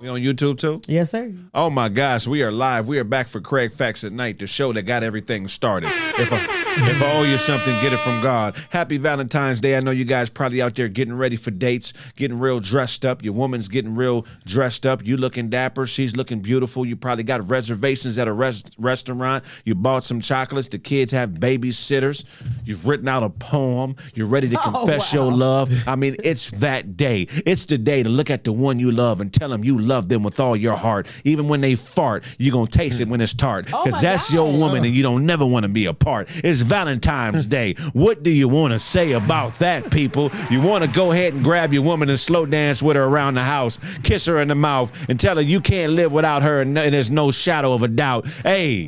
We on YouTube too? Yes, sir. Oh my gosh, we are live. We are back for Kraig Facts at Night, the show that got everything started. If I owe you something, get it from God. Happy Valentine's Day. I know you guys probably out there getting ready for dates, getting real dressed up. Your woman's getting real dressed up. You looking dapper. She's looking beautiful. You probably got reservations at a restaurant. You bought some chocolates. The kids have babysitters. You've written out a poem. You're ready to confess your love. I mean, it's that day. It's the day to look at the one you love and tell them you love them with all your heart. Even when they fart, you're going to taste it when it's tart. Because that's your woman and you don't never want to be apart. It's Valentine's Day. What do you want to say about that, people? You want to go ahead and grab your woman and slow dance with her around the house, kiss her in the mouth, and tell her you can't live without her and there's no shadow of a doubt. Hey,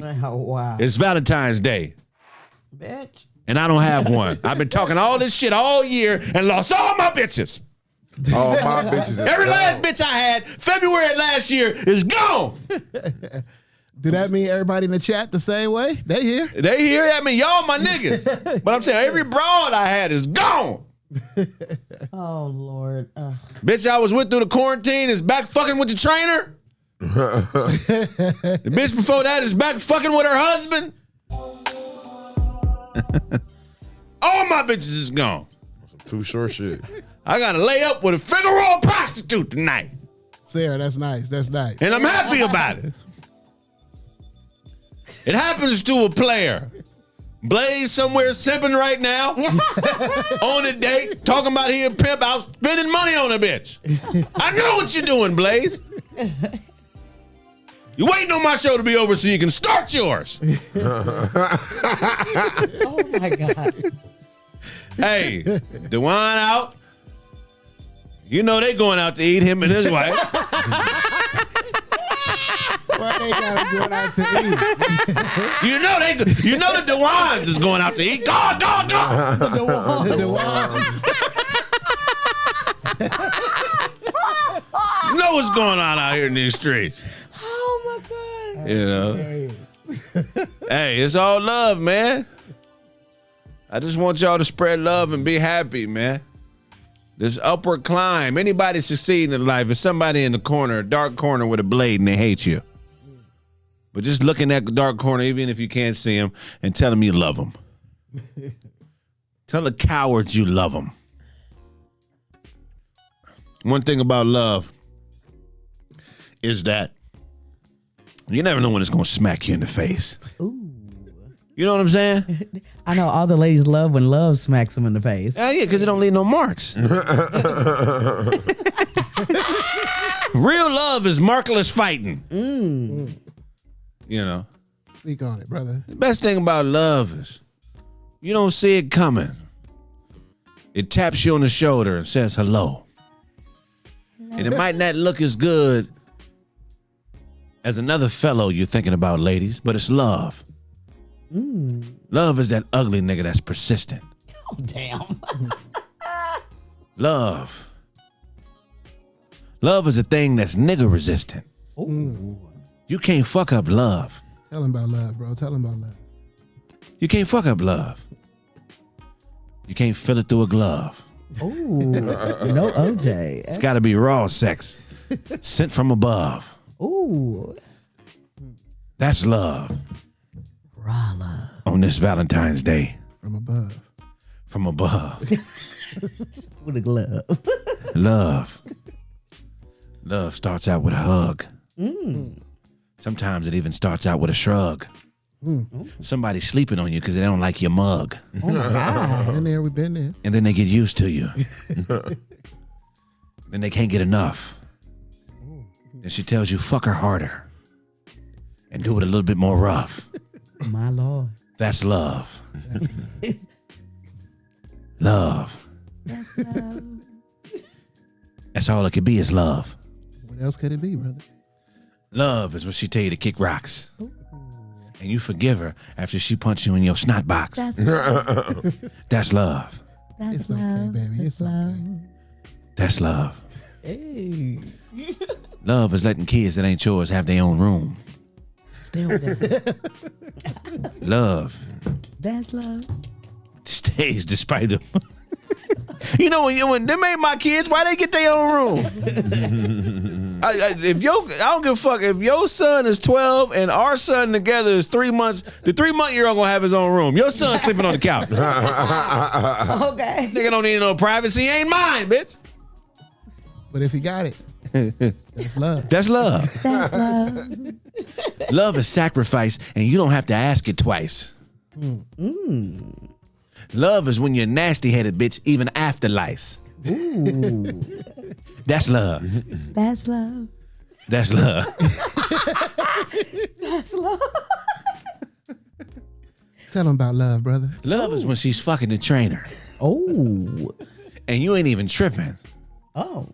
it's Valentine's Day. Bitch. And I don't have one. I've been talking all this shit all year and lost all my bitches. All my bitches. Every last bitch I had February last year is gone. Do that mean everybody in the chat the same way? They here. They here. I mean, y'all my niggas. But I'm saying every broad I had is gone. Oh, Lord. Bitch I was with through the quarantine is back fucking with the trainer. The bitch before that is back fucking with her husband. All my bitches is gone. Some too short shit. I gotta lay up with a Figueroa prostitute tonight. Sarah, that's nice. That's nice. And I'm happy about it. It happens to a player. Blaze somewhere simping right now. On a date, talking about he a pimp out spending money on a bitch. I know what you're doing, Blaze. You waiting on my show to be over so you can start yours. Oh, my God. Hey, DeJuan out. You know they going out to eat, him and his wife. Why they gotta go out to eat? You know the DeJuans is going out to eat. Go. The You know what's going on out here in these streets. Oh, my God. You know. Hey, it's all love, man. I just want y'all to spread love and be happy, man. This upward climb. Anybody succeeding in life is somebody in the corner, a dark corner with a blade, and they hate you. But just look in that dark corner, even if you can't see them, and tell them you love them. Tell the cowards you love them. One thing about love is that you never know when it's going to smack you in the face. Ooh. You know what I'm saying? I know all the ladies love when love smacks them in the face. Yeah, because it don't leave no marks. Real love is markless fighting. You know. Speak on it, brother. The best thing about love is you don't see it coming. It taps you on the shoulder and says hello. And it might not look as good as another fellow you're thinking about, ladies, but it's love. Love is that ugly nigga that's persistent. Oh, damn. Love. Love is a thing that's nigga resistant. Ooh. You can't fuck up love. Tell him about love, bro. Tell him about love. You can't fuck up love. You can't fill it through a glove. Ooh. No OJ. It's got to be raw sex, sent from above. Ooh. That's love. Raw love. On this Valentine's Day. From above. From above. With a glove. Love. Love starts out with a hug. Sometimes it even starts out with a shrug. Somebody's sleeping on you because they don't like your mug. Oh, my God. Been there, we've been there. And then they get used to you. Then they can't get enough. And she tells you, fuck her harder. And do it a little bit more rough. My Lord. That's love. Love. That's love. That's all it could be is love. What else could it be, brother? Love is when she tell you to kick rocks. And you forgive her after she punched you in your snot box. That's love. That's love. That's It's love. okay, baby. That's It's love. okay. That's love. Hey. Love is letting kids that ain't yours have their own room. Stay over there. Love That's love. stays despite them. You know when them ain't my kids, why they get their own room? I don't give a fuck if your son is 12 and our son together is 3 months. The 3-month-year-old gonna have his own room. Your son sleeping on the couch. Okay. Nigga don't need no privacy. He ain't mine, bitch. But if he got it, that's love. That's love. That's love. Love is sacrifice, and you don't have to ask it twice. Love is when you're nasty-headed, bitch, even after lice. Ooh. That's love. That's love. That's love. That's love. Tell him about love, brother. Love is when she's fucking the trainer, Oh. and you ain't even tripping, Oh.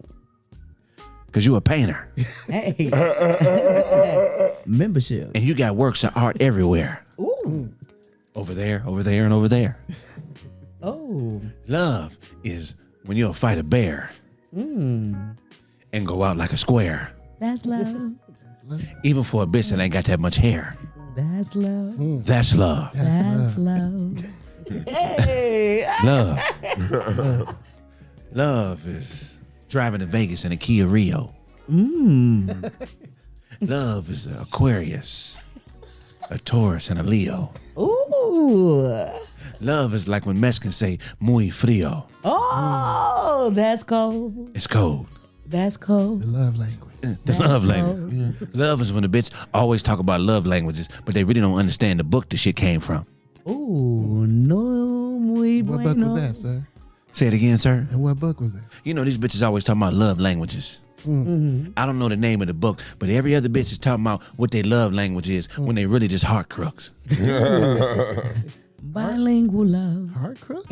because you a painter, Hey. Membership. and you got works of art everywhere. Ooh. Over there, and over there. Oh. Love is when you'll fight a bear and go out like a square, That's love. even for a bitch that ain't got that much hair. That's love. That's love. That's love. Hey. Love. Love is driving to Vegas in a Kia Rio. Love is an Aquarius, a Taurus, and a Leo. Ooh. Love is like when Mexicans say muy frío. Oh, that's cold. It's cold. That's cold. The love language. The love language. Love is when the bitch always talk about love languages, but they really don't understand the book the shit came from. Ooh, no muy What bueno. book was that, sir? Say it again, sir. And what book was that? You know, these bitches always talking about love languages. I don't know the name of the book, but every other bitch is talking about what their love language is when they really just heart crooks. Bilingual love. Heart crook?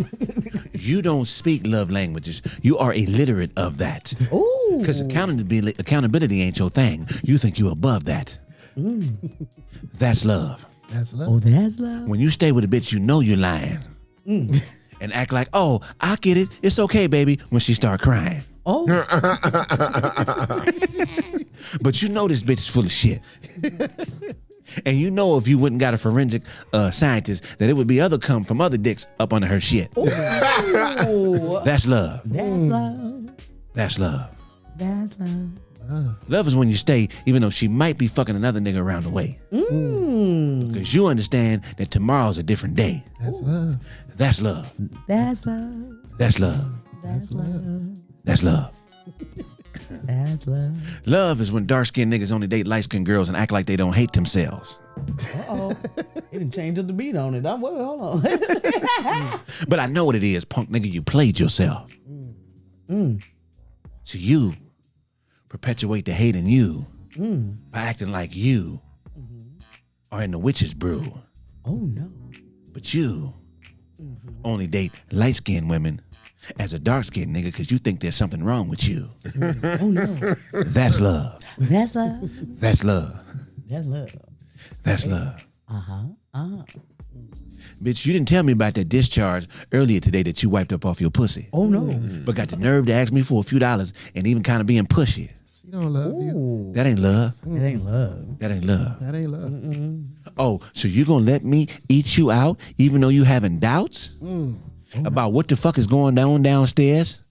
You don't speak love languages. You are illiterate of that. Ooh. Because accountability ain't your thing. You think you above that. That's love. That's love. Oh, that's love. When you stay with a bitch, you know you're lying. And act like, oh, I get it. It's okay, baby, when she start crying. Oh, But you know this bitch is full of shit. And you know if you wouldn't got a forensic scientist that it would be other cum from other dicks up under her shit. ooh. That's love. That's love. That's love. That's love. Love is when you stay even though she might be fucking another nigga around the way. Because you understand that tomorrow's a different day. That's love. That's love. That's love. That's love. That's love. That's love. That's love. Love is when dark-skinned niggas only date light-skinned girls and act like they don't hate themselves. Uh-oh. He didn't change up the beat on it. Hold on. But I know what it is, punk nigga. You played yourself. So you perpetuate the hate in you by acting like you are in the witch's brew. Oh, no. But you only date light-skinned women as a dark-skinned nigga because you think there's something wrong with you. Oh, no. That's love. That's love. That's love. That's love. That's love. Uh-huh. Bitch, you didn't tell me about that discharge earlier today that you wiped up off your pussy. Oh, no. But got the nerve to ask me for a few dollars and even kind of being pushy. She don't love you. Ooh. That ain't love. That ain't love. That ain't love. That ain't love. Oh, so you gonna let me eat you out even though you having doubts about what the fuck is going on downstairs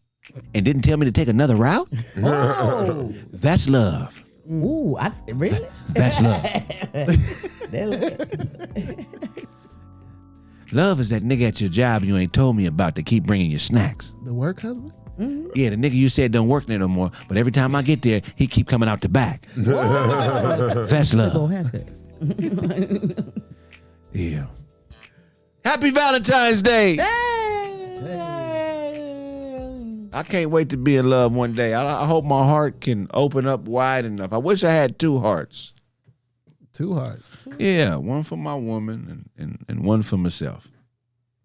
and didn't tell me to take another route? Oh. That's love. Ooh, really? That's love. Love is that nigga at your job you ain't told me about to keep bringing you snacks. The work husband? Yeah, the nigga you said don't work there no more, but every time I get there, he keep coming out the back. That's Go love. haircut. Yeah. Happy Valentine's Day. I can't wait to be in love one day. I hope my heart can open up wide enough. I wish I had two hearts. 2 hearts. Yeah, one for my woman and one for myself.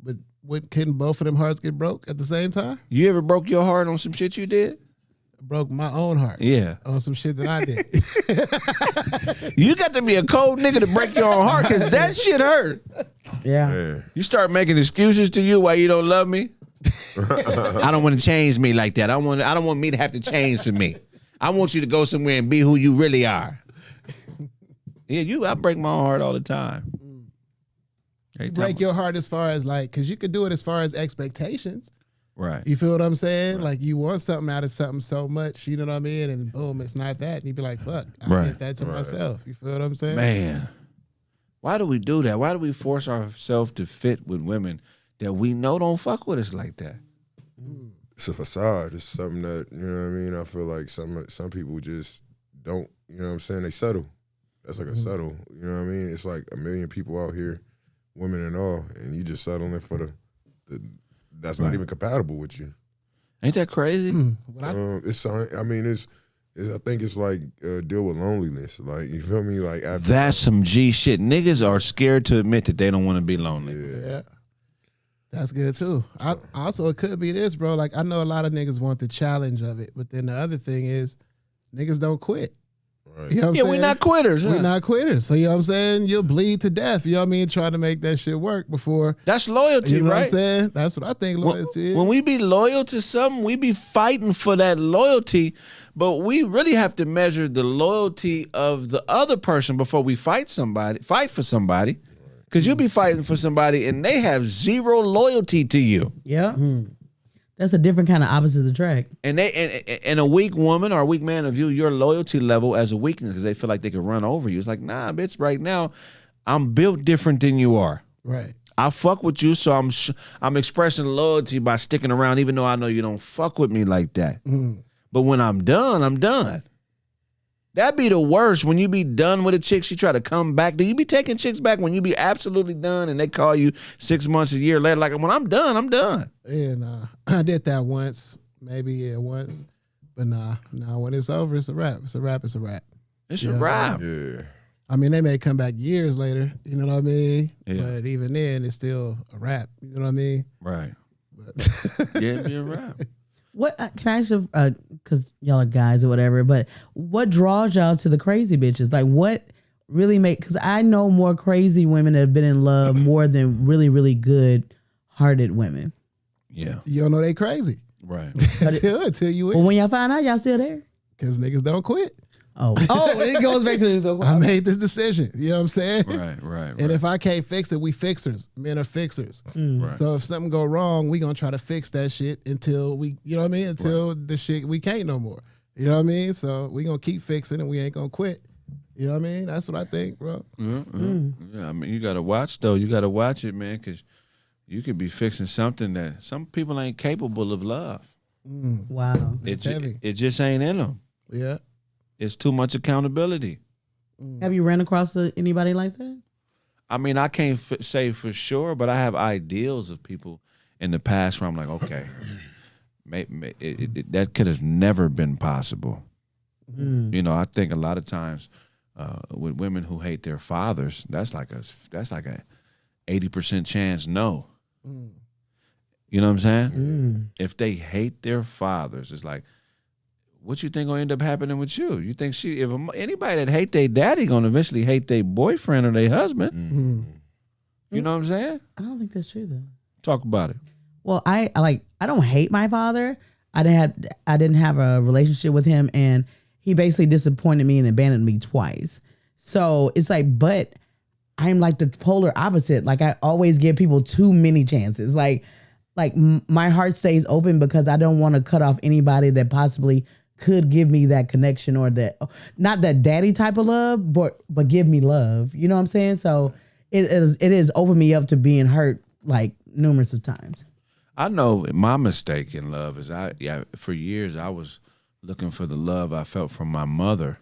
But couldn't both of them hearts get broke at the same time? You ever broke your heart on some shit you did? Broke my own heart. Yeah. On some shit that I did. You got to be a cold nigga to break your own heart because that shit hurt. Yeah. You start making excuses to you why you don't love me. I don't want to change me like that. I don't want me to have to change for me. I want you to go somewhere and be who you really are. Yeah, I break my own heart all the time. You break your heart as far as like, because you could do it as far as expectations. Right. You feel what I'm saying? Like you want something out of something so much, you know what I mean? And boom, it's not that. And you be like, fuck, I get that to myself. You feel what I'm saying? Man, why do we do that? Why do we force ourselves to fit with women that we know don't fuck with us like that? It's a facade. It's something that, you know what I mean? I feel like some people just don't, you know what I'm saying? They settle. That's like a settle. You know what I mean? It's like a million people out here, women and all, and you just settling for the that's not even compatible with you. Ain't that crazy? It's I mean it's I think it's like deal with loneliness. Like, you feel me? Like after That's some G shit. Niggas are scared to admit that they don't want to be lonely. Yeah. That's good too. Also, it could be this, bro. Like, I know a lot of niggas want the challenge of it, but then the other thing is niggas don't quit. Right. You know what I'm saying? We're not quitters. We're not quitters. So, you know what I'm saying? You'll bleed to death. You know what I mean? Trying to make that shit work before. That's loyalty, You know right? what I'm saying? That's what I think loyalty is. When we be loyal to something, we be fighting for that loyalty, but we really have to measure the loyalty of the other person before we fight for somebody. Because you'll be fighting for somebody and they have zero loyalty to you. Yeah. That's a different kind of opposites attract. And and a weak woman or a weak man will view your loyalty level as a weakness because they feel like they can run over you. It's like, nah, bitch, right now, I'm built different than you are. Right. I fuck with you, so I'm expressing loyalty by sticking around, even though I know you don't fuck with me like that. But when I'm done, I'm done. That'd be the worst. When you be done with a chick, she try to come back. Do you be taking chicks back when you be absolutely done and they call you 6 months, a year later? Like, when I'm done, I'm done. Yeah, nah. I did that once. Maybe, once. But nah, when it's over, it's a wrap. It's a wrap. It's a wrap. It's a wrap. Yeah. I mean, they may come back years later, you know what I mean? Yeah. But even then, it's still a wrap, you know what I mean? Right. But Yeah, it'd be a wrap. What can I ask you? Because y'all are guys or whatever. But what draws y'all to the crazy bitches? Like, what really make? Because I know more crazy women that have been in love more than really, really good-hearted women. Yeah. you don't know they crazy. Right. Until you But win. when y'all find out, y'all still there? Because niggas don't quit. Oh, it goes back to this. I made this decision. You know what I'm saying? Right. And if I can't fix it, we fixers. Men are fixers. Right. So if something go wrong, we gonna try to fix that shit until we, you know what I mean? Until the shit, we can't no more. You know what I mean? So we gonna keep fixing and we ain't gonna quit. You know what I mean? That's what I think, bro. Yeah, I mean, you gotta watch though. You gotta watch it, man, because you could be fixing something that some people ain't capable of love. Wow. It's heavy. It just ain't in them. Yeah. It's too much accountability. Have you ran across anybody like that? I mean, I can't say for sure, but I have ideals of people in the past where I'm like, okay, that could have never been possible. You know, I think a lot of times with women who hate their fathers, that's like a 80% chance no. You know what I'm saying? If they hate their fathers, it's like, what you think gonna end up happening with you? You think anybody that hate their daddy gonna eventually hate their boyfriend or their husband? You know what I'm saying? I don't think that's true though. Talk about it. Well, I don't hate my father. I didn't have a relationship with him, and he basically disappointed me and abandoned me twice. So it's like, but I'm like the polar opposite. Like, I always give people too many chances. Like my heart stays open because I don't want to cut off anybody that possibly could give me that connection or that, not that daddy type of love, but give me love. You know what I'm saying? So it is opened me up to being hurt like numerous of times. I know my mistake in love is for years I was looking for the love I felt from my mother,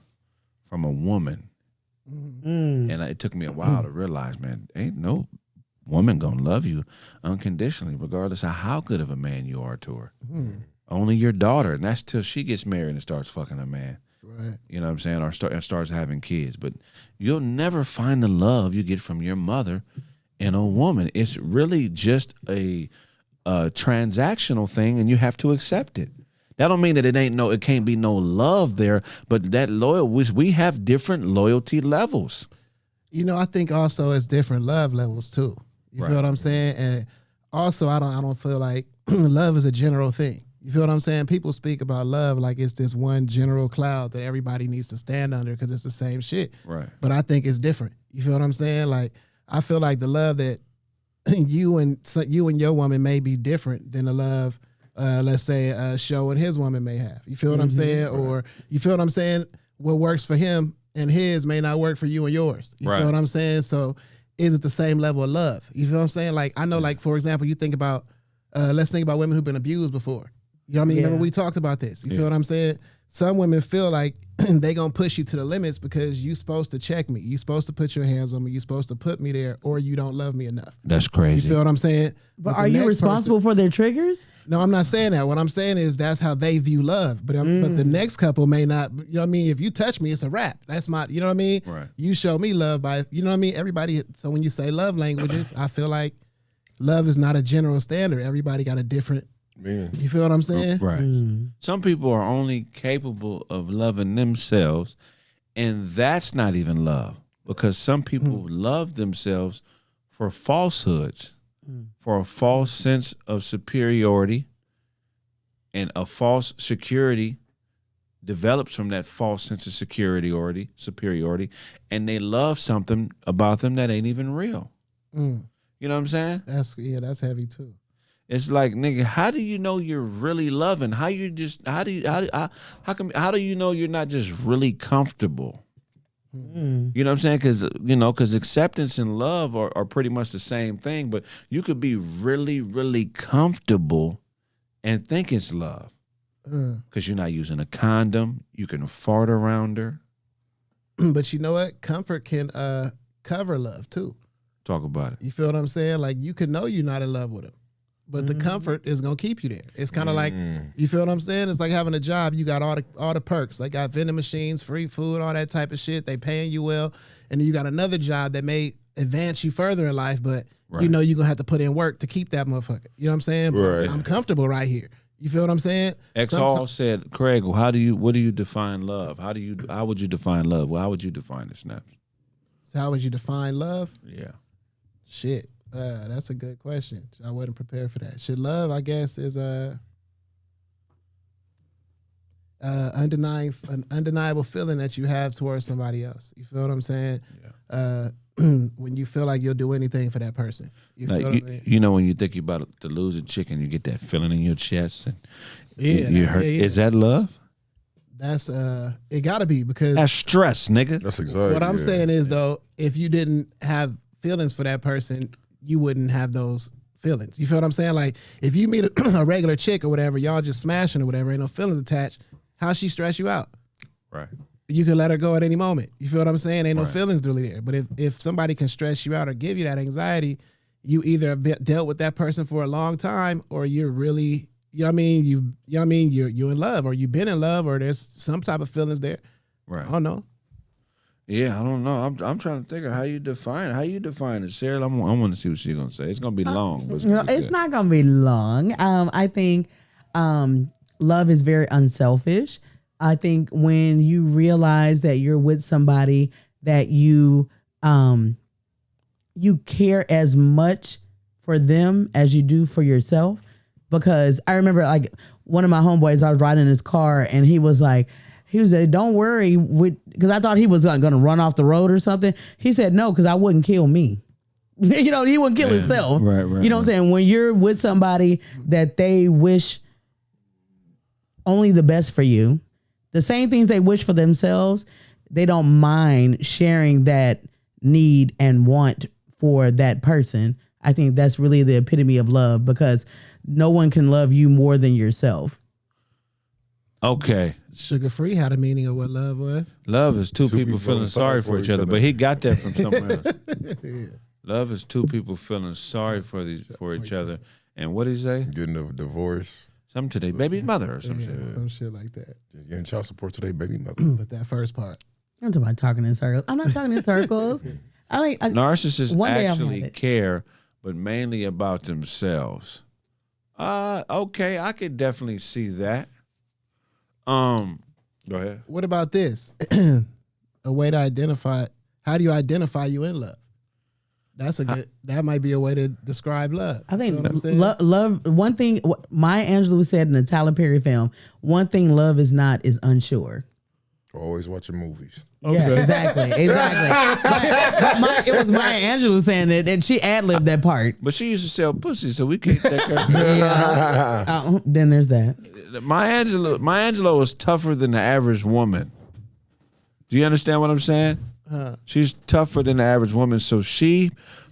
from a woman. And it took me a while to realize, man, ain't no woman gonna love you unconditionally, regardless of how good of a man you are to her. Only your daughter, and that's till she gets married and starts fucking a man. Right. You know what I'm saying? Or starts having kids. But you'll never find the love you get from your mother in a woman. It's really just a transactional thing, and you have to accept it. That don't mean that it can't be no love there, but that we have different loyalty levels. You know, I think also it's different love levels too. You feel what I'm saying? And also, I don't feel like love is a general thing. You feel what I'm saying? People speak about love like it's this one general cloud that everybody needs to stand under because it's the same shit. Right. But I think it's different. You feel what I'm saying? Like, I feel like the love that you and your woman may be different than the love let's say a show and his woman may have. You feel what I'm saying? Or you feel what I'm saying? What works for him and his may not work for you and yours. You feel what I'm saying? So is it the same level of love? You feel what I'm saying? Like, I know, like, for example, you think about, let's think about women who've been abused before. You know what I mean? Remember we talked about this. You feel what I'm saying? Some women feel like they gonna push you to the limits because you supposed to check me. You supposed to put your hands on me. You supposed to put me there, or you don't love me enough. That's crazy. You feel what I'm saying? But are you responsible for their triggers? No, I'm not saying that. What I'm saying is that's how they view love. But but the next couple may not. You know what I mean? If you touch me, it's a wrap. That's my. You know what I mean? Right. You show me love by. You know what I mean? Everybody. So when you say love languages, I feel like love is not a general standard. Everybody got a different. You feel what I'm saying? Right. Some people are only capable of loving themselves, and that's not even love, because some people love themselves for falsehoods, for a false sense of superiority, and a false security develops from that false sense of superiority, and they love something about them that ain't even real. You know what I'm saying? That's heavy too. It's like, nigga, how do you know you're really loving? How do you know you're not just really comfortable? You know what I'm saying? Because acceptance and love are pretty much the same thing, but you could be really, really comfortable and think it's love because you're not using a condom. You can fart around her. But you know what? Comfort can cover love too. Talk about it. You feel what I'm saying? Like, you can know you're not in love with him, but the comfort is gonna keep you there. It's kind of like, you feel what I'm saying? It's like having a job. You got all the perks. They got vending machines, free food, all that type of shit. They paying you well, and then you got another job that may advance you further in life, but you know you're gonna have to put in work to keep that motherfucker. You know what I'm saying? But I'm comfortable right here. You feel what I'm saying? X Hall said, Kraig, what do you define love? How would you define love? Well, how would you define it, Snaps? So how would you define love? Yeah. Shit. That's a good question. I wasn't prepared for that. Should love, I guess, is an undeniable feeling that you have towards somebody else. You feel what I'm saying? Yeah. When you feel like you'll do anything for that person. You feel what I mean? You know, when you think about the losing chicken, you get that feeling in your chest, and you hurt. Yeah. Is that love? That's it gotta be, because that's stress, nigga. That's exactly what I'm saying is, though, if you didn't have feelings for that person, you wouldn't have those feelings. You feel what I'm saying? Like, if you meet a regular chick or whatever, y'all just smashing or whatever, ain't no feelings attached, how she stress you out? Right. You can let her go at any moment. You feel what I'm saying? Ain't no feelings really there. But if somebody can stress you out or give you that anxiety, you either have dealt with that person for a long time, or you're really, you know what I mean? You're in love, or you've been in love, or there's some type of feelings there. Right. I don't know. Yeah, I don't know. I'm trying to think of how you define it, Cheryl. I want to see what she's gonna say. It's gonna be long, but it's not gonna be long. I think love is very unselfish. I think when you realize that you're with somebody that you care as much for them as you do for yourself. Because I remember, like, one of my homeboys, I was riding in his car, and he was like, don't worry, because I thought he was going to run off the road or something. He said, no, because I wouldn't kill me. You know, he wouldn't kill himself. Right, you know what I'm saying? When you're with somebody that they wish only the best for you, the same things they wish for themselves, they don't mind sharing that need and want for that person. I think that's really the epitome of love, because no one can love you more than yourself. Okay. Sugar Free had a meaning of what love was. Love is two people feeling sorry for each other, but he got that from somewhere else. Love is two people feeling sorry for each other. And what did he say? Getting a divorce. Something to their baby's mother or some shit. Some shit like that. Just getting child support to their baby mother. But that first part. I'm talking about talking in circles. I'm not talking in circles. Narcissists actually care, but mainly about themselves. Okay, I could definitely see that. Go ahead. What about this? A way to identify. How do you identify you in love? That's that might be a way to describe love. I think love. One thing Maya Angelou said in the Tyler Perry film: one thing love is not is unsure. Always watching movies. Okay. Yeah, exactly. But it was Maya Angelou saying that, and she ad-libbed that part. But she used to sell pussy, so we can't take her. then there's that. Maya Angelou is tougher than the average woman. Do you understand what I'm saying? She's tougher than the average woman. So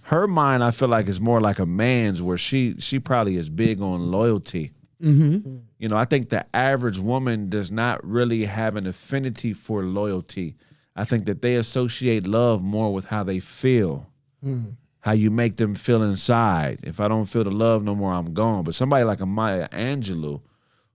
her mind, I feel like, is more like a man's, where she probably is big on loyalty. Mm-hmm. You know, I think the average woman does not really have an affinity for loyalty. I think that they associate love more with how they feel, how you make them feel inside. If I don't feel the love no more, I'm gone. But somebody like a Maya Angelou,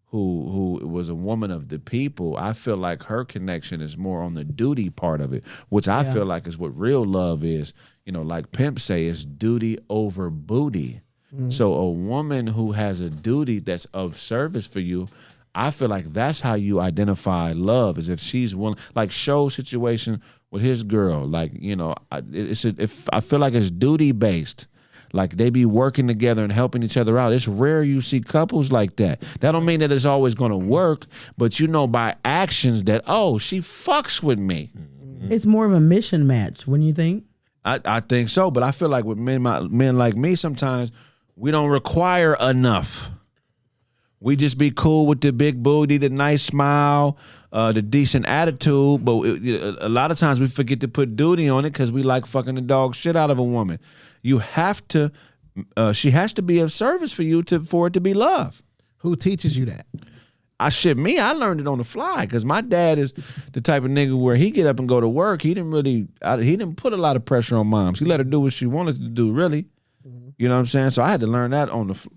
who was a woman of the people, I feel like her connection is more on the duty part of it, which I feel like is what real love is. You know, like Pimp say, it's duty over booty. So a woman who has a duty that's of service for you, I feel like that's how you identify love, is if she's willing. Like Show's situation with his girl, like, you know, I feel like it's duty based. Like they be working together and helping each other out. It's rare you see couples like that. That don't mean that it's always going to work, but you know by actions that, oh, she fucks with me. It's more of a mission match, wouldn't you think? I think so, but I feel like with men like me, sometimes we don't require enough. We just be cool with the big booty, the nice smile, the decent attitude. But a lot of times we forget to put duty on it because we like fucking the dog shit out of a woman. You have to, she has to be of service for you for it to be love. Who teaches you that? I learned it on the fly, because my dad is the type of nigga where he get up and go to work. He didn't put a lot of pressure on moms. He let her do what she wanted to do, really. You know what I'm saying? So I had to learn that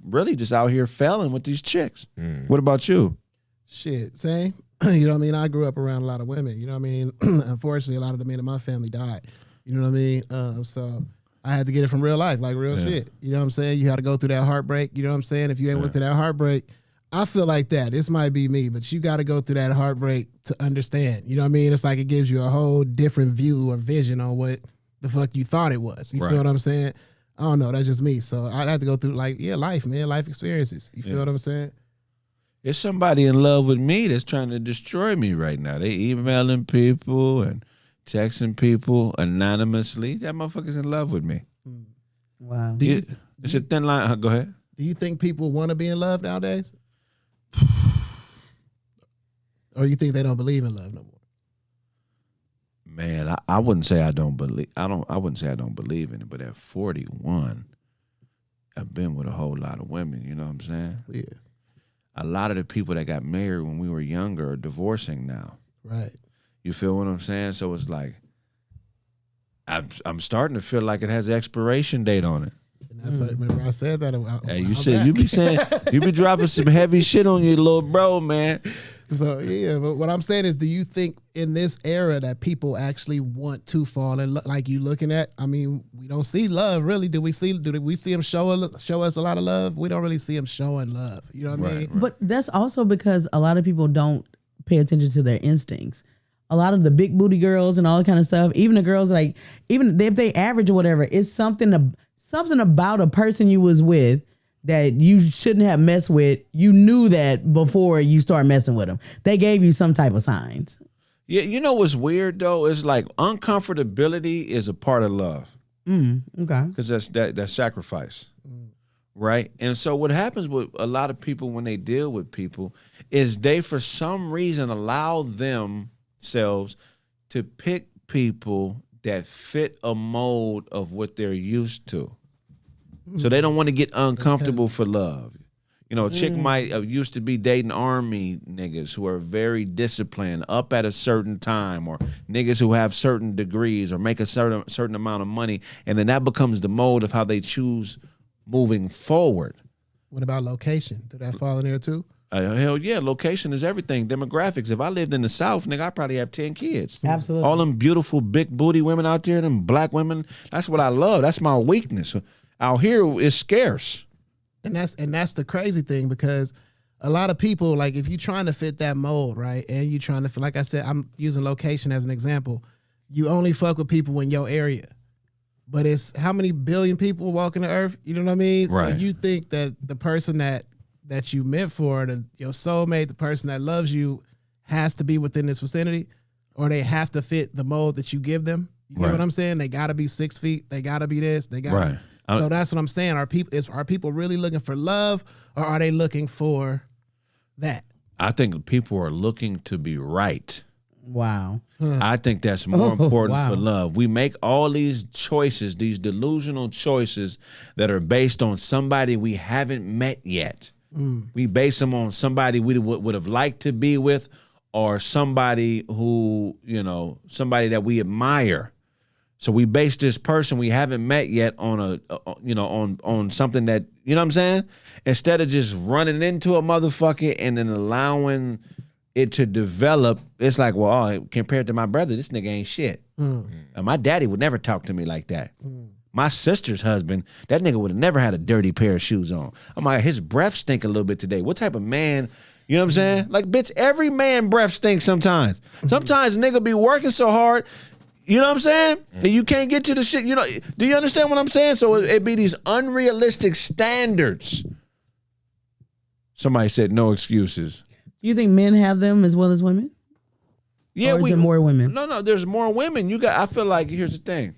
really just out here failing with these chicks. What about you? Shit, same. You know what I mean? I grew up around a lot of women. You know what I mean? Unfortunately, a lot of the men in my family died. You know what I mean? So I had to get it from real life, like real shit. You know what I'm saying? You had to go through that heartbreak. You know what I'm saying? If you ain't went through that heartbreak, I feel like that. This might be me, but you got to go through that heartbreak to understand. You know what I mean? It's like it gives you a whole different view or vision on what the fuck you thought it was. You feel what I'm saying? I don't know. That's just me. So I'd have to go through life, man, life experiences. You feel what I'm saying? There's somebody in love with me that's trying to destroy me right now. They emailing people and texting people anonymously. That motherfucker's in love with me. Wow. It's a thin line. Go ahead. Do you think people want to be in love nowadays? Or you think they don't believe in love no more? Man, I wouldn't say I don't believe. I wouldn't say I don't believe in it. But at 41, I've been with a whole lot of women. You know what I'm saying? Yeah. A lot of the people that got married when we were younger are divorcing now. Right. You feel what I'm saying? So it's like I'm starting to feel like it has an expiration date on it. And that's what. Remember, I said that. Hey, you be dropping some heavy shit on your little bro, man. So yeah, but what I'm saying is, do you think in this era that people actually want to fall in love? Like you looking at, I mean, we don't see love really. Do we see him show us a lot of love? We don't really see him showing love. You know what I mean? Right. But that's also because a lot of people don't pay attention to their instincts. A lot of the big booty girls and all that kind of stuff, even the girls, like, even if they average or whatever, it's something about a person you was with that you shouldn't have messed with. You knew that before you start messing with them. They gave you some type of signs. Yeah, you know what's weird though? It's like uncomfortability is a part of love. Okay. Because that's sacrifice. Right? And so what happens with a lot of people when they deal with people is they for some reason allow themselves to pick people that fit a mold of what they're used to. So they don't want to get uncomfortable for love. You know, a chick might used to be dating army niggas who are very disciplined, up at a certain time, or niggas who have certain degrees or make a certain amount of money, and then that becomes the mold of how they choose moving forward. What about location? Did that fall in there too? Hell yeah, location is everything. Demographics. If I lived in the South, nigga, I'd probably have 10 kids. Absolutely. All them beautiful big booty women out there, them black women, that's what I love. That's my weakness. Out here is scarce. And that's the crazy thing, because a lot of people, like, if you're trying to fit that mold, right, and you're trying to, like I said, I'm using location as an example, you only fuck with people in your area. But it's how many billion people walking the earth? You know what I mean? Right. So you think that the person that you meant for, your soulmate, the person that loves you, has to be within this vicinity, or they have to fit the mold that you give them? You get what I'm saying? They got to be 6 feet. They got to be this. They got. Right. So that's what I'm saying. Are people really looking for love, or are they looking for that? I think people are looking to be right. Wow. I think that's more important wow. for love. We make all these choices, these delusional choices that are based on somebody we haven't met yet. We base them on somebody we would have liked to be with, or somebody who, somebody that we admire. So we base this person we haven't met yet on on something that, you know what I'm saying? Instead of just running into a motherfucker and then allowing it to develop, it's like, well, compared to my brother, this nigga ain't shit. My daddy would never talk to me like that. My sister's husband, that nigga would have never had a dirty pair of shoes on. I'm like, his breath stink a little bit today. What type of man, you know what I'm saying? Like, bitch, every man breath stinks sometimes. Sometimes nigga be working so hard, you know what I'm saying? And you can't get to the shit, do you understand what I'm saying? So it be these unrealistic standards. Somebody said no excuses. You think men have them as well as women? Yeah, or is there more women? No, there's more women. I feel like, here's the thing.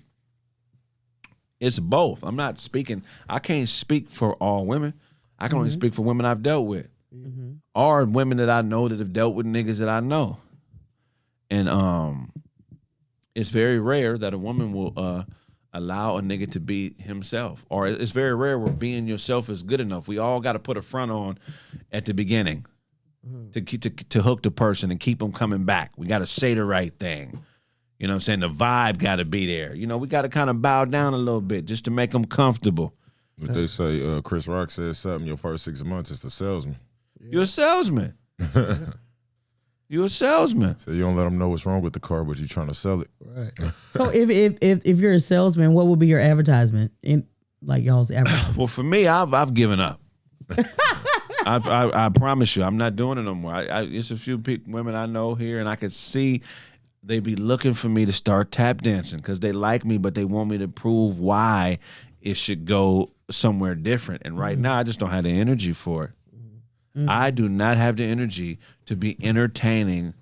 It's both. I can't speak for all women. I can only speak for women I've dealt with. Or women that I know that have dealt with niggas that I know. And it's very rare that a woman will allow a nigga to be himself. Or it's very rare where being yourself is good enough. We all got to put a front on at the beginning to hook the person and keep them coming back. We got to say the right thing. You know what I'm saying? The vibe got to be there. We got to kind of bow down a little bit just to make them comfortable. But they say, Chris Rock says something, your first 6 months is the salesman. You're a salesman. You're a salesman. So you don't let them know what's wrong with the car, but you're trying to sell it. Right. So if you're a salesman, what would be your advertisement in like y'all's advertisement? Well, for me, I've given up. I promise you, I'm not doing it no more. It's a few women I know here, and I could see they be looking for me to start tap dancing because they like me, but they want me to prove why it should go somewhere different. And right now, I just don't have the energy for it. I do not have the energy to be entertaining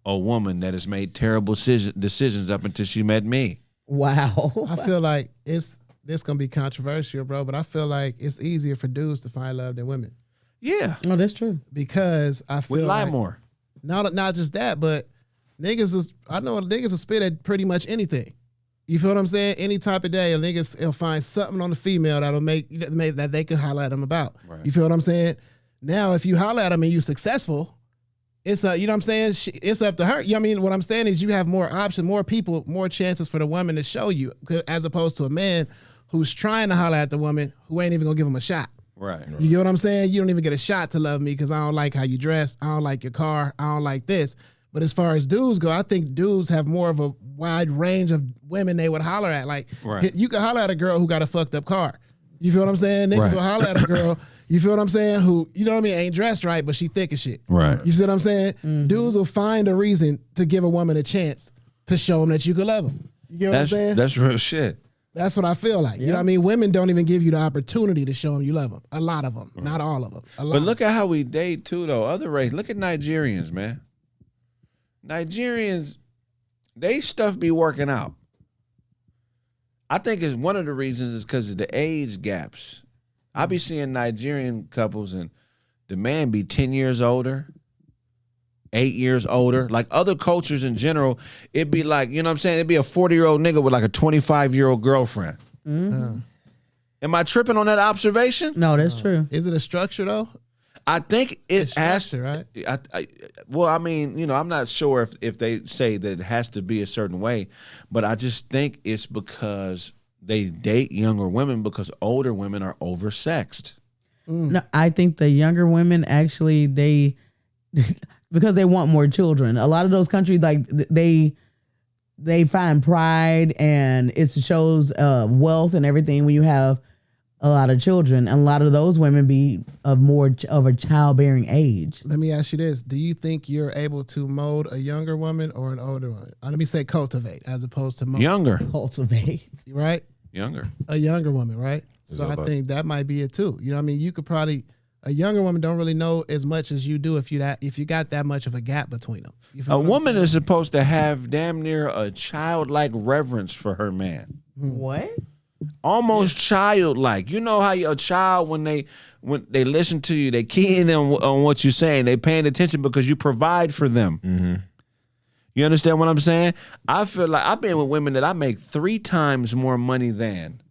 a woman that has made terrible decisions up until she met me. Wow. I feel like this gonna be controversial, bro, but I feel like it's easier for dudes to find love than women. Yeah. No, that's true. Because I feel We lie like more. Not just that, but I know niggas will spit at pretty much anything. You feel what I'm saying? Any type of day, he'll find something on the female that'll make that they can holler at them about. Right. You feel what I'm saying? Now, if you holler at them and you're successful, it's you know what I'm saying? It's up to her. You know what I mean? What I'm saying is you have more options, more people, more chances for the woman to show you, as opposed to a man who's trying to holler at the woman who ain't even gonna give him a shot. Right. You get what I'm saying? You don't even get a shot to love me because I don't like how you dress. I don't like your car. I don't like this. But as far as dudes go, I think dudes have more of a wide range of women they would holler at. Like, you can holler at a girl who got a fucked up car. You feel what I'm saying? Niggas will holler at a girl, you feel what I'm saying, who, you know what I mean, ain't dressed right, but she thick as shit. Right. You see what I'm saying? Dudes will find a reason to give a woman a chance to show them that you could love them. You get what I'm saying? That's real shit. That's what I feel like. You know what I mean? Women don't even give you the opportunity to show them you love them. A lot of them. Not all of them. But look at how we date, too, though. Other race. Look at Nigerians, man. Nigerians, they stuff be working out. I think it's one of the reasons is because of the age gaps. I be seeing Nigerian couples and the man be 10 years older, 8 years older. Like other cultures in general, it'd be like, you know what I'm saying? It'd be a 40-year-old nigga with like a 25-year-old girlfriend. Am I tripping on that observation? No, that's true. Is it a structure though? I think it has to, right? Well, I mean, I'm not sure if they say that it has to be a certain way, but I just think it's because they date younger women because older women are oversexed. No, I think the younger women actually they because they want more children. A lot of those countries like they find pride and it shows wealth and everything when you have a lot of children, and a lot of those women be more of a childbearing age. Let me ask you this. Do you think you're able to mold a younger woman or an older one? Let me say cultivate as opposed to mold. Younger. Cultivate. Right? Younger. A younger woman, right? So I think that might be it too. You know what I mean? You could probably, a younger woman don't really know as much as you do if you got that much of a gap between them. A woman is supposed to have damn near a childlike reverence for her man. What? almost childlike. You know how a child when they listen to you, they key in on what you're saying. They paying attention because you provide for them. Mm-hmm. You understand what I'm saying? I feel like I've been with women that I make 3 times more money than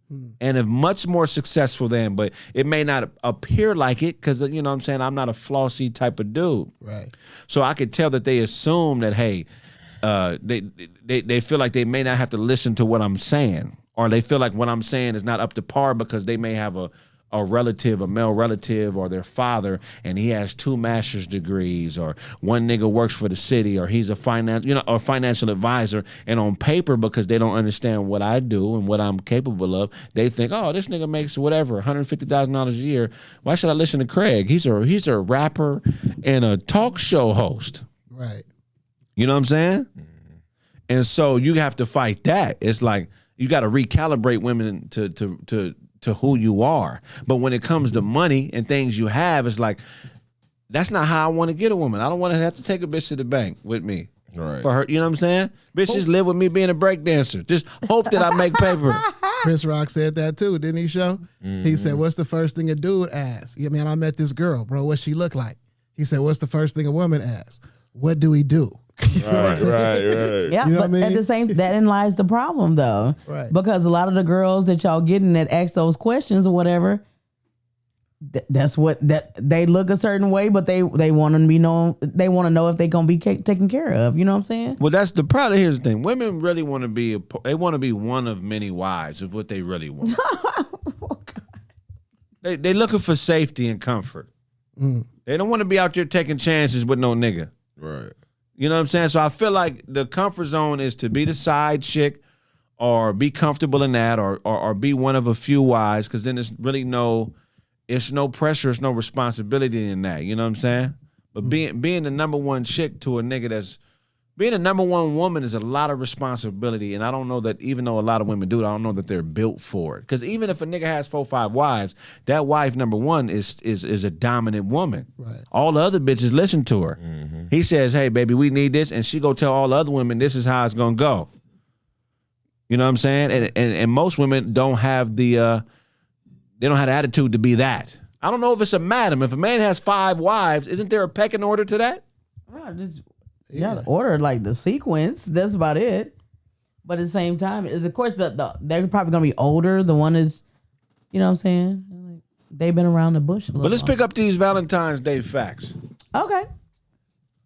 and are much more successful than, but it may not appear like it because, you know what I'm saying, I'm not a flossy type of dude. Right. So I could tell that they assume that, hey, they feel like they may not have to listen to what I'm saying, or they feel like what I'm saying is not up to par because they may have a relative, a male relative, or their father, and he has 2 master's degrees, or one nigga works for the city, or he's a financial advisor, and on paper, because they don't understand what I do and what I'm capable of, they think, oh, this nigga makes whatever, $150,000 a year. Why should I listen to Kraig? He's a rapper and a talk show host. Right. You know what I'm saying? And so you have to fight that. It's like you got to recalibrate women to who you are. But when it comes to money and things you have, it's like, that's not how I want to get a woman. I don't want to have to take a bitch to the bank with me. Right. For her, you know what I'm saying? Bitch, just live with me being a break dancer. Just hope that I make paper. Chris Rock said that too, didn't he, Show? He said, what's the first thing a dude asks? Yeah, man, I met this girl, bro. What she look like? He said, what's the first thing a woman asks? What do we do? Right. Yeah, You know but what I mean? at the same, that lies the problem though. Right. Because a lot of the girls that y'all getting that ask those questions or whatever, that's what they look a certain way, but they want to be known. They want to know if they gonna be taken care of. You know what I'm saying? Well, that's the problem. Here's the thing: women really want to be. They want to be one of many wives. Is what they really want. They looking for safety and comfort. They don't want to be out there taking chances with no nigga. Right. You know what I'm saying? So I feel like the comfort zone is to be the side chick, or be comfortable in that, or be one of a few wives, because then it's really no pressure, it's no responsibility in that. You know what I'm saying? But being the number one chick to a nigga being a number one woman is a lot of responsibility, and I don't know that, even though a lot of women do it, I don't know that they're built for it. Because even if a nigga has 4 or 5 wives, that wife number one is a dominant woman. Right. All the other bitches listen to her. He says, hey, baby, we need this, and she go tell all the other women this is how it's gonna go. You know what I'm saying? And most women don't have they don't have the attitude to be that. I don't know if it's a madam. If a man has 5 wives, isn't there a pecking order to that? Yeah, the order, like the sequence. That's about it. But at the same time, of course, they're probably gonna be older. The one is, you know what I'm saying? Like, they've been around the bush a little. But let's pick up these Valentine's Day facts. Okay.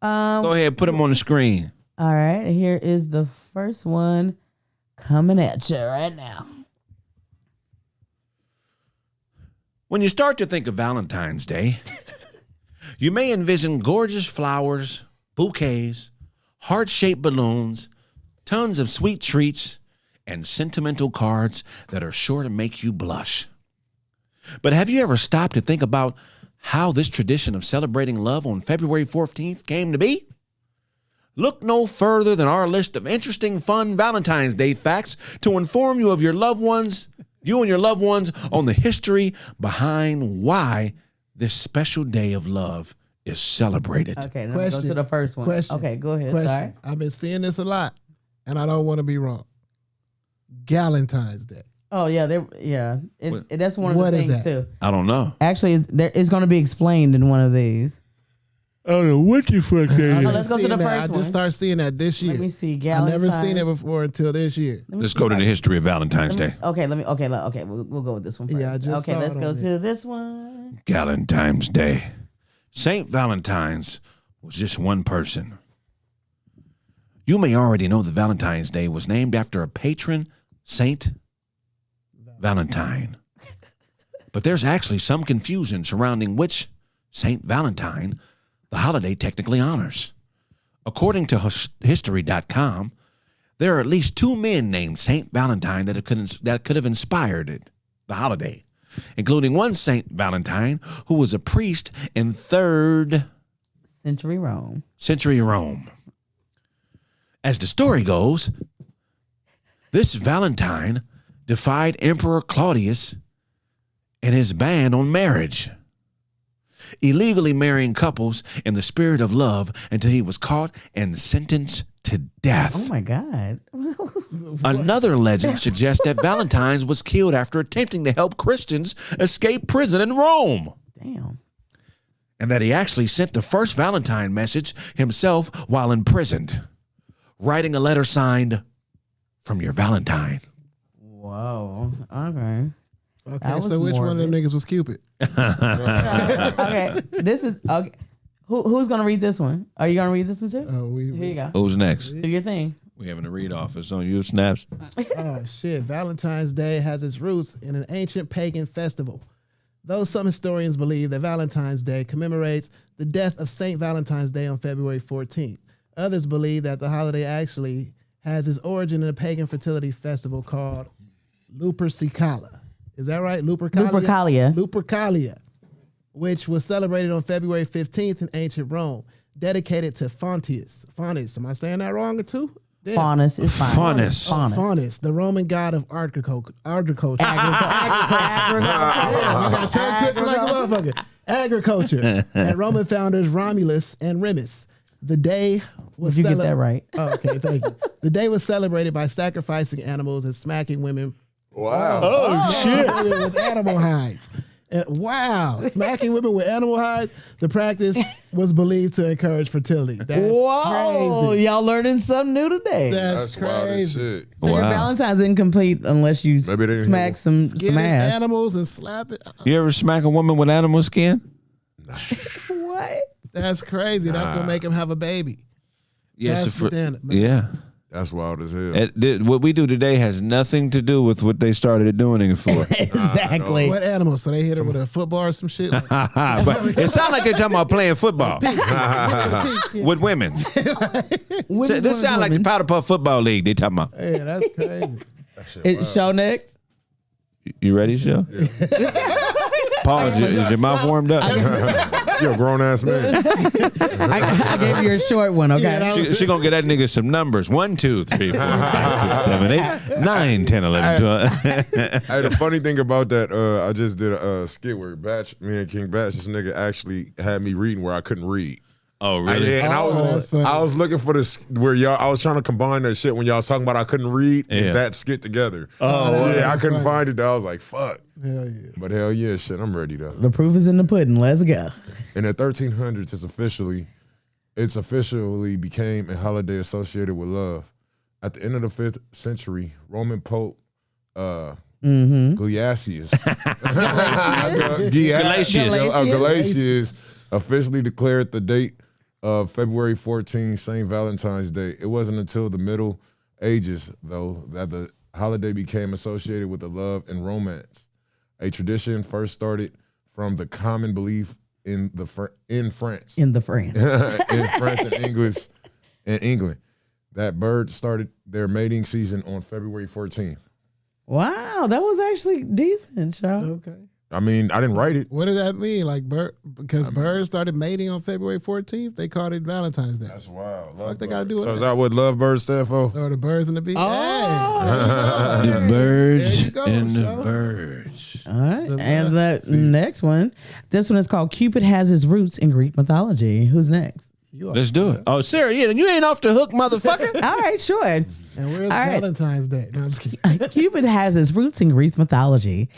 Go ahead, put them on the screen. All right. Here is the first one coming at you right now. When you start to think of Valentine's Day, you may envision gorgeous flowers, bouquets, heart-shaped balloons, tons of sweet treats, and sentimental cards that are sure to make you blush. But have you ever stopped to think about how this tradition of celebrating love on February 14th came to be? Look no further than our list of interesting, fun Valentine's Day facts to inform you and your loved ones on the history behind why this special day of love is celebrated. Okay, let me go to the first one. Okay, go ahead. Sorry. I've been seeing this a lot, and I don't want to be wrong. Valentine's Day. Oh yeah, that's one of What the is things that? too. I don't know. Actually, it's going to be explained in one of these. I don't know what you fucking. Let's go to the first I one. just started seeing that this year. Let me see. I've never seen it before until this year. Let's go to the history of Valentine's Day. Okay, we'll go with this one first. Yeah, I just okay, saw let's it go on to this one. Valentine's Day. Saint Valentine's was just one person. You may already know that Valentine's Day was named after a patron, Saint Valentine. But there's actually some confusion surrounding which Saint Valentine the holiday technically honors. According to History.com, there are at least 2 men named Saint Valentine that could have inspired the holiday, including one Saint Valentine who was a priest in 3rd century Rome. As the story goes, this Valentine defied Emperor Claudius and his ban on marriage, illegally marrying couples in the spirit of love until he was caught and sentenced to death. Oh my God. Another legend suggests that Valentine's was killed after attempting to help Christians escape prison in Rome. Damn. And that he actually sent the first Valentine message himself while imprisoned, writing a letter signed, "From your Valentine." Whoa. Okay. Okay, so which one of them niggas was Cupid? Okay. This is okay. Who's gonna read this one? Are you gonna read this one too? Here you go. Who's next? Do your thing. We having a read off. It's on you, Snaps. Oh shit! Valentine's Day has its roots in an ancient pagan festival. Though some historians believe that Valentine's Day commemorates the death of Saint Valentine's Day on February 14th, others believe that the holiday actually has its origin in a pagan fertility festival called Lupercalia. Is that right? Lupercalia. Lupercalia, which was celebrated on February 15th in ancient Rome, dedicated to Faunus. Faunus, am I saying that wrong or two? Damn. Faunus is fine. Faunus. Faunus, the Roman god of agriculture. Agriculture. Agriculture. And Roman founders Romulus and Remus. The day was Did you get that right? Oh, okay, thank you. The day was celebrated by sacrificing animals and smacking women. Wow. Oh, shit. With animal hides. Wow, smacking women with animal hides. The practice was believed to encourage fertility. That's Whoa, crazy. y'all learning something new today. That's wild as crazy. shit. So your Valentine's incomplete unless you Maybe they didn't smack hear some Getting ass. animals and slap it. You ever smack a woman with animal skin? What? That's crazy. That's gonna make him have a baby. Yes. That's banana. Yeah. That's wild as hell. What we do today has nothing to do with what they started doing it for. Exactly. What animals? So they hit her with a football or some shit? Like, But it sounds like they're talking about playing football with women. This sounds like the Powder Puff Football League they talking about. hey, that's crazy. Show next. You ready, Show? Pause. Is your mouth warmed up? You're a grown ass man. I gave you a short one, okay? She gonna get that nigga some numbers. 1, 2, 3, 4, 5, 6, 7, 8, 9, 10, 11, 12. Hey, the funny thing about that, I just did a skit where me and King Batch, this nigga actually had me reading where I couldn't read. Oh, really? And that's funny. I was looking for this where I was trying to combine that shit when y'all was talking about I couldn't read Yeah. and that skit together. Oh, yeah, I couldn't funny. find it. I was like, fuck. Hell yeah. But hell yeah, shit, I'm ready though. The proof is in the pudding. Let's go. In the 1300s, it's officially became a holiday associated with love. At the end of the 5th century, Roman Pope Galasius officially declared the date of February 14, St. Valentine's Day. It wasn't until the Middle Ages, though, that the holiday became associated with the love and romance. A tradition first started from the common belief in France. In the friend. in France and England, that birds started their mating season on February 14th. Wow, that was actually decent, Shaw. Okay. I mean, I didn't write it. What did that mean? Like because birds started mating on February 14th, they called it Valentine's Day. That's wild. What they gotta do with So is that? that what lovebirds stand for? Or the birds and the bees? Oh. The birds There you go, and the Shaw. birds. All right. The And the next one. This one is called Cupid has his roots in Greek mythology. Who's next? Let's do it. Oh, Sarah, yeah, then you ain't off the hook, motherfucker. All right, sure. And where's All right. Valentine's Day? No, I'm just kidding. Cupid has his roots in Greek mythology.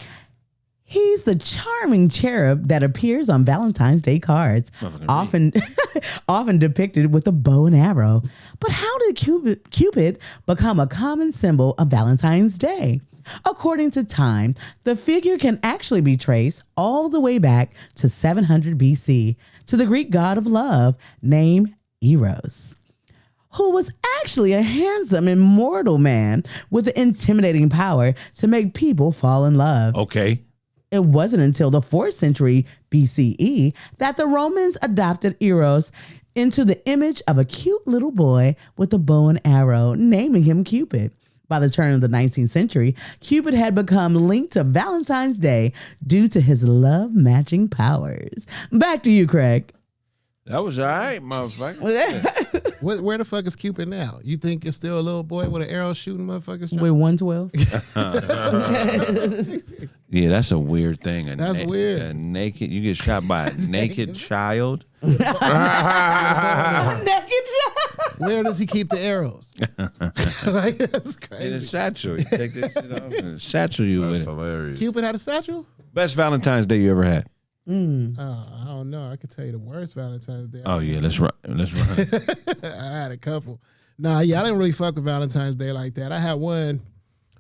He's the charming cherub that appears on Valentine's Day cards, often depicted with a bow and arrow. But how did Cupid become a common symbol of Valentine's Day? According to Time, the figure can actually be traced all the way back to 700 BC to the Greek god of love named Eros, who was actually a handsome, immortal man with the intimidating power to make people fall in love. Okay. It wasn't until the 4th century BCE that the Romans adopted Eros into the image of a cute little boy with a bow and arrow, naming him Cupid. By the turn of the 19th century, Cupid had become linked to Valentine's Day due to his love-matching powers. Back to you, Kraig. That was all right, motherfucker. Where the fuck is Cupid now? You think it's still a little boy with an arrow shooting motherfuckers? We're 112. Yeah, that's a weird thing. That's weird. A naked, you get shot by a naked child. Naked child. Where does he keep the arrows? Like, that's crazy. In a satchel. You take this shit off and satchel you That's with it. hilarious. Cupid had a satchel? Best Valentine's Day you ever had? I don't know. I could tell you the worst Valentine's Day. Oh yeah, let's run. Let's run. I had a couple. Nah, yeah, I didn't really fuck with Valentine's Day like that. I had one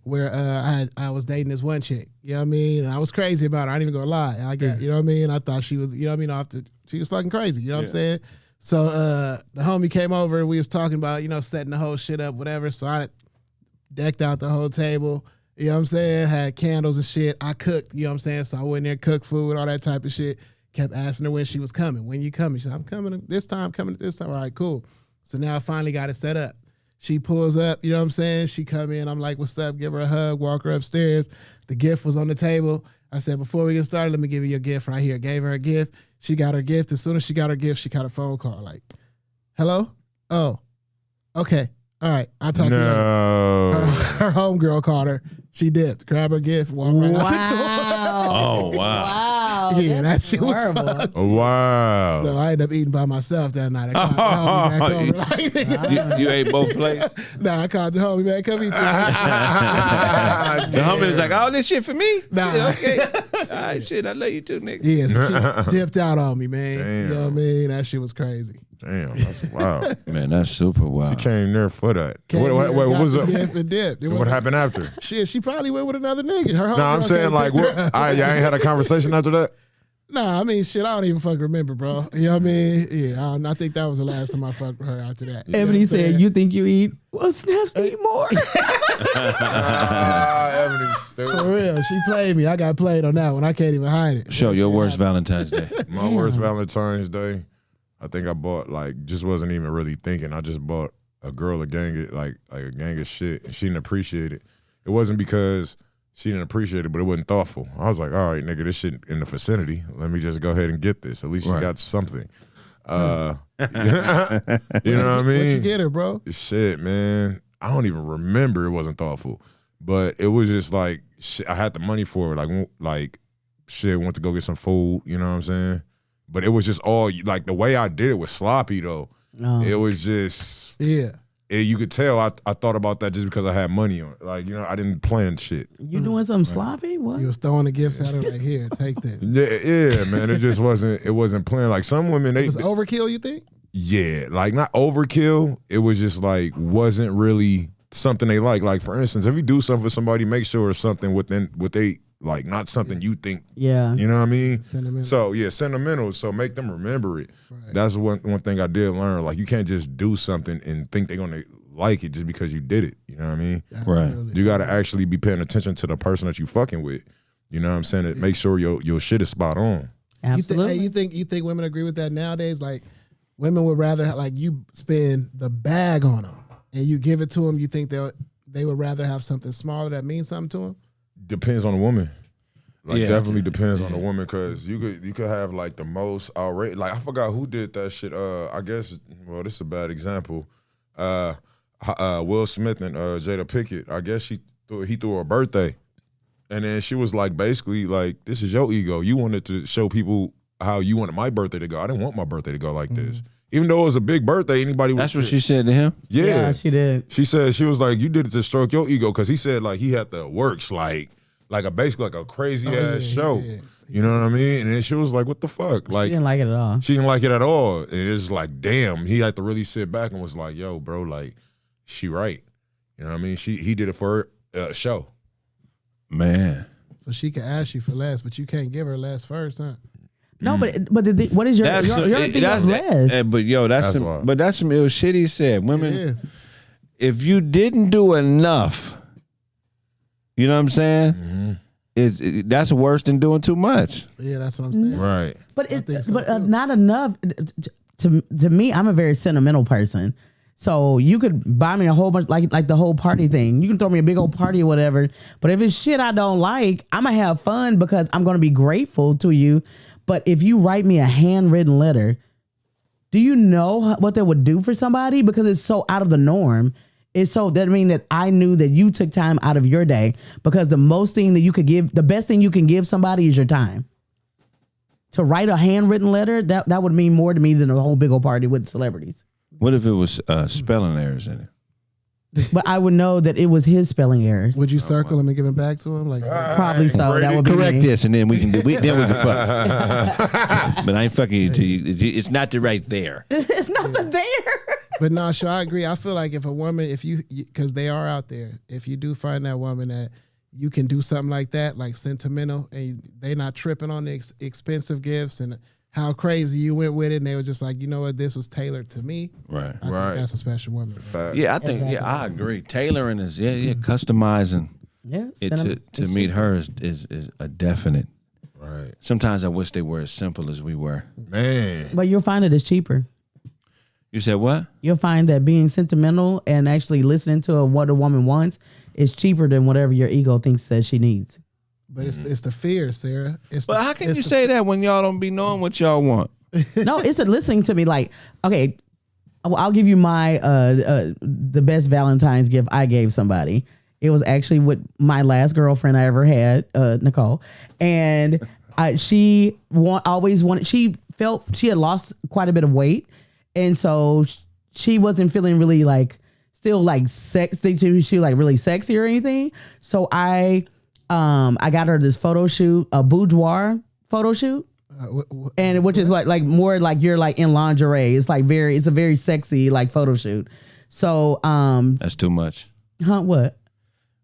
where I was dating this one chick. You know what I mean? And I was crazy about her. I ain't even gonna lie. You know what I mean? I thought she was, you know what I mean? She was fucking crazy. You know what I'm saying? So the homie came over and we was talking about, you know, setting the whole shit up, whatever. So I decked out the whole table. You know what I'm saying? Had candles and shit. I cooked, you know what I'm saying? So I went there, cooked food, all that type of shit. Kept asking her when she was coming. When you coming? She said, I'm coming this time, coming this time. All right, cool. So now I finally got it set up. She pulls up, you know what I'm saying? She come in, I'm like, what's up? Give her a hug, walk her upstairs. The gift was on the table. I said, before we get started, let me give you your gift right here. Gave her a gift. She got her gift. As soon as she got her gift, she got a phone call like, hello? Oh, okay. All right, I'll talk to you later. Her homegirl called her. She dipped, grabbed her gift, walked right out the door. Oh wow. Yeah, that shit was fun. Wow. So I ended up eating by myself that night. I called the homie back over. You ate both plates? Nah, I called the homie back. Come eat The homie was like, "Oh, this shit for me." Nah. Yeah, okay. All right, shit. I love you too, nigga. Yeah, so she dipped out on me, man. Damn. You know what I mean? That shit was crazy. Damn, that's wild. Man, that's super wild. She came there for that. Came What here, was got it? the gift and dipped. It What wasn't- happened after? Shit, she probably went with another nigga. Her No, I'm homegirl saying came like, pick her what? up. Y'all ain't had a conversation after that? Nah, I mean, shit, I don't even fucking remember, bro. You know what I mean? Yeah, I think that was the last time I fucked with her after that. You know Ebony what I'm said, saying? "You think you eat? Well, Snaps eat more." Ebony, For stupid. real, she played me. I got played on that one. I can't even hide it. Show your worst Valentine's Day. My worst Valentine's Day, I think I bought just wasn't even really thinking. I just bought a girl a gang of like a gang of shit, and she didn't appreciate it. It wasn't because she didn't appreciate it, but it wasn't thoughtful. I was like, all right, nigga, this shit in the vicinity. Let me just go ahead and get this. At least you Right. got something. You know what I mean? What'd you get her, bro? Shit, man. I don't even remember. It wasn't thoughtful, but it was just like shit, I had the money for it. Like shit, went to go get some food. You know what I'm saying? But it was just all like the way I did it was sloppy though. Oh. It was just Yeah. you could tell I thought about that just because I had money on it. Like, you know, I didn't plan shit. You doing something sloppy? What? You was throwing the gifts at her like, here, take this. Yeah, man. It just wasn't planned. Like some women, It was overkill, you think? yeah, like not overkill. It was just like wasn't really something they like. Like for instance, if you do something for somebody, make sure it's something within what they like, not something you think. Yeah. You know what I mean? Sentimental. So yeah, sentimental. So make them remember it. Right. That's one thing I did learn. Like you can't just do something and think they're gonna like it just because you did it. You know what I mean? Absolutely. You got to actually be paying attention to the person that you fucking with. You know what I'm saying? It make sure your shit is spot on. Absolutely. You think women agree with that nowadays? Like, women would rather like you spend the bag on them and you give it to them. You think they would rather have something smaller that means something to them? Depends on the woman. Like Yeah. definitely depends on the woman because you could have like the most outrageous. Like I forgot who did that shit. I guess this is a bad example. Will Smith and Jada Pinkett. I guess he threw her birthday, and then she was like basically like, "This is your ego. You wanted to show people how you wanted my birthday to go. I didn't want my birthday to go like this." Even though it was a big birthday, anybody would. That's what she said to him? yeah, she did. She said she was like, you did it to stroke your ego because he said like he had the works like basically like a crazy ass show. yeah. You know what I mean? And then she was like, what the fuck? She Like didn't like it at all. she didn't like it at all. And it's like, damn, he had to really sit back and was like, yo, bro, like she right. You know what I mean? He did it for her show. Man. So she can ask you for less, but you can't give her less first, huh? No, but what is your That's your thing is less? but yo, that's That's some, why. but that's some ill shit he said. It Women, is. if you didn't do enough, you know what I'm saying? That's worse than doing too much. Yeah, that's what I'm saying. Right. But I think so, too. not enough. To me, I'm a very sentimental person. So you could buy me a whole bunch, like the whole party thing. You can throw me a big old party or whatever. But if it's shit I don't like, I'm gonna have fun because I'm gonna be grateful to you. But if you write me a handwritten letter, do you know what that would do for somebody? Because it's so out of the norm. It's so that mean that I knew that you took time out of your day, because the most thing that you could give, the best thing you can give somebody is your time. To write a handwritten letter, that would mean more to me than a whole big old party with celebrities. What if it was spelling errors in it? But I would know that it was his spelling errors. Would you circle him and give him back to him? Like, Probably so. That would be Correct me. this, and then we can fuck. But I ain't fucking you till you. It's not the right there. It's nothing there. but no, sure, I agree. I feel like if a woman, because they are out there, if you do find that woman that you can do something like that, like sentimental, and they not tripping on the expensive gifts and how crazy you went with it, and they were just like, you know what, this was tailored to me. Right. I think that's a special woman. Yeah, I think. Yeah, I agree. Tailoring is customizing Yeah. it to meet her is a definite. Right. Sometimes I wish they were as simple as we were. Man. But you'll find it is cheaper. You said what? You'll find that being sentimental and actually listening to what a woman wants is cheaper than whatever your ego thinks that she needs. But it's the fear, Sarah. But how can you say that when y'all don't be knowing what y'all want? No, it's the listening to me. Like, okay, I'll give you my the best Valentine's gift I gave somebody. It was actually with my last girlfriend I ever had, Nicole, and she always wanted. She felt she had lost quite a bit of weight, and so she wasn't feeling really like still like sexy. She like really sexy or anything. So I got her this photo shoot, a boudoir photo shoot. And which is like more like you're like in lingerie. It's like it's a very sexy like photo shoot. So That's too much. What?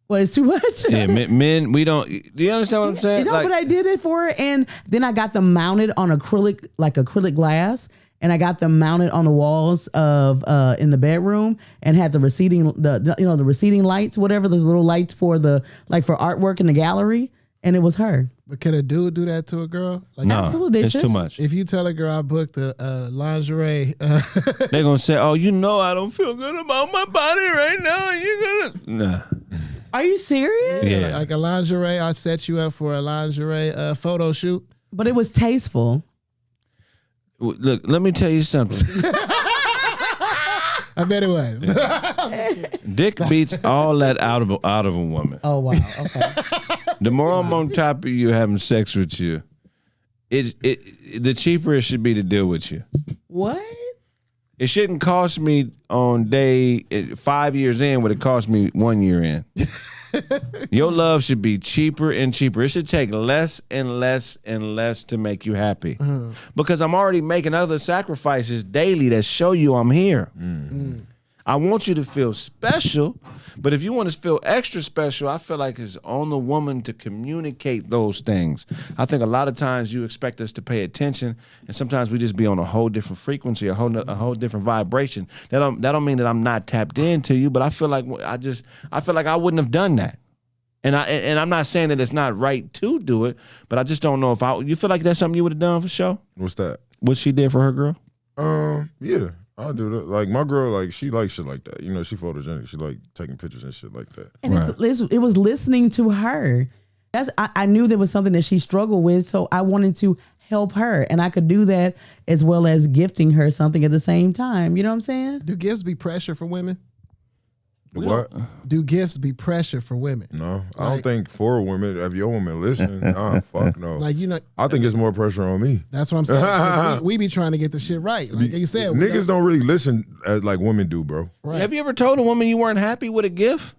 What is too much? Yeah, men, we don't. Do you understand what I'm saying? You know, but I did it for her, and then I got them mounted on acrylic glass, and I got them mounted on the walls of in the bedroom, and had the receding lights, whatever, the little lights for for artwork in the gallery, and it was her. But can a dude do that to a girl? Like, No, Absolutely, it's should. too much. if you tell a girl I booked a lingerie, They're gonna say, "Oh, you know, I don't feel good about my body right now." You gonna nah? Are you serious? Yeah. like a lingerie, I set you up for a lingerie photo shoot. But it was tasteful. Look, let me tell you something. I bet it was. Dick beats all that out of a woman. Oh wow. Okay. The more I'm on top of you having sex with you, the cheaper it should be to deal with you. What? It shouldn't cost me on day 5 years in what it cost me 1 year in. Your love should be cheaper and cheaper. It should take less and less and less to make you happy. Because I'm already making other sacrifices daily that show you I'm here. I want you to feel special, but if you want to feel extra special, I feel like it's on the woman to communicate those things. I think a lot of times you expect us to pay attention, and sometimes we just be on a whole different frequency, a whole different vibration. That don't mean that I'm not tapped into you, but I feel like I wouldn't have done that. And I'm not saying that it's not right to do it, but I just don't know if you feel like that's something you would have done for sure. What's that? What she did for her girl? Yeah, I'll do that. Like my girl, like she likes shit like that. You know, she photogenic. She like taking pictures and shit like that. And it was listening to her. I knew there was something that she struggled with, so I wanted to help her, and I could do that as well as gifting her something at the same time. You know what I'm saying? Do gifts be pressure for women? What? Do gifts be pressure for women? No, I don't think for women. If your woman listen, fuck no. Like, you know, I think it's more pressure on me. that's what I'm saying. we be trying to get the shit right. Like you said, Niggas don't really listen as like women do, bro. Right. Have you ever told a woman you weren't happy with a gift?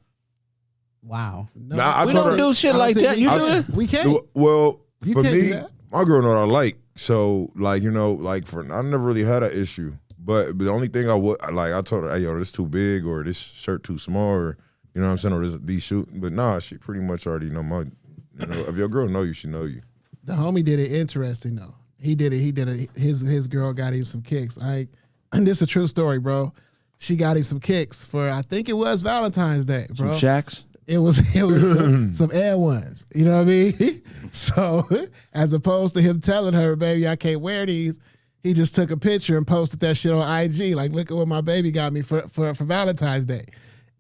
Wow. No, Nah, I We told don't her- do shit I don't like think that. we You can. do it? We can't. Well, You for can't do me, that. my girl know what I like. So like, you know, like I never really had an issue. But the only thing I told her, hey, yo, this too big, or this shirt too small, or you know what I'm saying, or these shoot. But nah, she pretty much already know my. You know, if your girl know you, she know you. The homie did it interesting though. He did it. His girl got him some kicks. And this is a true story, bro. She got him some kicks for, I think it was Valentine's Day, bro. Some shacks? It was some Air Ones. You know what I mean? So as opposed to him telling her, baby, I can't wear these, he just took a picture and posted that shit on IG. Like, look at what my baby got me for Valentine's Day.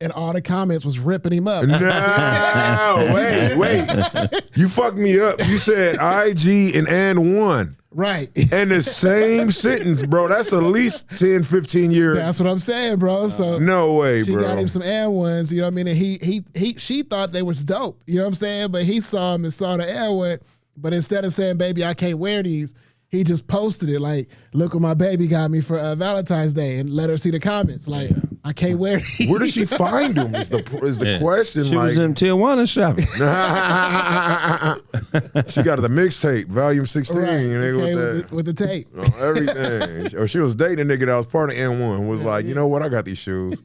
And all the comments was ripping him up. No, wait. You fucked me up. You said IG and one. Right. And the same sentence, bro. That's at least 10, 15 years. That's what I'm saying, bro. So No way, she bro. got him some Air Ones, you know what I mean? And she thought they was dope, you know what I'm saying? But he saw him and saw the Air One, but instead of saying, baby, I can't wear these, he just posted it like, look what my baby got me for Valentine's Day, and let her see the comments. Like, I can't wear these. Where did she find him? Is the question? She like, was in Tijuana shopping. She got the mixtape, volume 16, Right. and With the tape. everything. Or she was dating a nigga that was part of N1. Was like, you know what? I got these shoes.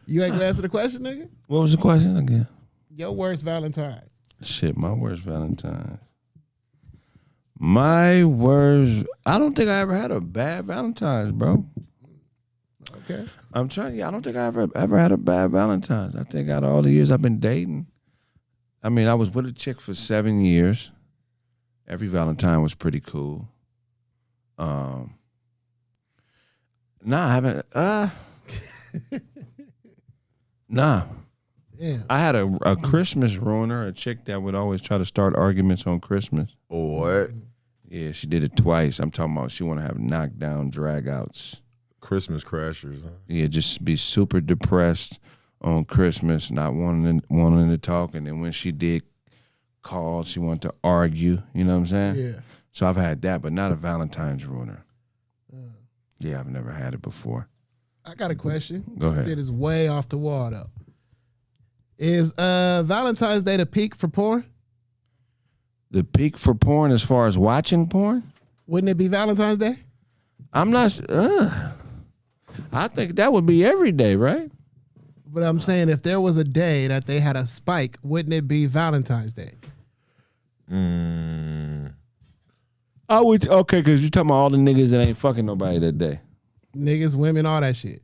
You ain't gonna answer the question, nigga? What was the question again? Your worst Valentine. Shit, my worst Valentine. My worst. I don't think I ever had a bad Valentine's, bro. Okay. I'm trying. Yeah, I don't think I ever had a bad Valentine's. I think out of all the years I've been dating, I mean, I was with a chick for 7 years. Every Valentine was pretty cool. Nah, I haven't. Nah. Yeah. I had a Christmas ruiner, a chick that would always try to start arguments on Christmas. What? Yeah, she did it twice. I'm talking about she want to have knockdown drag-outs. Christmas crashers. Huh? Yeah, just be super depressed on Christmas, not wanting to talk. And then when she did call, she wanted to argue. You know what I'm saying? Yeah. So I've had that, but not a Valentine's ruiner. Yeah, I've never had it before. I got a question. Go ahead. This shit is way off the wall though. Is Valentine's Day the peak for porn? The peak for porn as far as watching porn? Wouldn't it be Valentine's Day? I'm not. I think that would be every day, right? But I'm saying if there was a day that they had a spike, wouldn't it be Valentine's Day? I would. Okay, because you're talking about all the niggas that ain't fucking nobody that day. Niggas, women, all that shit.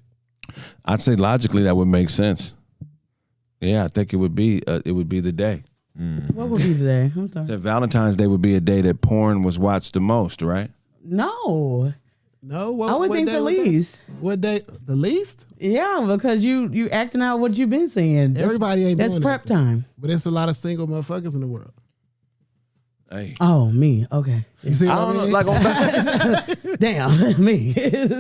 I'd say logically that would make sense. Yeah, I think it would be the day. What would be the day? I'm sorry. So Valentine's Day would be a day that porn was watched the most, right? No. No, what, I would think day the was that? least. What day? The least? Yeah, because you acting out what you've been saying. Everybody ain't That's doing prep that. time. But it's a lot of single motherfuckers in the world. Hey, Oh, me. Okay. You see what I don't know. mean? Like Damn, me.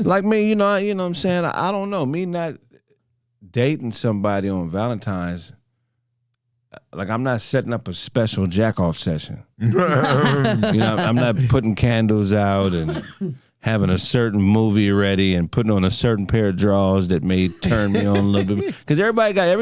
like me, you know what I'm saying. I don't know. Me not dating somebody on Valentine's. Like I'm not setting up a special jack off session. You know, I'm not putting candles out and having a certain movie ready and putting on a certain pair of drawers that may turn me on a little bit. Because every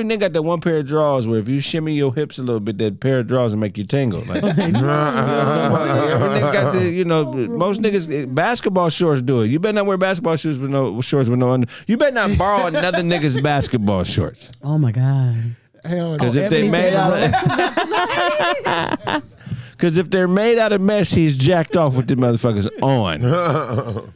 nigga got that one pair of drawers where if you shimmy your hips a little bit, that pair of drawers will make you tingle. Like, every nigga got the, you know, most niggas, basketball shorts do it. You better not wear basketball shoes with no shorts with no under. You better not borrow another nigga's basketball shorts. Oh my God. Hell no. Because if they made out of... Because if they're made out of mesh, he's jacked off with the motherfuckers on.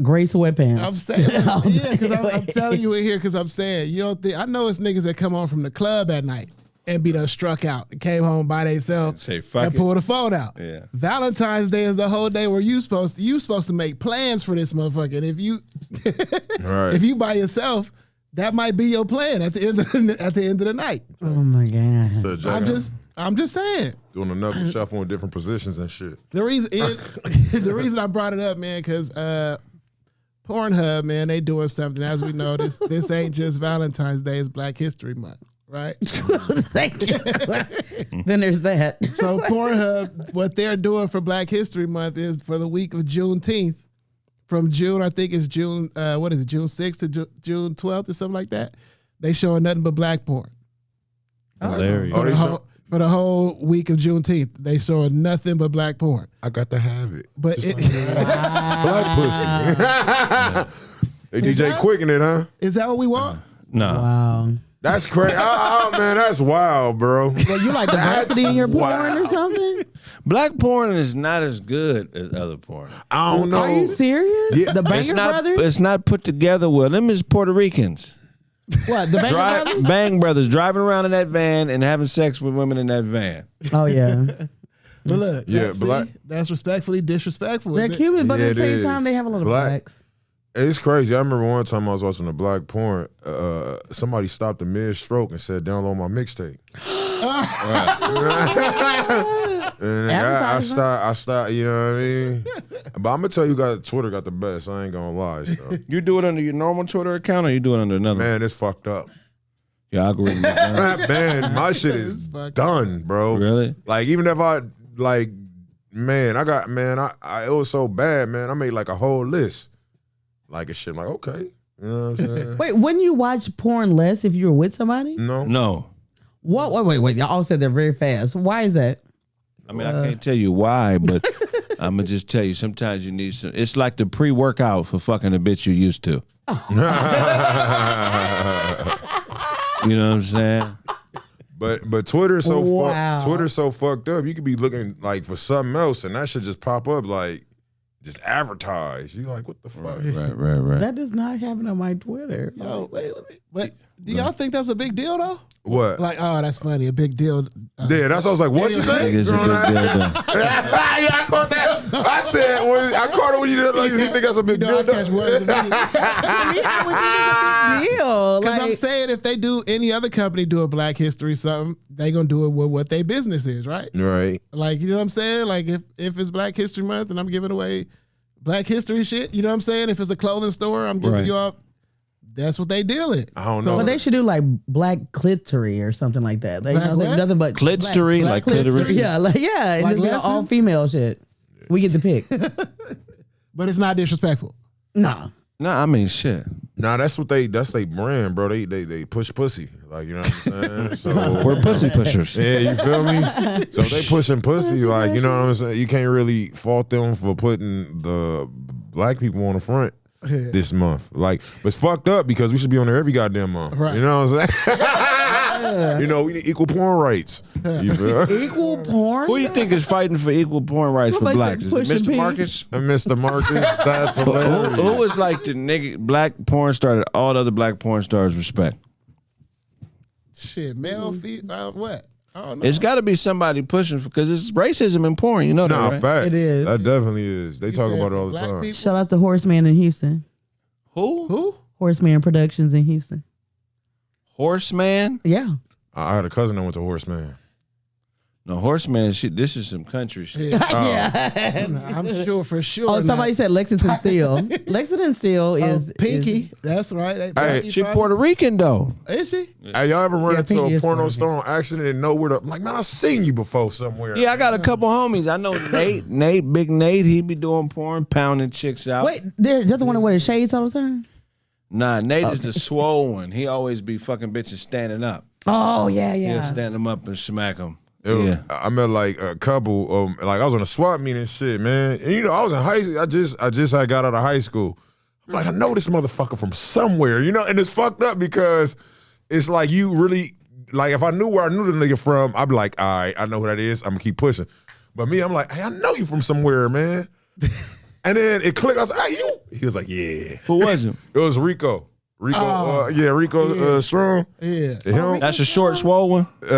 Gray sweatpants. I'm saying, yeah, because I'm telling you in here because I'm saying, you don't think, I know it's niggas that come home from the club at night and be done struck out, came home by themselves Say, fuck and it. pull the phone out. Yeah. Valentine's Day is the whole day where you supposed to make plans for this motherfucker. And if you Right. if you by yourself, that might be your plan at the end of the night. Oh my God. So Jack, I'm just saying. doing a knuckle shuffle in different positions and shit. The reason I brought it up, man, because Pornhub, man, they doing something. As we know, this ain't just Valentine's Day; it's Black History Month, right? Thank you. Then there's that. So Pornhub, what they're doing for Black History Month is for the week of Juneteenth, from June, I think it's June, what is it, June 6th to June 12th or something like that. They showing nothing but black porn. Hilarious. Oh, they For the whole week of Juneteenth, they showing nothing but black porn. I got to have it. But Just black pussy. They DJ Quick in it, huh? is that what we want? No. Wow. That's crazy. Oh, man, that's wild, bro. Well, you like diversity in your porn or something? Black porn is not as good as other porn. I don't know. Are you serious? Yeah. The Banger Brothers? It's not put together well. Them is Puerto Ricans. What, the Banger Brothers? Bang Brothers driving around in that van and having sex with women in that van. Oh, yeah. But look, Yeah, that's respectfully disrespectful. They're Cuban, but Yeah, at the it same is. time, they have a lot of Black- blacks. It's crazy. I remember one time I was watching a black porn. Somebody stopped a mid-stroke and said, download my mixtape. And I stopped, you know what I mean? But I'm going to tell you, Twitter got the best. I ain't going to lie. So. You do it under your normal Twitter account or you do it under another? Man, it's fucked up. Your algorithm is done. Man, my shit is fucked done, bro. Really? Like, even if I, like, Man, it was so bad, man. I made like a whole list. Like a shit, like, okay. You know what I'm saying? Wait, wouldn't you watch porn less if you were with somebody? No. What? Wait. Y'all all said that very fast. Why is that? I mean, I can't tell you why, but I'm going to just tell you, sometimes you need some. It's like the pre-workout for fucking a bitch you used to. You know what I'm saying? But Twitter's so Wow. Twitter's so fucked up. You could be looking like for something else, and that should just pop up like just advertise. You like, what the fuck? Right. That does not happen on my Twitter. Yo, Oh, wait. But do y'all think that's a big deal though? What? Like, oh, that's funny, a big deal. Yeah, that's what I was like. What you think? It's a big deal, though. Yeah, I caught that. I said, I caught it when you did. Like, you think that's a big deal? I catch words immediately. I mean, I would think it's a big deal. Because I'm Like, saying if they do any other company do a Black History something, they gonna do it with what their business is, right? Right. Like, you know what I'm saying? Like if it's Black History Month and I'm giving away Black History shit, you know what I'm saying? If it's a clothing store, I'm giving Right. you all. That's what they dealing. I don't know. but they should do like black clitory or something like that. They, Black what? nothing but Clitstory, black like clitoris? clitory. Yeah, like and Like just be all lessons? female shit. We get the pick. But it's not disrespectful. Nah. No, I mean, shit. Nah, that's their brand, bro. They push pussy. Like, you know what I'm saying? So We're pussy pushers. yeah, you feel me? So if they pushing pussy, like, you know what I'm saying? You can't really fault them for putting the black people on the front this month. Like, it's fucked up because we should be on there every goddamn month. Right. You know what I'm saying? You know, we need equal porn rights. You feel? Equal porn? Who you think is fighting for equal porn rights for Nobody blacks? Is it pushing Mr. P. Marcus? And Mr. Marcus, that's Who hilarious. was like the nigga black porn star that all other black porn stars respect? Shit, male, female, what? I don't know. It's got to be somebody pushing because it's racism in porn. You know that, Nah, right? facts. It is. That definitely is. They talk said about it all the black time. people? Shout out to Horseman in Houston. Who? Horseman Productions in Houston. Horseman? Yeah. I had a cousin that went to Horseman. No, Horseman. This is some country shit. Yeah. I'm sure for sure. Oh, not. somebody said Lexington Steel. Lexington Steel is Pinky. That's right. Pinky She probably- Puerto Rican though. Is she? Hey, y'all ever run Yeah, into Pinky a is porno Puerto store on accident and know where the, like, man, I've seen you before somewhere. Yeah, I got a couple homies. I know Nate, Big Nate. He be doing porn, pounding chicks out. Wait, they're the one that wear the shades all the time? Nah, Nate is the swole one. He always be fucking bitches standing up. Oh, yeah, He'll yeah. stand them up and smack them. It was- Yeah. I met like a couple of, like, I was on a SWAT meeting and shit, man. And you know, I was in high school. I just got out of high school. I'm like, I know this motherfucker from somewhere, you know? And it's fucked up because it's like you really, like, if I knew where I knew the nigga from, I'd be like, all right, I know who that is. I'm gonna keep pushing. But me, I'm like, hey, I know you from somewhere, man. And then it clicked. I was like, hey, you? He was like, yeah. Who was him? It was Rico. Rico, Oh. Rico Strong. Yeah. Him? That's a short, swole one. Yeah.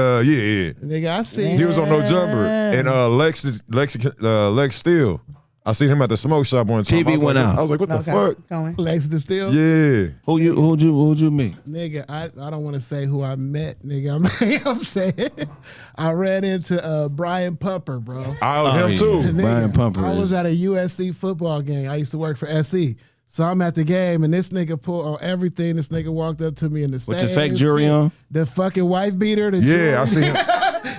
Nigga, I see. He was on No Jumper. And Lex Steele. I seen him at the smoke shop one time. TV I was went like, out. I was like, what the fuck? Going. Lexington Steel. Yeah. Who'd you meet? Nigga, I don't want to say who I met, nigga. I'm saying I ran into Brian Pumper, bro. Him yeah. too. Nigga, Brian Pumper I was is- at a USC football game. I used to work for SC. So I'm at the game, and this nigga pulled on everything. This nigga walked up to me in the same With the fake jury fit, on? the fucking wife beater, the Yeah, I jewelry, seen him.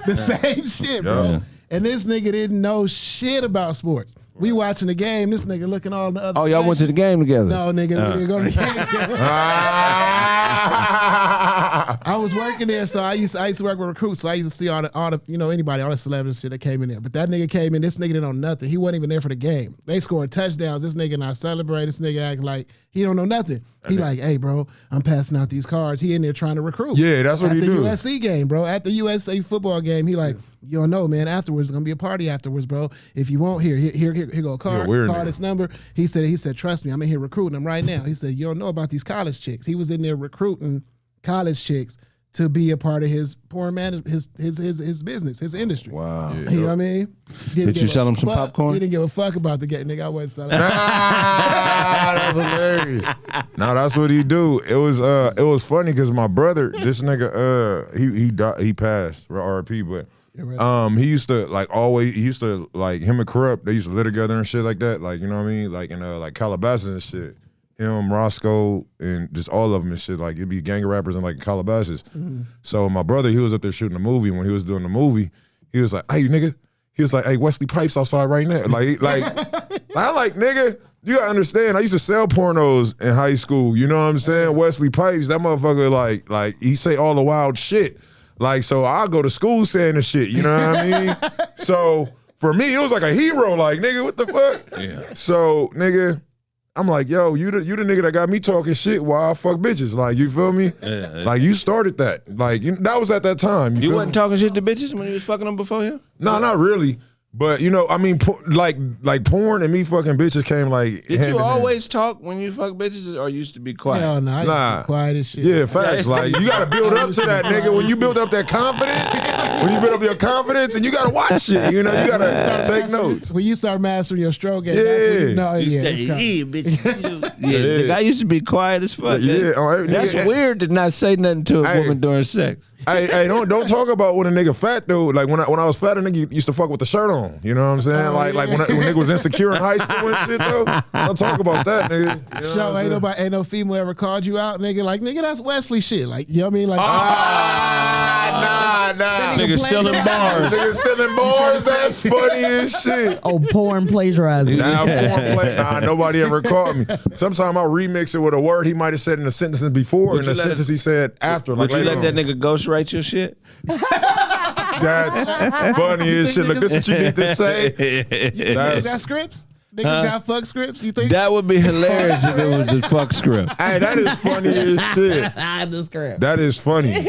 the same shit, bro. Yeah. And this nigga didn't know shit about sports. We watching the game. This nigga looking all the other. Oh, y'all went to the game together. No, nigga, we didn't go to the game together. I was working there, so I used to work with recruits, so I used to see all the anybody, all the celebrities shit that came in there. But that nigga came in, this nigga didn't know nothing. He wasn't even there for the game. They scoring touchdowns. This nigga not celebrating. This nigga acting like he don't know nothing. He like, hey, bro, I'm passing out these cards. He in there trying to recruit. Yeah, that's what at he the do. USC game, bro. At the USC football game, he like, you don't know, man. Afterwards, it's gonna be a party afterwards, bro. If you won't, here go a card. weird Call nigga. this number. He said, trust me, I'm in here recruiting them right now. He said, you don't know about these college chicks. He was in there recruiting college chicks to be a part of his porn his business, his industry. Wow. You know what I mean? Did you sell him some popcorn? He didn't give a fuck about the game, nigga. I wasn't selling. That's hilarious. No, that's what he do. It was funny because my brother, this nigga, he died, he passed, RIP, but he used to like him and Corrupt, they used to live together and shit like that, like, you know what I mean, like in like Calabasas and shit. Him, Roscoe, and just all of them and shit. Like, it'd be gang of rappers in like Calabasas. So my brother, he was up there shooting a movie. When he was doing the movie, he was like, hey, nigga, He was like, "Hey, Wesley Pipes outside right now." I'm like, nigga, you gotta understand. I used to sell pornos in high school. You know what I'm saying? Wesley Pipes, that motherfucker, like he say all the wild shit. Like, so I go to school saying the shit. You know what I mean? So for me, it was like a hero. Like, nigga, what the fuck? Yeah. So, nigga, I'm like, yo, you the nigga that got me talking shit while I fuck bitches. Like, you feel me? Yeah. Like, you started that. Like, that was at that time. You feel wasn't me? talking shit to bitches when you was fucking them before him? No, not really. But, you know, I mean, like porn and me fucking bitches came like Did hand you in hand. always talk when you fuck bitches or used to be quiet? Hell no, I used to Nah. be quiet as shit. Yeah, facts. Like, you gotta build up to that, nigga. When you build up that confidence, when you build up your confidence, and you gotta watch shit, you know, you gotta take notes. When you start mastering your stroke, that's when you know, You yeah, say, it's coming. yeah, bitch. Yeah, nigga, I used to be quiet as fuck. Yeah, That's nigga, weird to not say nothing to a Hey. woman during sex. Hey, don't talk about when a nigga fat though. Like when I was fat, a nigga used to fuck with the shirt on. You know what I'm saying? Like when nigga was insecure in high school and shit though. Don't talk about that, nigga. You know Show what I'm saying? ain't no female ever called you out, nigga. Like, nigga, that's Wesley shit. Like, you know what I mean? Like, Nah. Nigga still in bars. Nigga still in bars. That's funny as shit. Oh, porn plagiarizing. Nah, nobody ever caught me. Sometimes I'll remix it with a word he might have said in the sentences before and the sentence he said after. Would Like you let later that on. nigga ghostwrite your shit? That's funny as shit. Look, this is what you need to say. niggas got scripts? Niggas got fuck scripts? You think? That would be hilarious if it was a fuck script. Hey, that is funny as shit. The script. That is funny.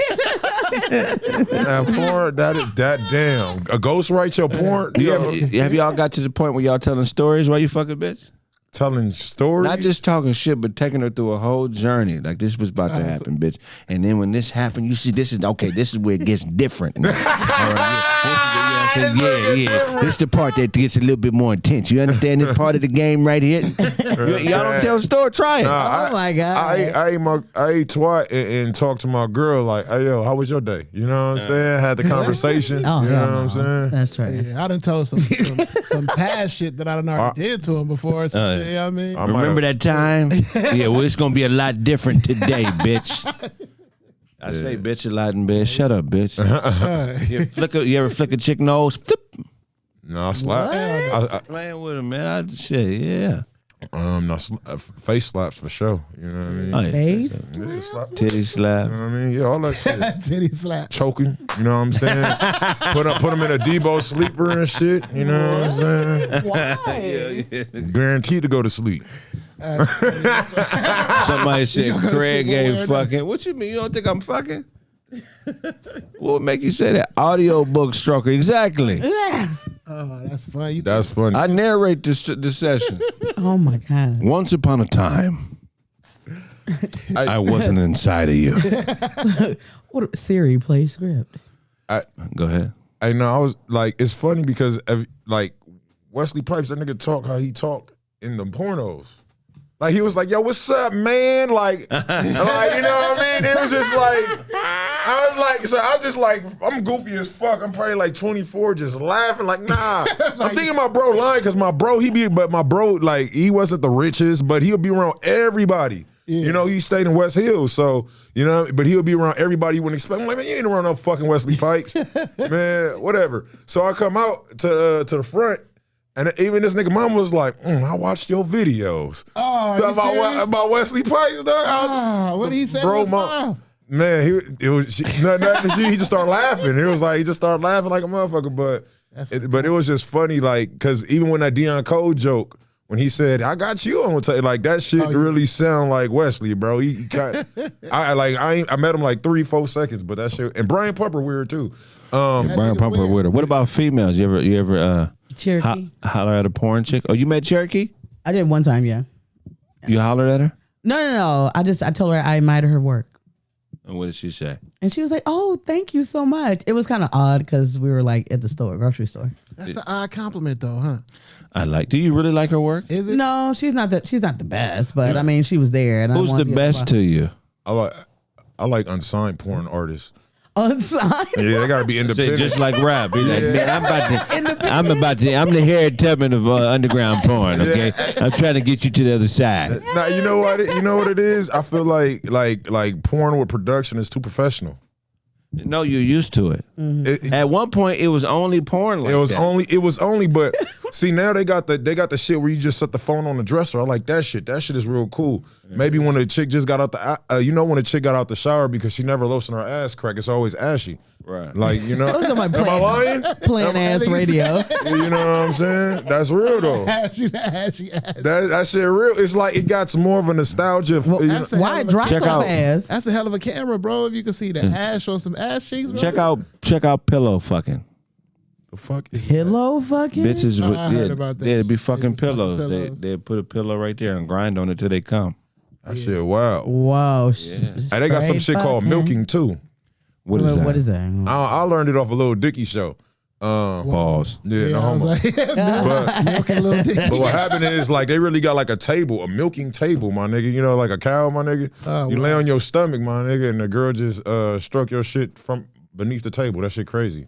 Now, porn, that damn. A ghost write your porn? Have y'all got to the point where y'all telling stories while you fuck a bitch? Telling stories? Not just talking shit, but taking her through a whole journey. Like, this was about to happen, bitch. And then when this happened, you see, this is where it gets different. All right, yeah. This is the part that gets a little bit more intense. You understand this part of the game right here? Y'all don't tell a story, try it. Oh my God. I ate twat and talked to my girl like, hey, yo, how was your day? You know what I'm saying? Had the conversation. Oh, you yeah, know what I'm saying? That's right. Yeah, I done told some past shit that I done already did to him before. So, you know what I mean? I might Remember that time? Yeah, well, it's going to be a lot different today, bitch. I say bitch a lot in bed. Shut up, bitch. You ever flick a chick nose? Flip. No, I slap. Playing with him, man. Yeah. No, face slaps for sure. You know what I mean? Oh, yeah. Face? Yeah, slap. Titty slap. You know what I mean? Yeah, all that shit. Titty slap. Choking, you know what I'm saying? put him in a Debo sleeper and shit, you know what I'm saying? Why? Guaranteed to go to sleep. Somebody said You gonna Kraig sleep ain't over fucking. What you mean? You don't think I'm fucking? What would make you say that? Audiobook stroker. Exactly. Yeah. Oh, that's funny. That's funny. I narrate this session. Oh my God. Once upon a time, I wasn't inside of you. What Siri play script? Go ahead. I know. I was like, it's funny because like Wesley Pipes, that nigga talk how he talk in the pornos. Like he was like, yo, what's up, man? Like, you know what I mean? It was just like, I was just like, I'm goofy as fuck. I'm probably like 24, just laughing. Like, nah. I'm thinking my bro lying because my bro, like, he wasn't the richest, but he'll be around everybody. Yeah. You know, he stayed in West Hills, so, you know, but he'll be around everybody you wouldn't expect. I'm like, man, you ain't around no fucking Wesley Pipes. Man, whatever. So I come out to the front, and even this nigga mama was like, I watched your videos. Oh, so about Wesley Pipes, dog. What did he say? Bro, man, he just started laughing. It was like, he just started laughing like a motherfucker, but it was just funny, like, because even when that Deion Cole joke, when he said, I got you on tape, like that shit really sound like Wesley, bro. He I met him like 3-4 seconds, but that shit, and Brian Pumper weird too. Brian Pumper with her. What about females? You ever Cherokee. holler at a porn chick? Oh, you met Cherokee? I did one time, yeah. You hollered at her? No. I told her I admired her work. And what did she say? And she was like, oh, thank you so much. It was kind of odd because we were like at the store, grocery store. That's an odd compliment though, huh? Do you really like her work? Is it? No, she's not the best, but I mean, she was there. And Who's the best to you? I like unsigned porn artists. Unsigned? Yeah, they gotta be Say independent. just like rap. Be like, man, I'm the Harriet Tubman of underground porn. Okay, I'm trying to get you to the other side. Now you know what it is. I feel like porn with production is too professional. No, you're used to it. At one point, it was only porn like that. It was only, but see now they got the shit where you just set the phone on the dresser. I like that shit. That shit is real cool. Maybe when a chick just got out when a chick got out the shower because she never lotioned her ass crack, it's always ashy. Right. Like, am I lying? Playing ass radio. You know what I'm saying? That's real though. That shit real. It's like it got more of a nostalgia. Why drop Check out. ass? That's a hell of a camera, bro. If you can see the ash on some ass cheeks, bro. Check out pillow fucking. The fuck is Pillow fucking? Bitches would I heard about that. they'd be They fucking just fucking pillows. pillows. They'd put a pillow right there and grind on it till they come. that shit wild. Whoa. And they got some shit called milking too. What is that? What is that? I learned it off a Little Dicky show. Pause. Yeah, no I was homo. like, milking a little dick. But what happened is like they really got like a milking table, my nigga. You know, like a cow, my nigga. Oh, you wow. lay on your stomach, my nigga, and the girl just struck your shit from beneath the table. That shit crazy.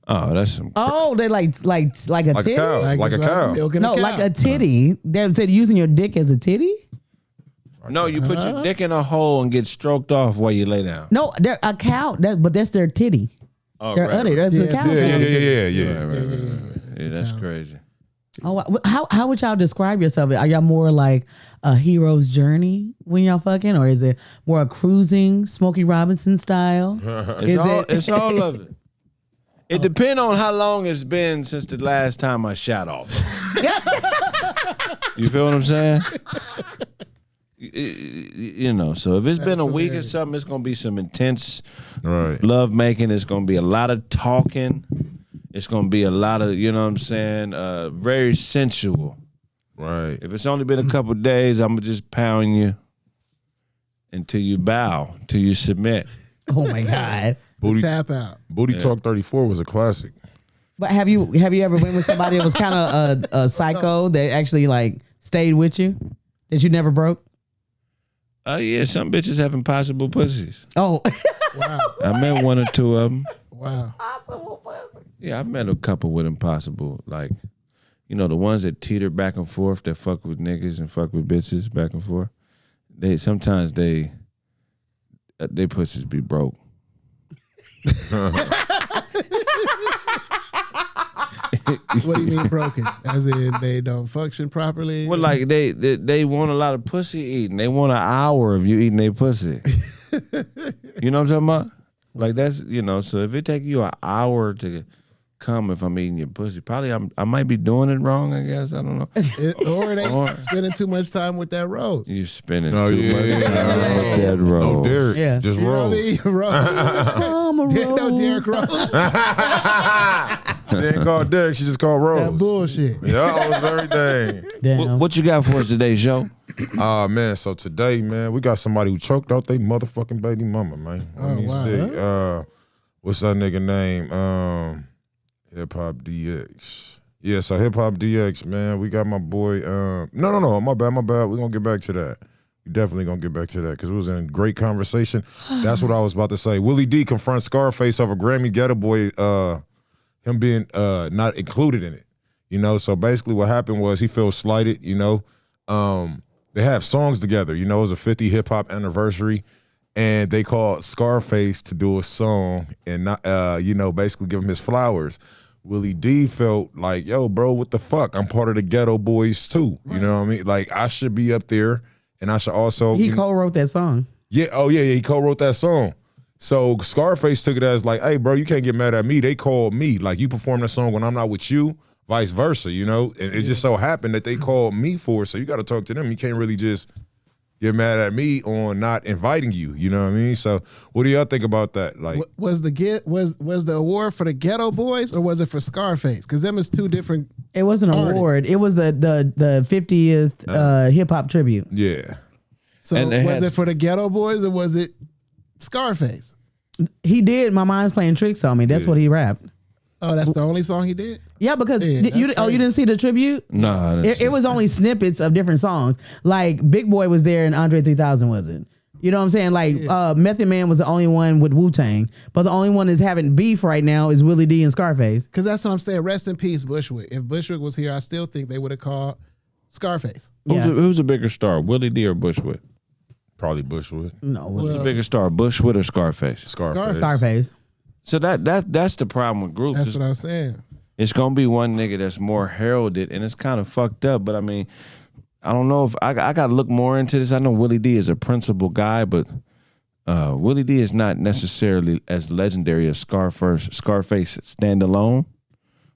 Oh, that's some. Oh, they like a Like titty? a cow. Like a cow. milking No, a cow. like a titty. They said using your dick as a titty? No, you put your dick in a hole and get stroked off while you lay down. No, they're a cow, but that's their titty. Oh, They're udder. That's the cow. Yeah, that's crazy. Oh, how would y'all describe yourself? Are y'all more like a hero's journey when y'all fucking, or is it more a cruising, Smokey Robinson style? It's all of it. It depends on how long it's been since the last time I shot off. You feel what I'm saying? So if it's been a week or something, it's gonna be some intense love making. It's gonna be a lot of talking. It's gonna be a lot of, you know what I'm saying, very sensual. Right. If it's only been a couple days, I'm gonna just pound you until you bow, till you submit. Oh my God. Tap out. Booty Talk 34 was a classic. But have you ever been with somebody that was kind of a psycho that actually like stayed with you that you never broke? Yeah, some bitches have impossible pussies. Oh. Wow. I met one or two of them. Wow. Yeah, I've met a couple with impossible, like, the ones that teeter back and forth, that fuck with niggas and fuck with bitches back and forth. Sometimes they pussies be broke. What do you mean broken? As in they don't function properly? Well, like they want a lot of pussy eating. They want an hour of you eating their pussy. You know what I'm talking about? Like that's, so if it take you an hour to come if I'm eating your pussy, probably I might be doing it wrong, I guess. I don't know. Or they spending too much time with that rose. You spending No, too much time with that No, roll. Derek. Yeah. Just You know what I Rose. mean? Rose. I'm a rose. No, Derek Rose. They ain't called Derek, she just called That Rose. bullshit. Yeah, it was everything. Damn. What you got for us today, show? Man, so today, man, we got somebody who choked out their motherfucking baby mama, man. Let me see. What's that nigga name? Hip Hop DX. Yeah, so Hip Hop DX, man. We got my boy. No, my bad. We're gonna get back to that. We definitely gonna get back to that because it was in great conversation. That's what I was about to say. Willie D confronts Scarface over Grammy Ghetto Boy, him being not included in it. So basically what happened was he feels slighted, they have songs together, it was a 50 hip hop anniversary. And they called Scarface to do a song and not, basically give him his flowers. Willie D felt like, yo, bro, what the fuck? I'm part of the Ghetto Boys too. You know what I mean? Like I should be up there, and I should also. He co-wrote that song. Yeah. Oh yeah. He co-wrote that song. So Scarface took it as like, hey, bro, you can't get mad at me. They called me. Like you perform the song when I'm not with you, vice versa. And it just so happened that they called me for it. So you got to talk to them. You can't really just get mad at me on not inviting you. You know what I mean? So what do y'all think about that? Like, was the award for the Ghetto Boys or was it for Scarface? Because them is two different. It was an award. It was the 50th hip hop tribute. yeah. So was it for the Ghetto Boys or was it Scarface? He did My Mind's Playing Tricks on Me. That's what he rapped. Oh, that's the only song he did? Yeah, because Yeah, you that's didn't see the tribute? No, It was only snippets of different songs. Like Big Boy was there and Andre 3000 wasn't. You know what I'm saying? Like Method Man was the only one with Wu-Tang, but the only one that's having beef right now is Willie D and Scarface. Because that's what I'm saying. Rest in peace, Bushwick. If Bushwick was here, I still think they would have called Scarface. Yeah. Who's a bigger star, Willie D or Bushwick? Probably Bushwood. No, What's the bigger star, Bushwood or Scarface? Scarface. Scarface. So that's the problem with groups. That's what I was saying. It's gonna be one nigga that's more heralded, and it's kind of fucked up. But I mean, I don't know if I gotta look more into this. I know Willie D is a principal guy, but Willie D is not necessarily as legendary as Scarface standalone,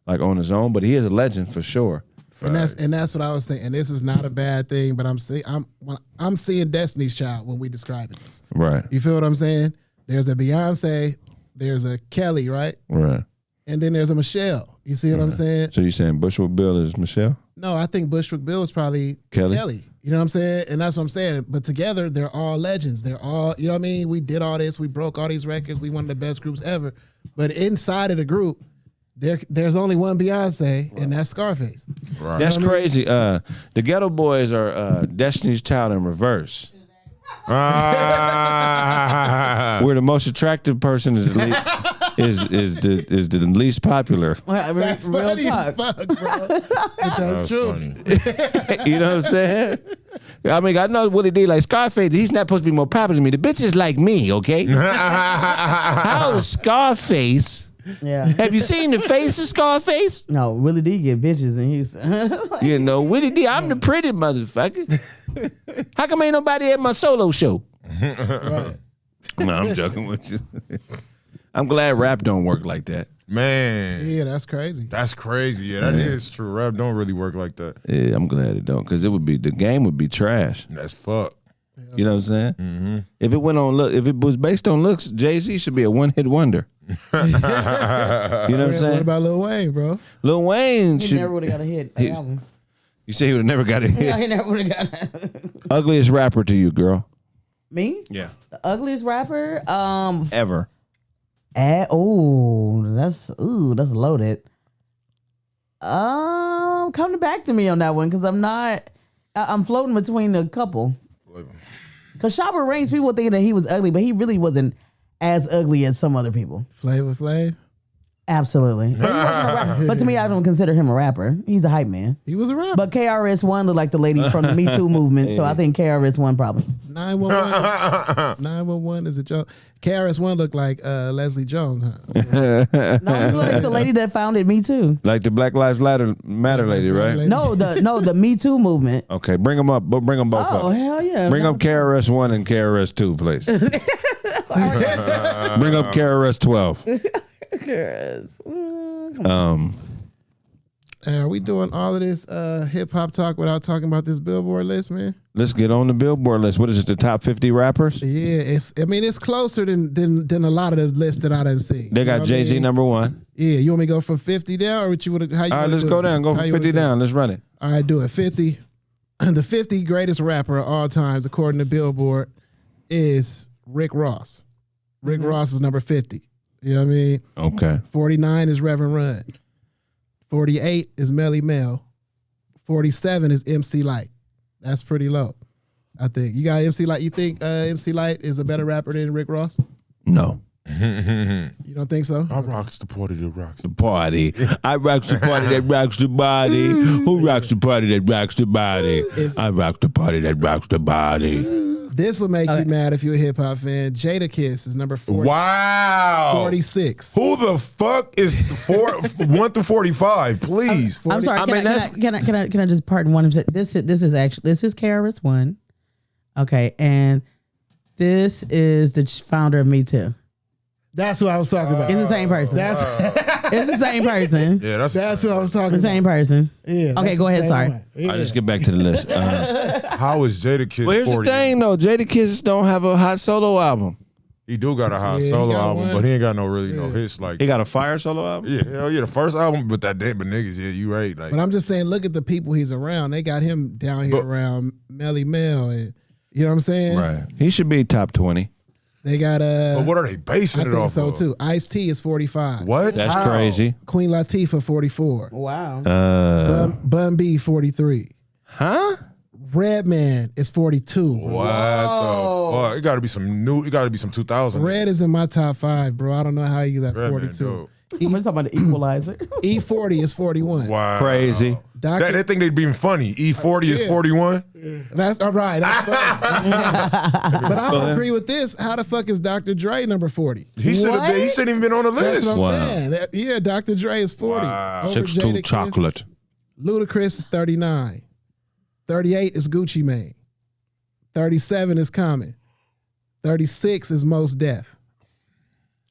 like on his own. But he is a legend for sure. And that's what I was saying. And this is not a bad thing, but I'm seeing Destiny's Child when we describing this. Right. You feel what I'm saying? There's a Beyonce, there's a Kelly, right? Right. And then there's a Michelle. You see what I'm saying? So you saying Bushwick Bill is Michelle? No, I think Bushwick Bill is probably Kelly. You know what I'm saying? And that's what I'm saying. But together, they're all legends. They're all, you know what I mean? We did all this. We broke all these records. We one of the best groups ever. But inside of the group, there's only one Beyonce, and that's Scarface. Right. That's crazy. The Ghetto Boys are Destiny's Child in reverse. Where the most attractive person is the least popular. That's real funny talk. as fuck, bro. That's true. Funny. You know what I'm saying? I mean, I know Willie D like Scarface. He's not supposed to be more popular than me. The bitch is like me, okay? How is Scarface? Yeah. Have you seen the face of Scarface? No, Willie D get bitches in Houston. You know, Willie D, I'm the pretty motherfucker. How come ain't nobody at my solo show? Right. No, I'm joking with you. I'm glad rap don't work like that. Man. Yeah, that's crazy. That's crazy. Yeah, that is true. Rap don't really work like that. Yeah, I'm glad it don't, because the game would be trash. That's fuck. You know what I'm saying? Mm-hmm. If it was based on looks, Jay-Z should be a one-hit wonder. You know what I'm What saying? about Lil Wayne, bro? Lil Wayne He should. never would have got a hit album. You say he would have never got a hit. Yeah, he never would have got a Ugliest rapper to you, girl? Me? Yeah. The ugliest rapper? Ever. That's loaded. Coming back to me on that one because I'm floating between a couple. Because Shabba Ranks, people thinking that he was ugly, but he really wasn't as ugly as some other people. Flavor Flav? Absolutely. But to me, I don't consider him a rapper. He's a hype man. He was a rapper. But KRS-One looked like the lady from the Me Too movement, so I think KRS-One probably. 911 is a joke. KRS-One looked like Leslie Jones, huh? No, he looked like the lady that founded Me Too. Like the Black Lives Matter lady, right? No, the Me Too movement. Okay, bring them up. Bring them both up. Oh, hell yeah. Bring up KRS-One and KRS-2, please. Bring up KRS-12. Are we doing all of this hip hop talk without talking about this Billboard list, man? Let's get on the Billboard list. What is it? The top 50 rappers? Yeah, it's closer than a lot of the lists that I done seen. They got Jay-Z number one. Yeah, you want me to go from 50 down, or what you would? All right, let's go down. Go from 50 down. Let's run it. All right, do it. 50. The 50 greatest rapper of all times, according to Billboard, is Rick Ross. Rick Ross is number 50. You know what I mean? Okay. 49 is Reverend Run. 48 is Melly Mel. 47 is MC Light. That's pretty low, I think. You got MC Light. You think MC Light is a better rapper than Rick Ross? No. You don't think so? I rocks the party that rocks The party. I rocks the party that rocks the body. Who rocks the party that rocks the body? I rock the party that rocks the body. This will make you mad if you're a hip hop fan. Jadakiss is number 40. Wow. 46. Who the fuck is 1 through 45? Please. I'm sorry. Can I just pardon one? This is KRS-One. Okay, and this is the founder of Me Too. That's what I was talking about. It's the same person. It's the same person. Yeah, that's what I was talking The same person. Yeah. Okay, go ahead. Sorry. Yeah. All right, let's get back to the list. How is Jadakiss? Well, here's 40? the thing, though. Jadakiss don't have a hot solo album. He do got a hot Yeah, solo he got album, one. but he ain't got no hits like. He got a fire solo album? Yeah, hell yeah, the first album, but niggas, yeah, you right. Like, But I'm just saying, look at the people he's around. They got him down here around Melly Mel, and you know what I'm saying? Right. He should be top 20. They got but what are they basing I it think off so of? too. Ice-T is 45. What? That's How? crazy. Queen Latifah 44. Wow. Bun B 43. Huh? Redman is 42. Bro. What the fuck? It got to be some 2000. Red is in my top 5, bro. I don't know how you got Redman, 42. dope. Somebody's talking about the equalizer. E40 is 41. Wow. Crazy. They think they being funny. E40 is 41. That's all right. That's funny. But I don't agree with this. How the fuck is Dr. Dre number 40? He shouldn't even been on the That's list. what I'm saying. Yeah, Dr. Dre is 40. Wow. Over 6'2" Jadakiss. chocolate. Ludacris is 39. 38 is Gucci Mane. 37 is Common. 36 is Mos Def.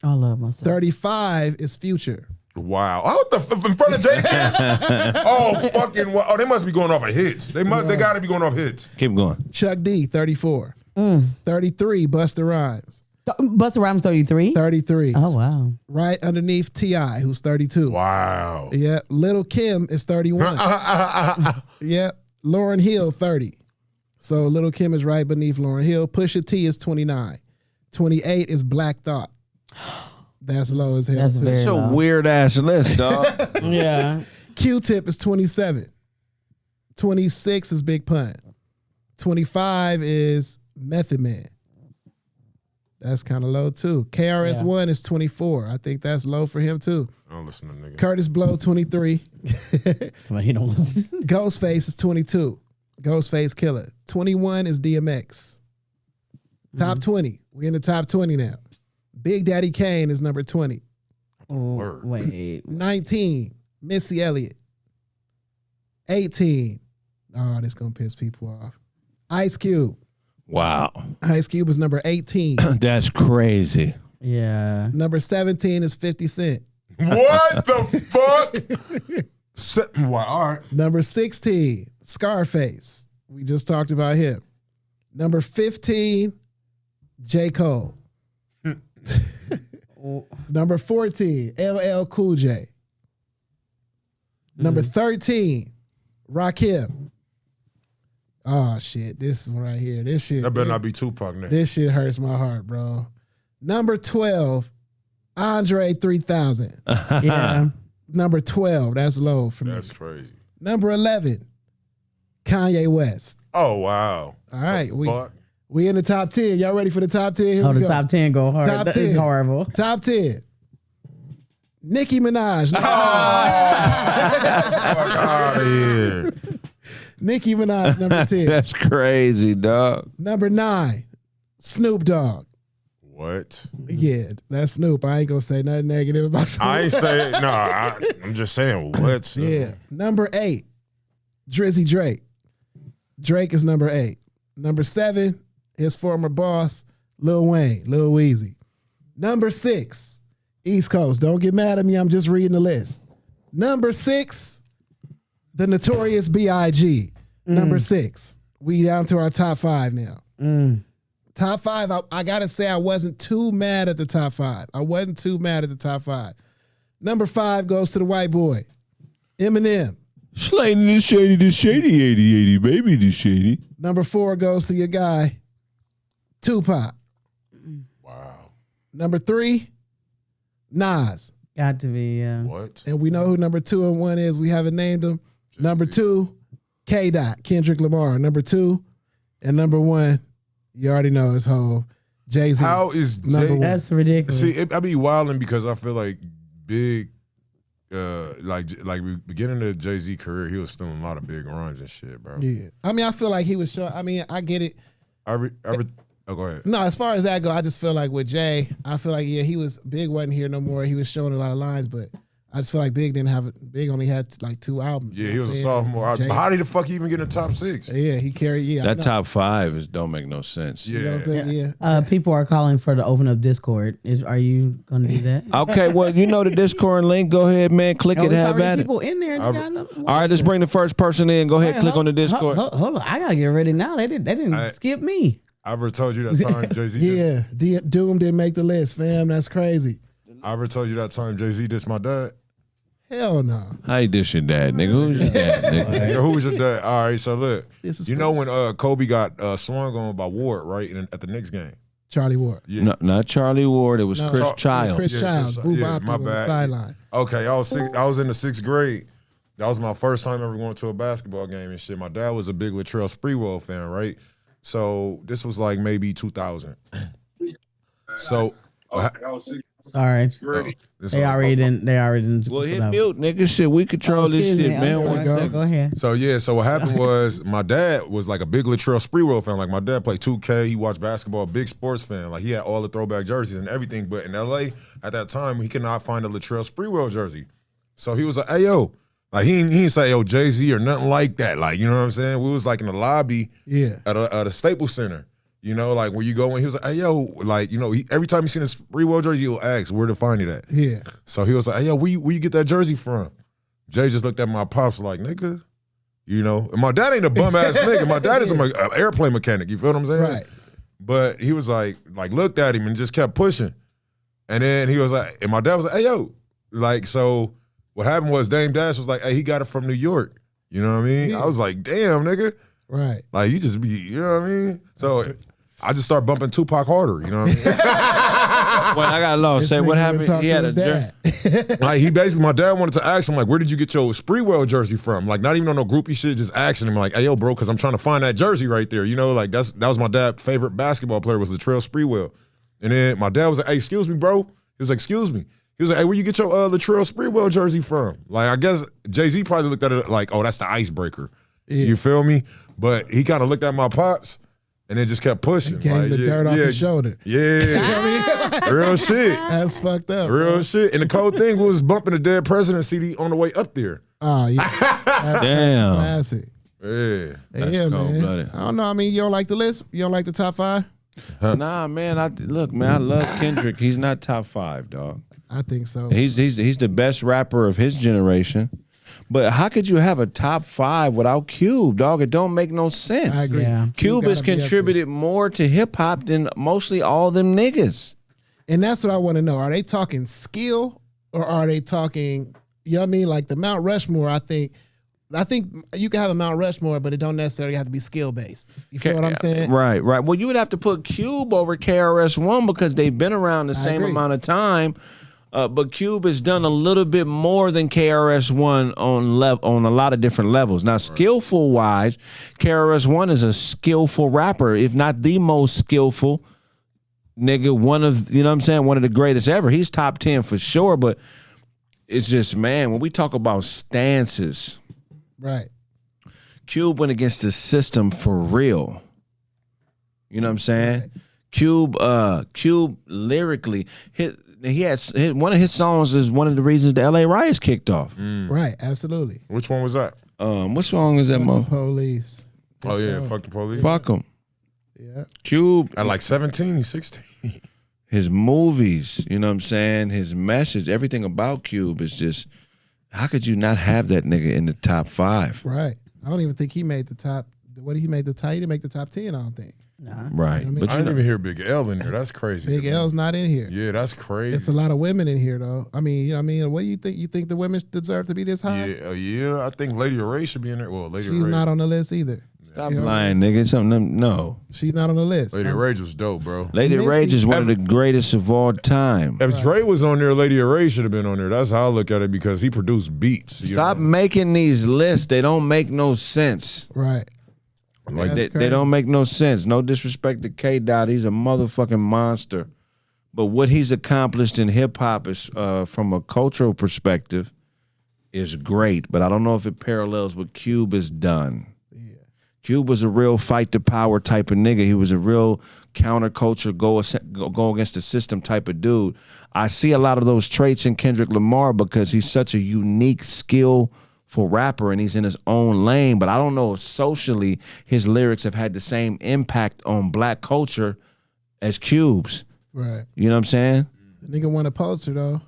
I love myself. 35 is Future. Wow. Oh, what the in front of Jadakiss? Oh, fucking wow. Oh, they must be going off of hits. They got to be going off hits. Keep going. Chuck D, 34. 33, Busta Rhymes. Busta Rhymes 33? 33. Oh, wow. Right underneath T.I., who's 32. Wow. Yeah. Little Kim is 31. Yeah. Lauryn Hill, 30. So Little Kim is right beneath Lauryn Hill. Pusha T is 29. 28 is Black Thought. That's low as hell. That's too. very It's a low. weird ass list, dog. Yeah. Q-Tip is 27. 26 is Big Pun. 25 is Method Man. That's kind of low too. KRS-One is 24. I think that's low for him too. I don't listen to niggas. Curtis Blow, 23. Somebody he don't listen. Ghostface is 22. Ghostface Killer. 21 is DMX. Top 20. We in the top 20 now. Big Daddy Kane is number 20. Word. Wait. 19, Missy Elliott. 18. Oh, this gonna piss people off. Ice Cube. Wow. Ice Cube is number 18. That's crazy. Yeah. Number 17 is 50 Cent. What the fuck? Wow, all right. Number 16, Scarface. We just talked about him. Number 15, J. Cole. Number 14, LL Cool J. Number 13, Rakim. Oh shit, this is one right here. This shit. That better not be Tupac now. This shit hurts my heart, bro. Number 12, Andre 3000. Yeah. Number 12, that's low for me. That's crazy. Number 11, Kanye West. Oh, wow. All right, Fuck. we in the top 10. Y'all ready for the top 10? Here Oh, we the go. top 10 go hard. Top That 10. is horrible. Top 10. Nicki Minaj. Fuck out of here. Nicki Minaj, number 10. That's crazy, dog. Number 9, Snoop Dogg. What? Yeah, that's Snoop. I ain't gonna say nothing negative about Snoop. I ain't saying, no, I'm just saying what? Yeah. Number 8, Drizzy Drake. Drake is number 8. Number 7, his former boss, Lil Wayne, Lil Weezy. Number 6, East Coast. Don't get mad at me. I'm just reading the list. Number 6, the Notorious B.I.G. Number 6. We down to our top 5 now. Top 5, I gotta say I wasn't too mad at the top 5. I wasn't too mad at the top 5. Number 5 goes to the white boy, Eminem. Slaying the shady, 80, baby, the shady. Number 4 goes to your guy, Tupac. Wow. Number 3, Nas. Got to be, yeah. What? And we know who number 2 and 1 is. We haven't named them. Number 2, K-Dot, Kendrick Lamar. Number 2 and number 1, you already know it's Hov, Jay-Z. How is Number Jay? one. That's ridiculous. See, I be wilding because I feel like Big, like beginning of Jay-Z career, he was stealing a lot of big runs and shit, bro. Yeah. I mean, I feel like he was showing, I mean, I get it. Oh, go ahead. No, as far as that go, I just feel like with Jay, I feel like, yeah, he was, Big wasn't here no more. He was showing a lot of lines, but I just feel like Big only had like 2 albums. Yeah, You he know was what a I'm sophomore. saying? Jay- How did the fuck he even get in the top 6? Yeah, he carried, yeah. I That know. top 5 don't make no sense. Yeah. You know what I'm saying? Yeah. People are calling for the open up Discord. Are you going to do that? Okay, well, you know the Discord link. Go ahead, man. Click Oh, it, it's have already at it. people in there. All right, let's bring the first person in. Go ahead, click on the Discord. Hold on. I got to get ready now. They didn't skip me. I ever told you that time Jay-Z Yeah, Doom didn't make the list, fam. That's crazy. I ever told you that time Jay-Z dissed my dad? Hell no. How you dish your dad, nigga? Who's your dad, nigga? Nigga, who was your dad? All right, so look. This is You know when Kobe got swung on by Ward, right, at the Knicks game? Charlie Ward. Yeah. No, not Charlie Ward. It was No. Chris Yeah, Childs. Chris Yeah, Childs. Chris- Boo yeah, Bop my on the bad. sideline. Okay, I was in the 6th grade. That was my first time ever going to a basketball game and shit. My dad was a big Latrell Sprewell fan, right? So this was like maybe 2000. So Sorry. This They all- already didn't. They already didn't. Well, put hit up. mute, nigga. Shit, we control this Excuse shit, me. man. I'm One sorry. second. Go ahead. So what happened was my dad was like a big Latrell Sprewell fan. Like my dad played 2K, he watched basketball, big sports fan. Like he had all the throwback jerseys and everything. But in LA at that time, he could not find a Latrell Sprewell jersey. So he was like, "Hey yo," like he didn't say "Yo Jay-Z" or nothing like that. Like you know what I'm saying? We was like in the lobby at a Staples Center. You know, like when you go in, he was like, "Hey yo," like you know, every time he seen a Sprewell jersey, he'll ask where to find it at. Yeah. So he was like, "Hey yo, where you get that jersey from?" Jay just looked at my pops like, "Nigga." You know, and my dad ain't a bum ass nigga. My dad is an airplane mechanic. You feel what I'm saying? Right. But he was like looked at him and just kept pushing. And then he was like, and my dad was like, "Hey yo," like so. What happened was Dame Dash was like, "Hey, he got it from New York." You know what I mean? Yeah. I was like, "Damn, nigga." Right. Like you just be, you know what I mean? So I just start bumping Tupac harder. You know what I mean? Well, I got lost. Say what happened. He had a jersey. Like he basically, my dad wanted to ask him like, "Where did you get your Sprewell jersey from?" Like not even on no groupie shit, just asking him like, "Hey yo, bro, because I'm trying to find that jersey right there." You know, like that was my dad's favorite basketball player was Latrell Sprewell. And then my dad was like, "Hey, excuse me, bro." He was like, "Excuse me." He was like, "Hey, where you get your Latrell Sprewell jersey from?" Like I guess Jay-Z probably looked at it like, "Oh, that's the icebreaker." Yeah. You feel me? But he kind of looked at my pops and then just kept pushing. He came like, the dirt off his shoulder. Yeah. Real shit. That's fucked up. Real bro. shit. And the cold thing was bumping the Dead President CD on the way up there. Oh, yeah. That's Damn. classic. Yeah. That's yeah, man. cold-blooded. I don't know. I mean, you don't like the list? You don't like the top 5? Nah, man. Look, man. I love Kendrick. He's not top 5, dog. I think so. He's the best rapper of his generation. But how could you have a top 5 without Cube, dog? It don't make no sense. I agree. Yeah. Cube has gotta be up there. contributed more to hip hop than mostly all them niggas. And that's what I want to know. Are they talking skill or are they talking, you know what I mean? Like the Mount Rushmore, I think you can have a Mount Rushmore, but it don't necessarily have to be skill based. You feel what I'm saying? Right. Well, you would have to put Cube over KRS-One because they've been around the same agree. amount of time. But Cube has done a little bit more than KRS-One on a lot of different levels. Now, skillful wise, KRS-One is a skillful rapper, if not the most skillful nigga. One of the greatest ever. He's top 10 for sure. But it's just, man, when we talk about stances, Right. Cube went against the system for real. You know what I'm saying? Cube lyrically one of his songs is one of the reasons the LA riots kicked off. Right. Absolutely. Which one was that? What song is that, Fuck mo? the police. Oh, yeah. Fuck the police. Fuck him. Yeah. Cube, At like 17, he's 16. his movies, you know what I'm saying? His message, everything about Cube is just, how could you not have that nigga in the top 5? Right. I don't even think he made the top. What did he make the top? He didn't make the top 10, I don't think. Nah. Right. I mean, But I you didn't know, even hear Big L in there. That's crazy. Big L's not in here. Yeah, that's crazy. It's a lot of women in here, though. I mean, you know what I mean? What do you think? You think the women deserve to be this high? Yeah, I think Lady Ray should be in there. Well, Lady She's Ray. not on the list either. stop you know? lying, nigga. Something, no. She's not on the list. Lady Rage was dope, bro. Lady Missy- Rage is one of the greatest of all time. If Dre was on there, Lady Ray should have been on there. That's how I look at it because he produced beats. You Stop know? making these lists. They don't make no sense. Right. Like They crazy. don't make no sense. No disrespect to K Dot. He's a motherfucking monster. But what he's accomplished in hip hop is, from a cultural perspective, is great. But I don't know if it parallels what Cube has done. Yeah. Cube was a real fight to power type of nigga. He was a real counterculture, go against the system type of dude. I see a lot of those traits in Kendrick Lamar because he's such a unique, skillful rapper and he's in his own lane. But I don't know if socially his lyrics have had the same impact on black culture as Cube's. Right. You know what I'm saying? The nigga won a poster though.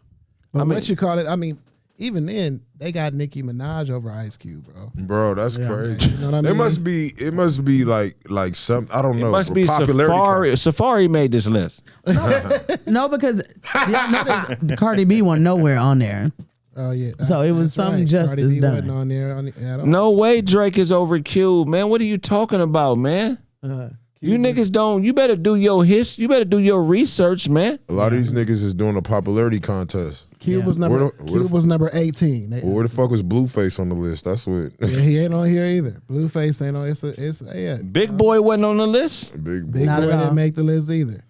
But I mean- what you call it? I mean, even then, they got Nicki Minaj over Ice Cube, bro. Bro, that's crazy. You know what I mean? It must be like some, I don't know. It must be popularity Safari. Safari made this list. No, because y'all notice the Cardi B one nowhere on there. Oh yeah. So it was That's something right. justice Cardi B done. wasn't on there at all. No way Drake is over Cube, man. What are you talking about, man? You niggas don't. You better do your You better do your research, man. A lot of these niggas is doing a popularity contest. Cube Yeah. was number Where the- where the- Cube was number 18. Well, where the fuck was Blueface on the list? That's what. Yeah, he ain't on here either. Blueface ain't on. It's yeah. Big Boy wasn't on the list. Big Big Not Boy at all. didn't make the list either.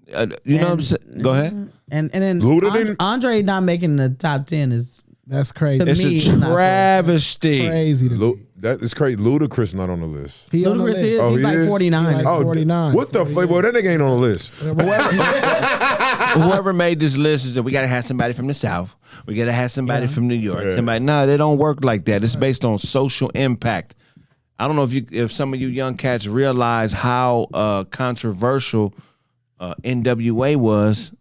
You know what I'm saying? Go ahead. And then Luda didn't- Andre not making the top 10 is That's crazy. To It's me, a it's not travesty. Crazy to me. That is crazy. Ludacris not on the list. He on the Ludacris list. is. Oh, He's he like is? 49. He like 49. What the fuck? Well, that nigga ain't on the list. Whoever made this list is that we got to have somebody from the South. We got to have somebody from New York. Yeah. Somebody. No, they don't work like that. It's based on social impact. I don't know if some of you young cats realize how controversial NWA was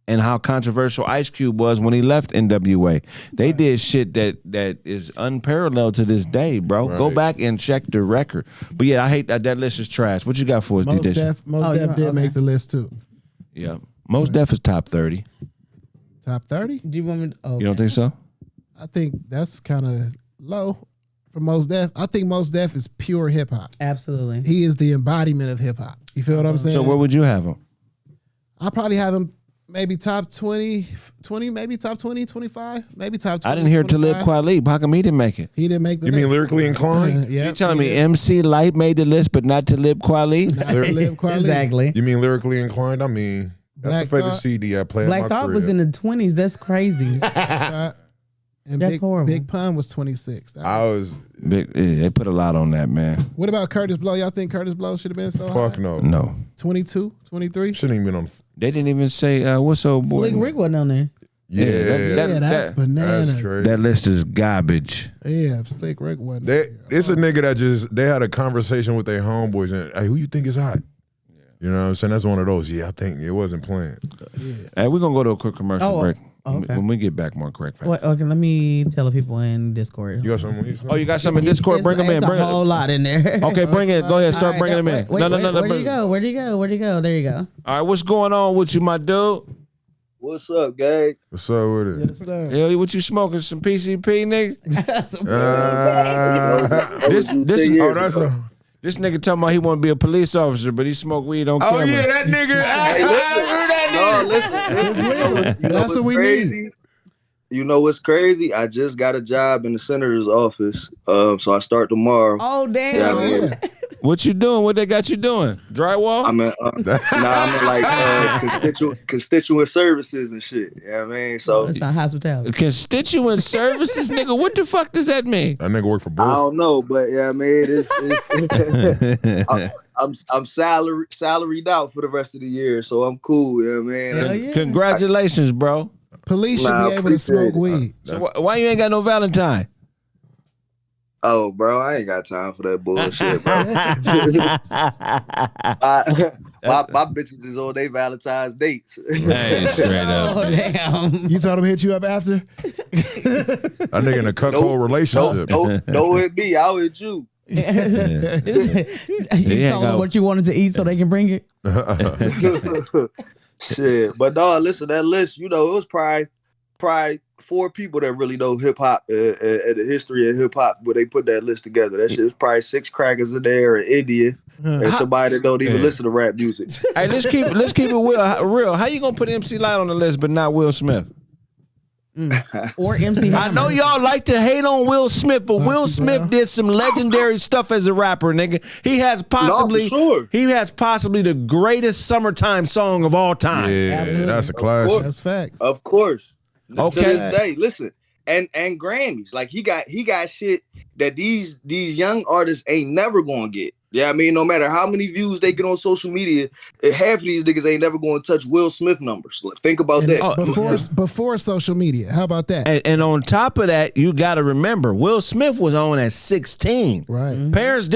and how controversial Ice Cube was when he left NWA. They did shit that is unparalleled to this day, bro. Right. Go back and check the record. But yeah, I hate that list is trash. What you got for us, Most D-Dish? Def did make the list too. Yeah. Most Def is top 30. Top 30? Do you want me to? Oh, You don't think so? I think that's kind of low for Most Def. I think Most Def is pure hip hop. absolutely. He is the embodiment of hip hop. You feel what I'm saying? So where would you have him? I'll probably have him maybe top 20, maybe top 20, 25, maybe top 20. I didn't hear Talib 25. Kweli. How come he didn't make it? He didn't make the You list. mean lyrically inclined? Yeah. You telling me MC Light made the list, but not Talib Kweli? Talib Kweli. Exactly. You mean lyrically inclined? I mean, that's Black the favorite Thought. CD I play Black at my Thought crib. was in the 20s. That's crazy. And That's Big, horrible. Big Pun was 26. I was They put a lot on that, man. What about Curtis Blow? Y'all think Curtis Blow should have been so fuck high? no. No. 22, 23? Shouldn't even been on. They didn't even say, what's old boy? Slick Rick wasn't on there. Yeah, that- Yeah, that's bananas. that's crazy. That list is garbage. Yeah, Slick Rick wasn't. It's a nigga that they had a conversation with their homeboys and, hey, who you think is hot? You know what I'm saying? That's one of those. Yeah, I think it wasn't planned. Hey, we're going to go to a quick commercial break. Okay. When we get back, more correct facts. What, okay, let me tell the people in Discord. You got something? Oh, you got something in Discord? Bring them in. It's Bring a whole lot in there. Okay, bring it. Go ahead. Start All right, bringing them in. wait, No. Where do you go? Where do you go? Where do you go? Where do you go? There you go. All right, what's going on with you, my dude? What's up, gang? What's up with it? Yes, sir. Hell, what you smoking? Some PCP, nigga? This nigga talking about he want to be a police officer, but he smoke weed on camera. Oh yeah, that nigga. Hey, listen. You know That's what's what we crazy? need. You know what's crazy? I just got a job in the senator's office. So I start tomorrow. Oh, damn. Yeah, I mean, What you doing? What they got you doing? Drywall? I'm in, I'm in like constituent services and shit. You know what I mean? So That's not hospitality. Constituent services, nigga. What the fuck does that mean? That nigga work for I both. don't know, but yeah, I mean, I'm salaried out for the rest of the year, so I'm cool. You know what I mean? Hell yeah. Congratulations, bro. Police should Nah, be able to smoke weed. So why you ain't got no Valentine? Oh, bro, I ain't got time for that bullshit, bro. my bitches is on their Valentine's dates. Hey, straight up. Oh, damn. You told him hit you up after? That nigga in a cuckold relationship. Don't hit me, I'll hit you. You Yeah, told go. them what you wanted to eat so they can bring it. Shit, but no, listen, that list, you know, it was probably 4 people that really know hip hop and the history of hip hop when they put that list together. That shit was probably 6 crackers in there, an Indian, and somebody that don't even listen to rap music. Hey, let's keep it real. How you gonna put MC Light on the list but not Will Smith? Or MC Hammer. I know y'all like to hate on Will Smith, but Will Smith did some legendary stuff as a rapper, nigga. He has possibly the greatest summertime song of all time. Yeah, that's a classic. That's facts. Of course. Okay. To this day, listen, and Grammys, like he got shit that these young artists ain't never gonna get. Yeah, I mean, no matter how many views they get on social media, half of these niggas ain't never gonna touch Will Smith numbers. Like, think about that. Before social media, how about that? And on top of that, you got to remember, Will Smith was on at 16. Right. Parents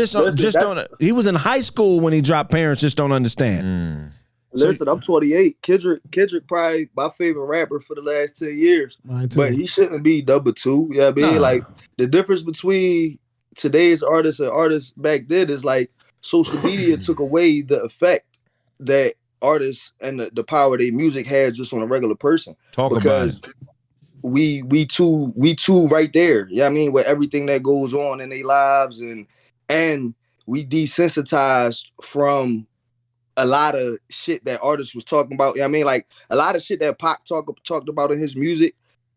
he was in high school when he dropped Parents Just Don't Understand. Listen, I'm 28. Kendrick probably my favorite rapper for the last 10 years. Mine too. But he shouldn't be number 2. Yeah, I mean, like the difference between today's artists and artists back then is like social media took away the effect that artists and the power their music had just on a regular person. Because we too right there. Yeah, I mean, with everything that goes on in their lives and we desensitized from a lot of shit that artists was talking about. Yeah, I mean, like a lot of shit that Pac talked about in his music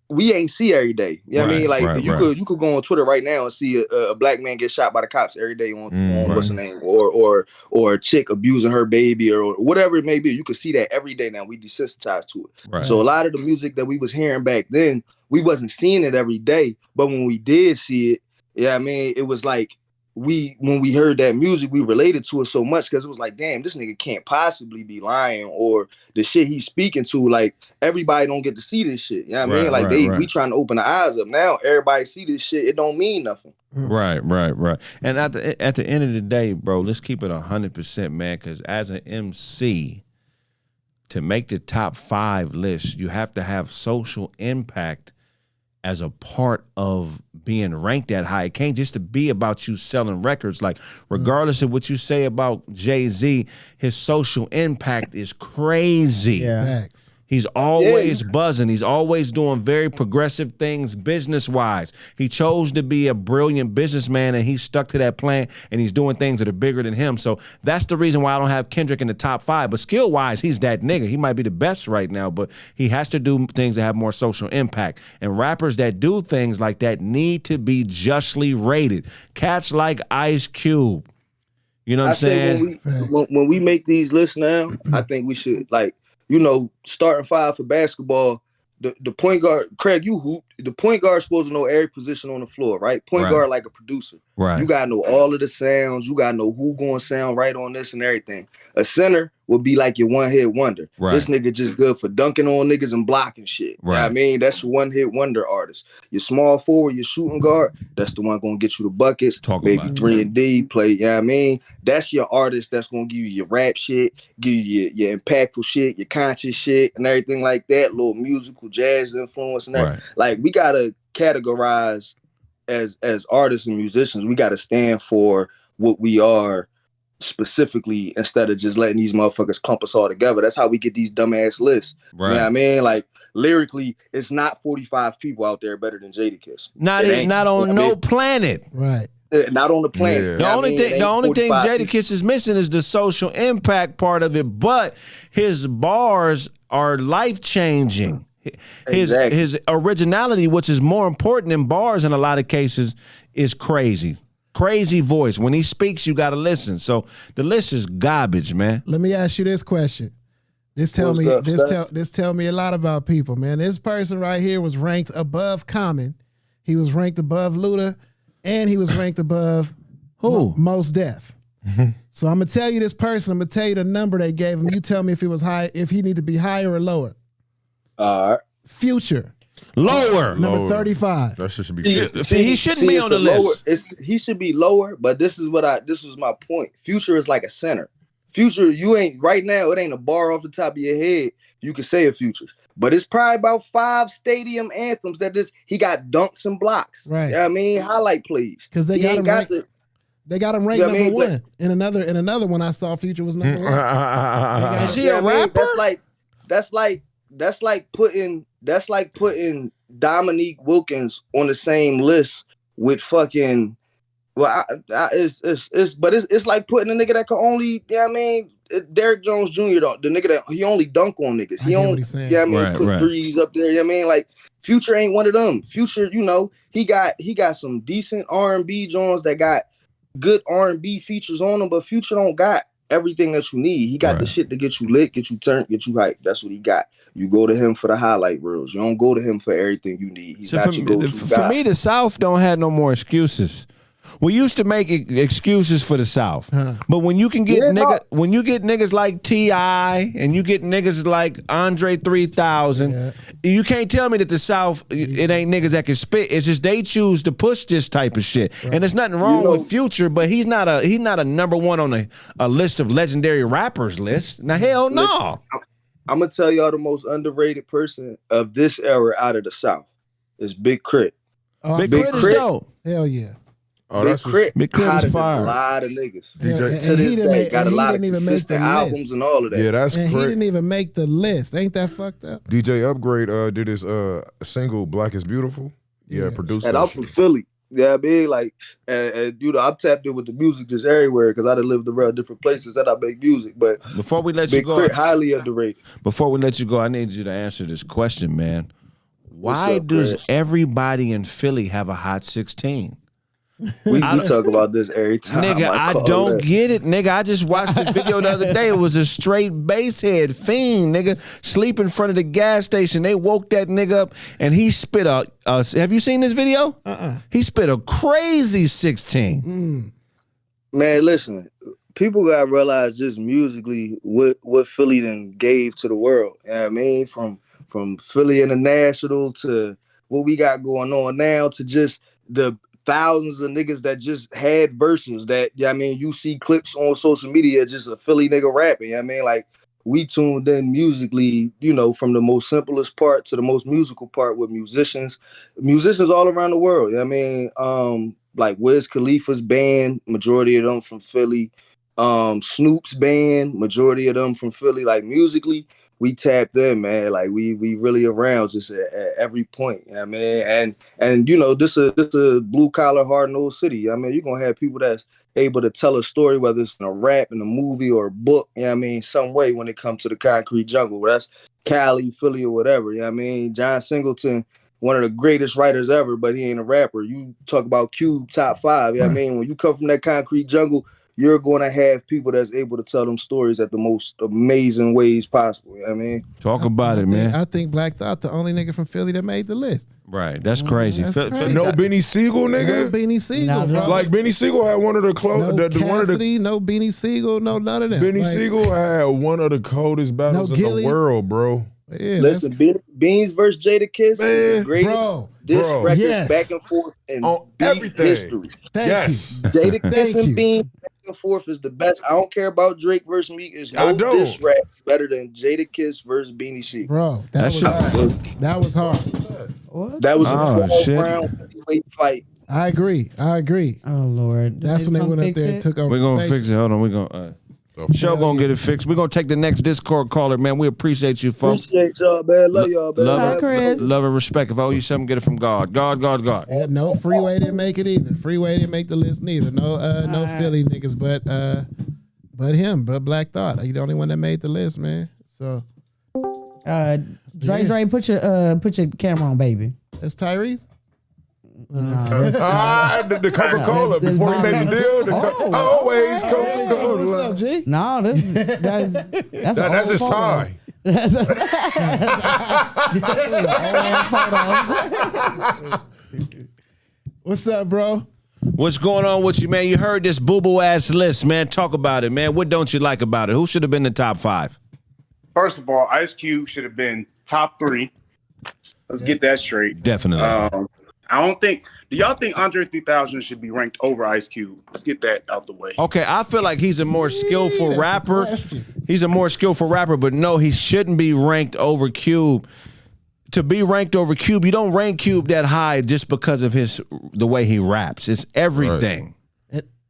we ain't see every day. You know what I mean? Like right, you could go on Twitter right now and see a black man get shot by the cops every day on what's the name, or a chick abusing her baby or whatever it may be. You could see that every day now. We desensitized to it. Right. So a lot of the music that we was hearing back then, we wasn't seeing it every day. But when we did see it, yeah, I mean, it was like when we heard that music, we related to it so much because it was like, damn, this nigga can't possibly be lying, or the shit he's speaking to, like everybody don't get to see this shit. You know what I mean? Like we trying to open the eyes up. Now everybody see this shit, it don't mean nothing. Right. And at the end of the day, bro, let's keep it 100%, man, because as an MC, to make the top 5 list, you have to have social impact as a part of being ranked that high. It can't just to be about you selling records. Like, regardless of what you say about Jay-Z, his social impact is crazy. Yeah. Facts. He's always buzzing. He's always doing very progressive things business-wise. He chose to be a brilliant businessman, and he stuck to that plan, and he's doing things that are bigger than him. So that's the reason why I don't have Kendrick in the top 5. But skill-wise, he's that nigga. He might be the best right now, but he has to do things that have more social impact. And rappers that do things like that need to be justly rated. Cats like Ice Cube. You know what I'm saying? When we make these lists now, I think we should, like, you know, starting 5 for basketball, the point guard, Kraig, you hoop. The point guard supposed to know every position on the floor, right? Point guard like a producer. Right. You gotta know all of the sounds. You gotta know who going to sound right on this and everything. A center will be like your one-hit wonder. Right. This nigga just good for dunking on niggas and blocking shit. Right. You know what I mean? That's your one-hit wonder artist. Your small forward, your shooting guard, that's the one gonna get you the buckets. Maybe 3 and D play. You know what I mean? That's your artist that's gonna give you your rap shit, give you your impactful shit, your conscious shit, and everything like that. Little musical jazz influence and everything. Like, we gotta categorize as artists and musicians. We gotta stand for what we are specifically, instead of just letting these motherfuckers clump us all together. That's how we get these dumbass lists. Right. You know what I mean? Like, lyrically, it's not 45 people out there better than Jadakiss. Not on no planet. Right. Not on the planet. Yeah. The only thing Jadakiss is missing is the social impact part of it, but his bars are life-changing. His originality, which is more important than bars in a lot of cases, is crazy. Crazy voice. When he speaks, you got to listen. So the list is garbage, man. Let me ask you this question. This tell me a lot about people, man. This person right here was ranked above Common. He was ranked above Luda, and he was ranked above who? Mos Def. So I'm gonna tell you this person. I'm gonna tell you the number they gave him. You tell me if it was high, if he need to be higher or lower. All right. Future. Lower. Number 35. That shit should be he shouldn't be on the list. He should be lower, but this was my point. Future is like a center. Future, you ain't right now, it ain't a bar off the top of your head. You can say a Futures. But it's probably about 5 stadium anthems that he got dunks and blocks. Right. You know what I mean? Highlight plays. Because they got him ranked number 1. In another one I saw, Future was number 1. Is he a rapper? That's like putting Dominique Wilkins on the same list with fucking. Well, it's like putting a nigga that can only. You know what I mean? Derrick Jones Jr. the nigga that he only dunk on niggas. He only. You know what I mean? Put threes up there. You know what I mean? Like, Future ain't one of them. Future, you know, he got some decent R&B Jones that got good R&B features on them, but Future don't got everything that you need. He got the shit to get you lit, get you turned, get you hyped. That's what he got. You go to him for the highlight reels. You don't go to him for everything you need. He's not your go-to guy. For me, the South don't have no more excuses. We used to make excuses for the South, but when you can get when you get niggas like T.I. and you get niggas like Andre 3000, you can't tell me that the South it ain't niggas that can spit. It's just they choose to push this type of shit, and there's nothing wrong with Future, but he's not a number 1 on a list of legendary rappers list. Now hell no. Listen, I'm gonna tell y'all the most underrated person of this era out of the South is Big Crit. Big Crit is dope. Hell yeah. Oh, Big Crit is fire. A lot of niggas. DJ, to this day, got a lot of consistent albums and all of that. Yeah, that's and great. He didn't even make the list. Ain't that fucked up? DJ Upgrade did his single "Black Is Beautiful." Yeah, produced. And I'm from Philly. Yeah, I mean, like, and you know, I'm tapped in with the music just everywhere because I done lived around different places that I make music. But before we let you go, Crit, highly underrated. Before we let you go, I need you to answer this question, man. Why up, does Chris? everybody in Philly have a hot 16? We talk about this every time. Nigga, I don't get it, nigga. I just watched the video the other day. It was a straight basshead fiend, nigga, sleep in front of the gas station. They woke that nigga up and he spit a have you seen this video? He spit a crazy 16. Man, listen, people gotta realize just musically what Philly then gave to the world. You know what I mean? From Philly International to what we got going on now to just the thousands of niggas that just had verses that, I mean, you see clips on social media, just a Philly nigga rapping. I mean, like, we tuned in musically, you know, from the most simplest part to the most musical part with musicians all around the world. I mean, like Wiz Khalifa's band, majority of them from Philly. Snoop's band, majority of them from Philly. Like, musically, we tapped in, man. Like, we really around just at every point. You know what I mean? And you know, this a blue collar, hard nosed city. I mean, you're gonna have people that's able to tell a story, whether it's in a rap, in a movie, or a book, you know what I mean, some way when it comes to the concrete jungle. That's Cali, Philly, or whatever. You know what I mean? John Singleton, one of the greatest writers ever, but he ain't a rapper. You talk about Cube, top 5. You know what I mean? When you come from that concrete jungle, you're going to have people that's able to tell them stories at the most amazing ways possible. You know what I mean? Talk about it, man. I think Black Thought the only nigga from Philly that made the list. Right, that's crazy. That's crazy. No Benny Siegel, No nigga. Beanie Siegel, No, bro. Like Benny Siegel had one of the no one of the Cassidy, no Beanie Siegel, no none of them. Benny Like, Siegel had one of the coldest battles in Gilly. the world, bro. Yeah, Listen, Beans versus Jada Kiss, Man, is the greatest bro, records yes. back and forth in On beat everything. history. Thank Yes. Jada Kiss Thank and you. Beans back and forth is the best. I don't care about Drake versus Meek. There's I no don't. diss rap better than Jada Kiss versus Beanie Siegel. Bro, that That was shit- hard. That was hard. What? That was Oh, a 12 shit. round heavyweight fight. I agree. Oh Lord. That's when they went up there and took over. We're going to the fix it. Hold on. We're going to... Show Hell gonna yeah. get it fixed. We're gonna take the next Discord caller, man. We appreciate you, folks. Appreciate y'all, man. Love y'all, man. Love, Hi, Chris. love and respect. If I owe you something, get it from God. God. Yeah, no, Freeway didn't make it either. Freeway didn't make the list neither. No, no Philly niggas, but him, but Black Thought. He the only one that made the list, man. So Dre, put your camera on, baby. that's Tyrese. The Coca-Cola This before he is made the deal. Oh. Always What's Coca-Cola. up, G? No, that's That's his tie. What's up, bro? What's going on with you, man? You heard this boo-boo ass list, man. Talk about it, man. What don't you like about it? Who should have been the top 5? First of all, Ice Cube should have been top 3. Let's get that straight. Definitely. I don't think. Do y'all think Andre 3000 should be ranked over Ice Cube? Let's get that out the way. Okay, I feel like he's a more skillful that's a rapper. question. He's a more skillful rapper, but no, he shouldn't be ranked over Cube. To be ranked over Cube, you don't rank Cube that high just because of the way he raps. It's everything.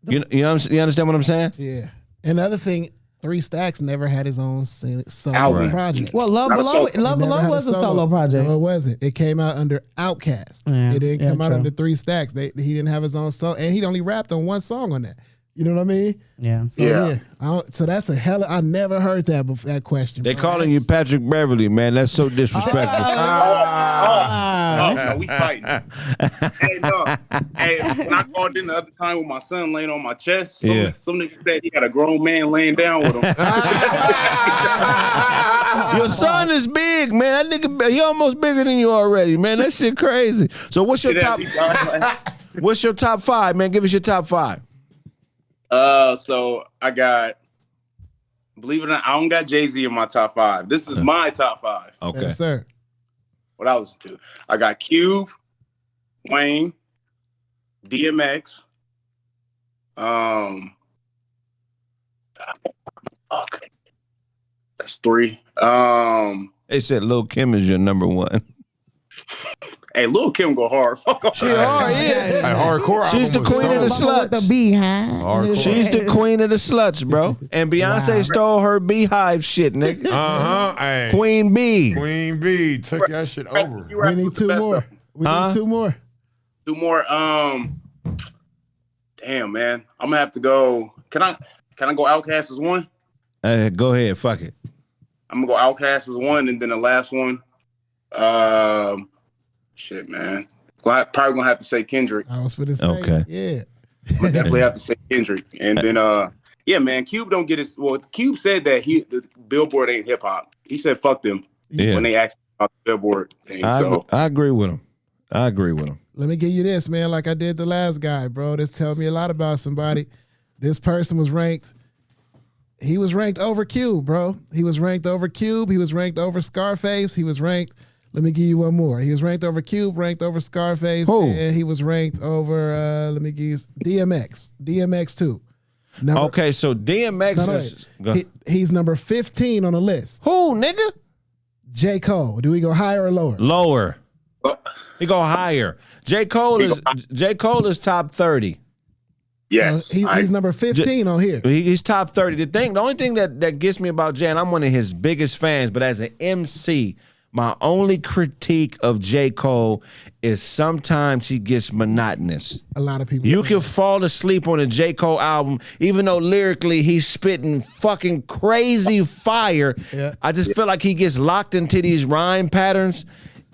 You understand what I'm saying? Yeah. Another thing, 3 Stacks never had his own solo Album. project. Well, Love Not a Below, solo. Love He never Below had was a solo project. No, it wasn't. It came out under Outkast. Yeah, It didn't yeah, come out true. under 3 Stacks. He didn't have his own song, and he only rapped on 1 song on that. You know what I mean? Yeah. So, Yeah. So that's a hell. I never heard that before, that question. They bro. calling you Patrick Beverly, man. That's so disrespectful. No, we fighting. Hey, no. Hey, when I called in the other time with my son laying on my chest, some nigga said he got a grown man laying down with him. Your son is big, man. That nigga, he almost bigger than you already, man. That shit crazy. So what's your top? What's your top 5, man? Give us your top 5. So I got, believe it or not, I don't got Jay-Z in my top 5. This is my top 5. Okay. Yes, sir. What I listen to. I got Cube, Wayne, DMX. Okay. That's 3. They said Lil Kim is your number 1. Hey, Lil Kim go hard. Fuck off. She hard, yeah. Hey, hardcore. She's the album was queen of the hard. With the sluts. beehive. Hardcore. She's the queen of the sluts, bro. And Beyonce stole her beehive shit, nigga. Hey. Queen Bee. Queen B took that shit over. You We rap need with the 2 best more. of 'em. We Huh? need 2 more. 2 more. Damn, man. I'm gonna have to go. Can I go Outkast as 1? Go ahead, fuck it. I'm gonna go Outkast as 1, and then the last one. Shit, man. Probably gonna have to say Kendrick. I was gonna say, Okay. yeah. I definitely have to say Kendrick. And then yeah, man, Cube don't get his Cube said that the Billboard ain't hip hop. He said fuck them when they asked about the Billboard thing. I agree with him. Let me give you this, man, like I did the last guy, bro. This tells me a lot about somebody. This person was ranked. He was ranked over Cube, bro. He was ranked over Cube. He was ranked over Scarface. He was ranked. Let me give you one more. He was ranked over Cube, ranked over Scarface, and he was ranked over. Let me give you DMX. DMX too. Okay, so DMX he's number 15 on the list. Who, nigga? J. Cole. Do we go higher or lower? Lower. He go higher. J. Cole is top 30. Yes. He's number 15 on here. He's top 30. The only thing that gets me about Jay, and I'm one of his biggest fans, but as an MC, my only critique of J. Cole is sometimes he gets monotonous. A lot of people. You can fall asleep on a J. Cole album, even though lyrically he's spitting fucking crazy fire. Yeah. I just feel like he gets locked into these rhyme patterns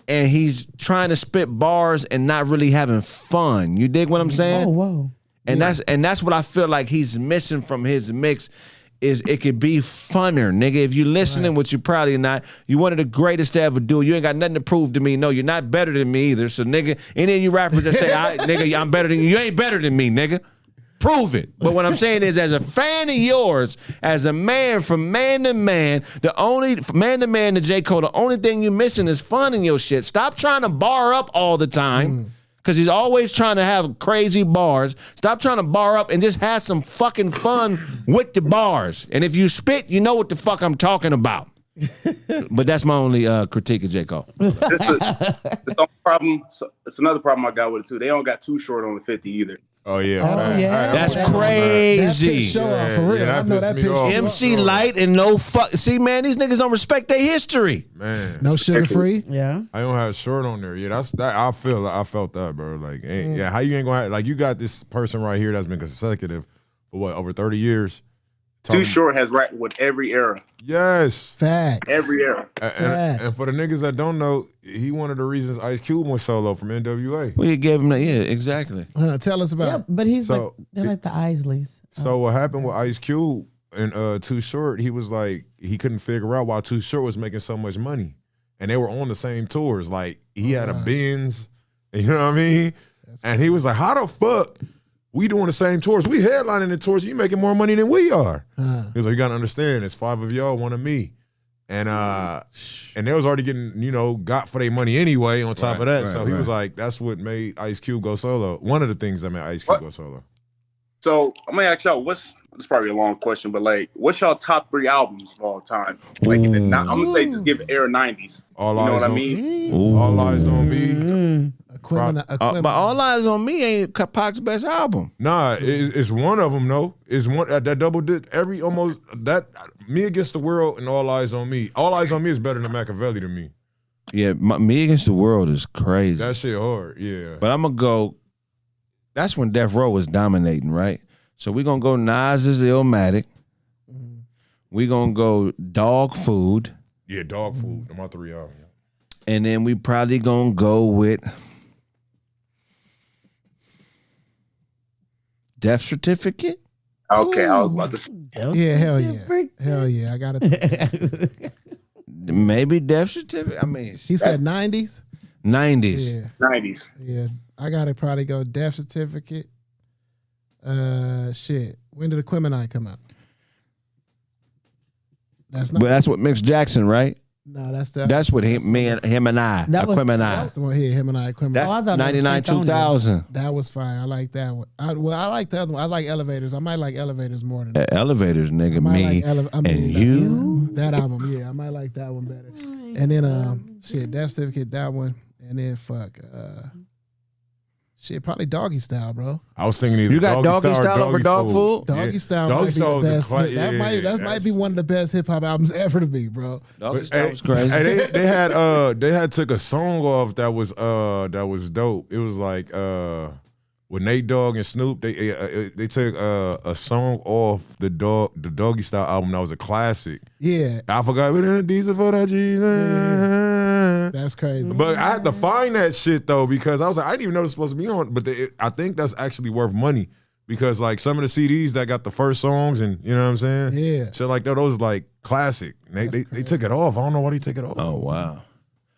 and he's trying to spit bars and not really having fun. You dig what I'm saying? Oh, whoa. And that's what I feel like he's missing from his mix. Is it could be funner, nigga. If you listening, which you probably not, you one of the greatest to ever do. You ain't got nothing to prove to me. No, you're not better than me either. So, nigga, any of you rappers that say, nigga, I'm better than you, you ain't better than me, nigga. Prove it. But what I'm saying is, as a fan of yours, as a man from man to man, man to man to J. Cole, the only thing you missing is fun in your shit. Stop trying to bar up all the time. Because he's always trying to have crazy bars. Stop trying to bar up and just have some fucking fun with the bars. And if you spit, you know what the fuck I'm talking about. But that's my only critique of J. Cole. It's problem. It's another problem I got with it too. They don't got Too Short on the 50 either. Oh yeah, That's crazy. Show off for real. I know that picture. MC Light and no fuck. See, man, these niggas don't respect their history. Man, no sugar free. Yeah, I don't have Short on there. Yeah, that's that. I felt that, bro. Like, yeah, how you ain't gonna have, like you got this person right here that's been consecutive for what over 30 years. Too Short has right with every era. Yes, facts. Every era. And for the niggas that don't know, he one of the reasons Ice Cube went solo from NWA. We gave him that. Yeah, exactly. Tell us about. Yeah, it. but he's like they're like the Isleys. So what happened with Ice Cube and Too Short? He was like he couldn't figure out why Too Short was making so much money, and they were on the same tours. Like he had a Benz, you know what I mean? And he was like, "How the fuck we doing the same tours? We headlining the tours. You making more money than we are." He was like, "You gotta understand, it's 5 of y'all, 1 of me." And they was already getting, got for their money anyway on top of that. So he was like, that's what made Ice Cube go solo. One of the things that made Ice Cube go solo. So I'm gonna ask y'all, it's probably a long question, but like, what's y'all top 3 albums of all time? Like, I'm gonna say just give it era 90s. All you know eyes what I on mean? All Eyes on Me. But All Eyes on Me ain't Pac's best album. Nah, it's one of them though. It's one that double did Me Against the World and All Eyes on Me. All Eyes on Me is better than Machiavelli to me. Yeah, Me Against the World is crazy. That shit hard, yeah. But I'm gonna go. That's when Death Row was dominating, right? So we're gonna go Nas's Illmatic. We're gonna go Dog Food. Yeah, Dog Food. Them all 3 albums. And then we probably gonna go with Death Certificate. Okay, I was about to say. Yeah, hell yeah. Hell yeah. I got it. Maybe Death Certificate. I mean, he said 90s? 90s. Yeah. 90s. Yeah. I got to probably go Death Certificate. Shit. When did Aquemini come out? But that's what Mick Jackson, right? No, that's what him and I. Aquemini. That's the one here, him and I. Aquemini. That's 99, 2000. That was fire. I like that one. I like the other one. I like Elevators. I might like Elevators more than Elevators, nigga. Me and you. That album, yeah. I might like that one better. And then Death Certificate, that one. And then probably Doggy Style, bro. I was thinking either you got Doggy Style over Dog Food. Doggy Style might be the best. That might be one of the best hip hop albums ever to be, bro. Doggy Style was crazy. They had took a song off that was dope. It was like with Nate Dogg and Snoop. They took a song off the Doggy Style album that was a classic. Yeah, I forgot. These are for that Jesus. That's crazy. But I had to find that shit though because I was like, I didn't even know it was supposed to be on. But I think that's actually worth money because like some of the CDs that got the first songs and you know what I'm saying? Yeah. Shit like that, those like classic. They took it off. I don't know why they took it off. Oh wow.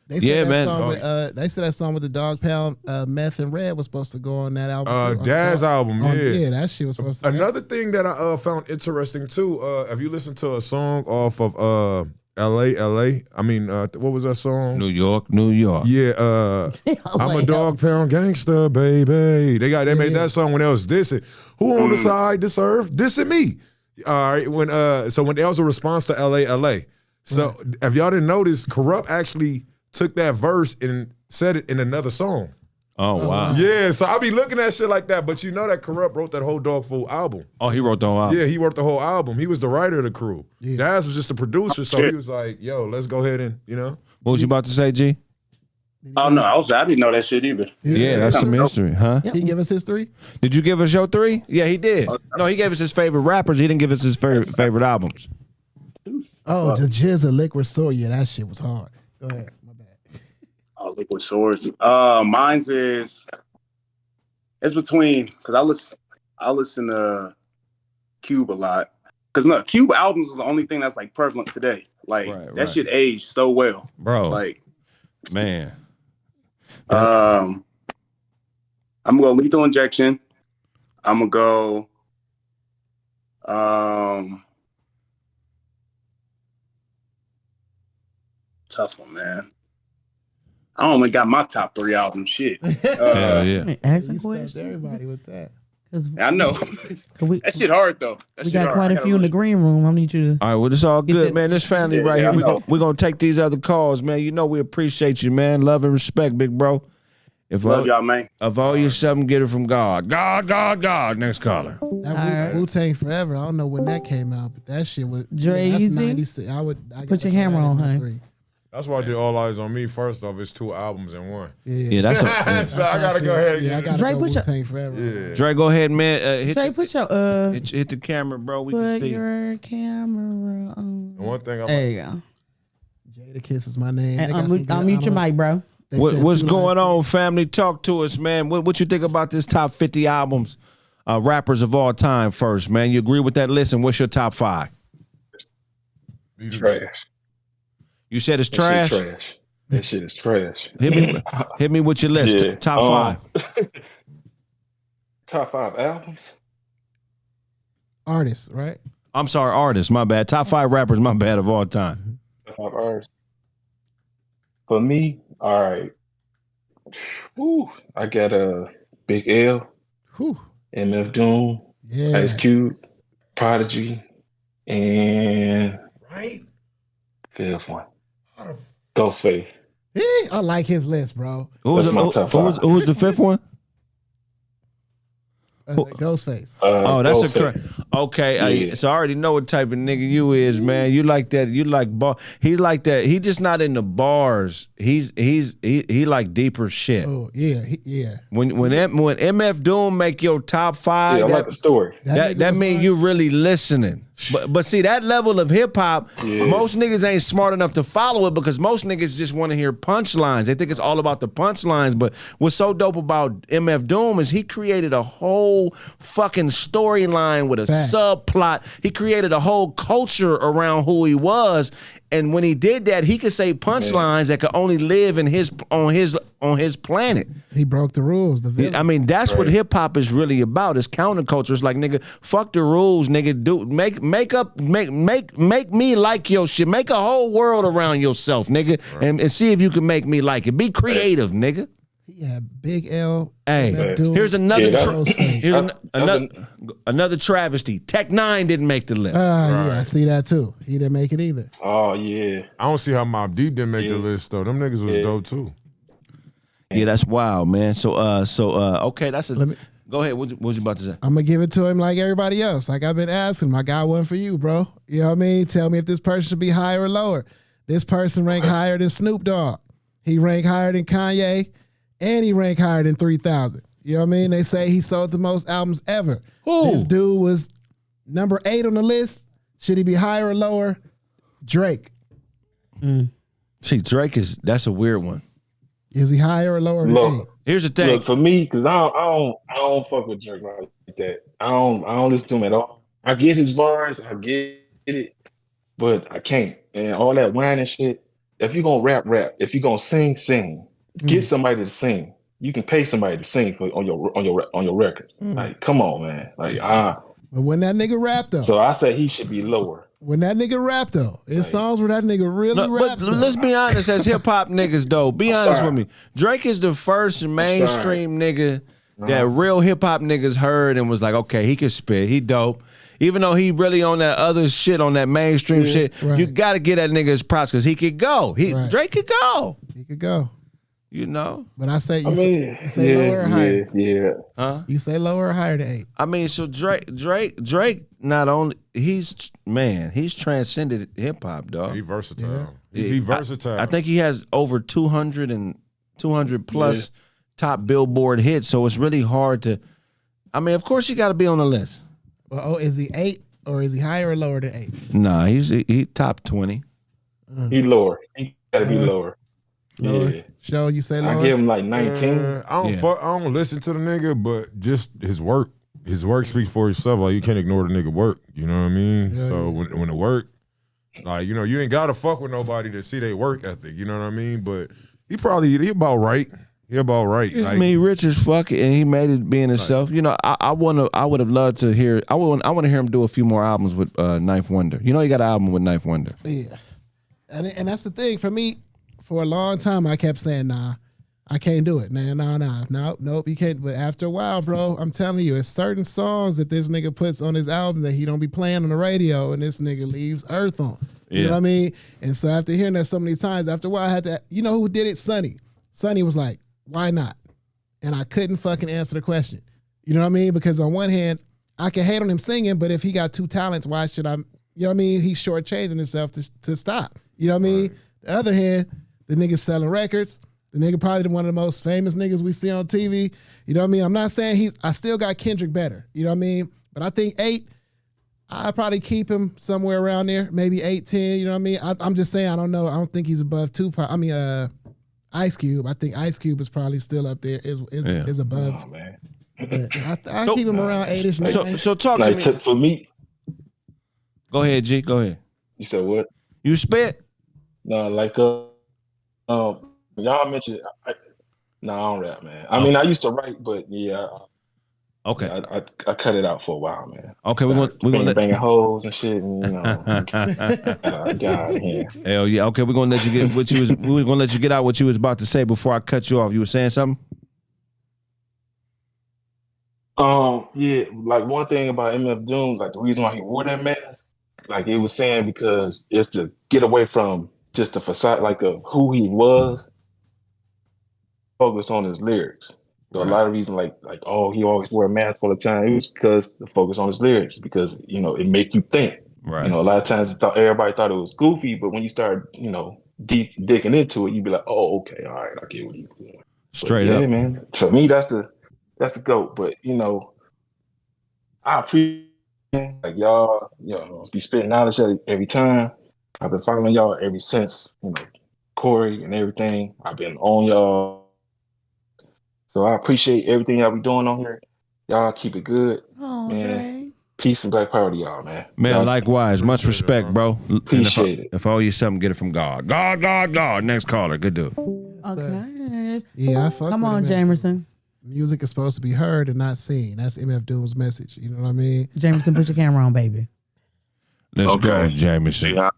They said that song with, they said that song with the Dog Pound, Meth and Red was supposed to go on that album. Dad's album, yeah, that shit was supposed to. Another thing that I found interesting too. Have you listened to a song off of L.A.? I mean, what was that song? New York. Yeah, I'm a Dog Pound gangster, baby. They made that song when they was dissing. Who on the side deserve dissing me? All right, when there was a response to L.A. So if y'all didn't notice, Corrupt actually took that verse and said it in another song. Oh wow. Yeah, so I be looking at shit like that, but you know that Corrupt wrote that whole Dog Food album. Oh, he wrote the whole album. Yeah, he wrote the whole album. He was the writer of the crew. Yeah. Daz was just the producer, so he was like, yo, let's go ahead and, you know. What was you about to say, G? Oh no, I didn't know that shit either. Yeah, that's some mystery, huh? He give us his 3? Did you give us your 3? Yeah, he did. No, he gave us his favorite rappers. He didn't give us his favorite albums. Oh, the Jizz of Liquid Sword. Yeah, that shit was hard. Go ahead. My bad. Oh, Liquid Swords. Mine's it's between because I listen to Cube a lot because no, Cube albums is the only thing that's like prevalent today. Like that shit aged so well, bro. Like, man. I'm gonna go Lethal Injection. I'm gonna go. Tough one, man. I only got my top 3 albums. Shit. Hell yeah. Asking questions. Everybody with that. I know. That shit hard though. We got quite a few in the green room. I need you to. All right, well, it's all good, man. This family right here. We're gonna take these other calls, man. You know we appreciate you, man. Love and respect, big bro. Love y'all, man. If all you something, get it from God. God. Next caller. That Wu-Tang Forever. I don't know when that came out, but that shit was Dre that's Easy. 96. I Put your camera on, honey. That's why I did All Eyes on Me. First off, it's 2 albums in one. Yeah, that's so I gotta go ahead. Yeah, I gotta Dre, go put your- Wu-Tang Forever. Yeah. Dre, go ahead, man. Dre, put your hit the camera, bro. We put can see. your camera on. And one thing I There you go. Jada Kiss is my name. And unmute your mic, bro. What's going on, family? Talk to us, man. What you think about this top 50 albums, rappers of all time? First, man, you agree with that list? And what's your top 5? Trash. You said it's trash. Trash. That shit is trash. Hit me with your list. Yeah. Top 5. Top 5 albums. Artists, right? I'm sorry, artists. My bad. Top 5 rappers. My bad of all time. Top 5 artists. For me, all right. Whew, I got a Big L, Whew. MF Doom, Yeah. Ice Cube, Prodigy, and fifth one, Ghostface. I like his list, bro. Who was That's my top 5. who was the 5th one? Ghostface. That's Ghostface. Okay. Yeah. So I already know what type of nigga you is, man. You like that. You like bar. He like that. He just not in the bars. He like deeper shit. Oh yeah, yeah. When MF Doom make your top 5, Yeah, I like the story. that mean you really listening. But see, that level of hip hop, most niggas ain't smart enough to follow it because most niggas just want to hear punchlines. They think it's all about the punchlines. But what's so dope about MF Doom is he created a whole fucking storyline with a subplot. He created a whole culture around who he was. And when he did that, he could say punchlines that could only live in on his planet. He broke the rules. I mean, that's what hip hop is really about. It's counterculture. It's like, nigga, fuck the rules, nigga. Make me like your shit. Make a whole world around yourself, nigga, and see if you can make me like it. Be creative, nigga. He had Big L. Hey, here's another another travesty. Tech 9 didn't make the list. Yeah, I see that too. He didn't make it either. Oh yeah. I don't see how Mobb Deep didn't make the list though. Them niggas was dope too. Yeah, that's wild, man. So okay, that's a. Go ahead. What you about to say? I'm gonna give it to him like everybody else. Like I've been asking, I got one for you, bro. You know what I mean? Tell me if this person should be higher or lower. This person ranked higher than Snoop Dogg. He ranked higher than Kanye, and he ranked higher than 3,000. You know what I mean? They say he sold the most albums ever. Who? This dude was number 8 on the list. Should he be higher or lower? Drake. See, that's a weird one. Is he higher or lower than 8? Here's the thing. Look, for me, because I don't fuck with Drake like that. I don't listen to him at all. I get his bars, I get it, but I can't. And all that whining shit. If you're gonna rap. If you're gonna sing. Get somebody to sing. You can pay somebody to sing on your record. Like, come on, man. Like, But when that nigga rap though. So I say he should be lower. When that nigga rap though, it's songs where that nigga really raps. But let's be honest, as hip hop niggas though. Be honest with me. Drake is the first mainstream nigga that real hip hop niggas heard and was like, okay, he can spit, he dope. Even though he really on that other shit, on that mainstream shit, you gotta get that nigga his props because he could go. Drake could go. He could go. You know? But I say you say lower or higher? Yeah. Huh? You say lower or higher than 8? I mean, so Drake not only he's transcended hip hop, dog. He versatile. He versatile. I think he has over 200 plus top Billboard hits, so it's really hard to. I mean, of course, you got to be on the list. Well, is he 8 or is he higher or lower than 8? Nah, he top 20. He lower. He gotta be lower. Lower. Yeah. Show you say lower. I give him like 19. I don't listen to the nigga, but just his work speaks for itself. Like, you can't ignore the nigga work. You know what I mean? Yeah, so when the work, like, you know, you ain't gotta fuck with nobody to see their work ethic. You know what I mean? But he about right. He about right. I mean, he rich as fuck, and he made it being himself. You know, I would have loved to hear. I want to hear him do a few more albums with Ninth Wonder. You know, he got an album with Ninth Wonder. Yeah, and that's the thing for me. For a long time, I kept saying, nah, I can't do it. Nope, you can't. But after a while, bro, I'm telling you, it's certain songs that this nigga puts on his album that he don't be playing on the radio, and this nigga leaves Earth on. You know what I mean? And so after hearing that so many times, after a while, I had to, you know who did it? Sonny. Sonny was like, why not? And I couldn't fucking answer the question. You know what I mean? Because on one hand, I can hate on him singing, but if he got 2 talents, why should I, you know what I mean? He's shortchanging himself to stop. You know what I mean? The other hand, the nigga's selling records. The nigga probably one of the most famous niggas we see on TV. You know what I mean? I'm not saying I still got Kendrick better. You know what I mean? But I think 8, I'd probably keep him somewhere around there, maybe 8, 10, you know what I mean? I'm just saying, I don't know. I don't think he's above Tupac. I mean, Ice Cube. I think Ice Cube is probably still up there, is above. Oh, man. I keep him around 8-ish, 9. So talk like, to me. for me. Go ahead, G. Go ahead. You said what? You spit? No, like y'all mentioned. I don't rap, man. I mean, I used to write, but yeah. Okay. I cut it out for a while, man. Okay, we're gonna banging hoes and shit, and you know, get out of here. Hell yeah. Okay, we're gonna let you get what you was. We're gonna let you get out what you was about to say before I cut you off. You were saying something? Yeah, like one thing about MF Doom, like the reason why he wore that mask, like it was saying because it's to get away from just the facade, like of who he was, focus on his lyrics. So a lot of reasons, like oh, he always wore a mask all the time. It was because the focus on his lyrics, because you know it make you think. Right. You know, a lot of times everybody thought it was goofy, but when you start, you know, deep digging into it, you'd be like, oh, okay, all right, I get what you're doing. Straight up, man. For me, that's the GOAT. But you know, I appreciate like y'all, you know, be spitting knowledge every time. I've been following y'all ever since, you know, Corey and everything. I've been on y'all. So I appreciate everything y'all be doing on here. Y'all keep it good. Oh, man. Peace and black power to y'all, man. Man, y'all, likewise. Much respect, bro. Appreciate it. If I owe you something, get it from God. God. Next caller. Good dude. Okay. Yeah, I fuck Come with on, him, Jamerson. Music is supposed to be heard and not seen. That's MF Doom's message. You know what I mean? Jamerson, put your camera on, baby. Let's go, Jamerson. Yeah.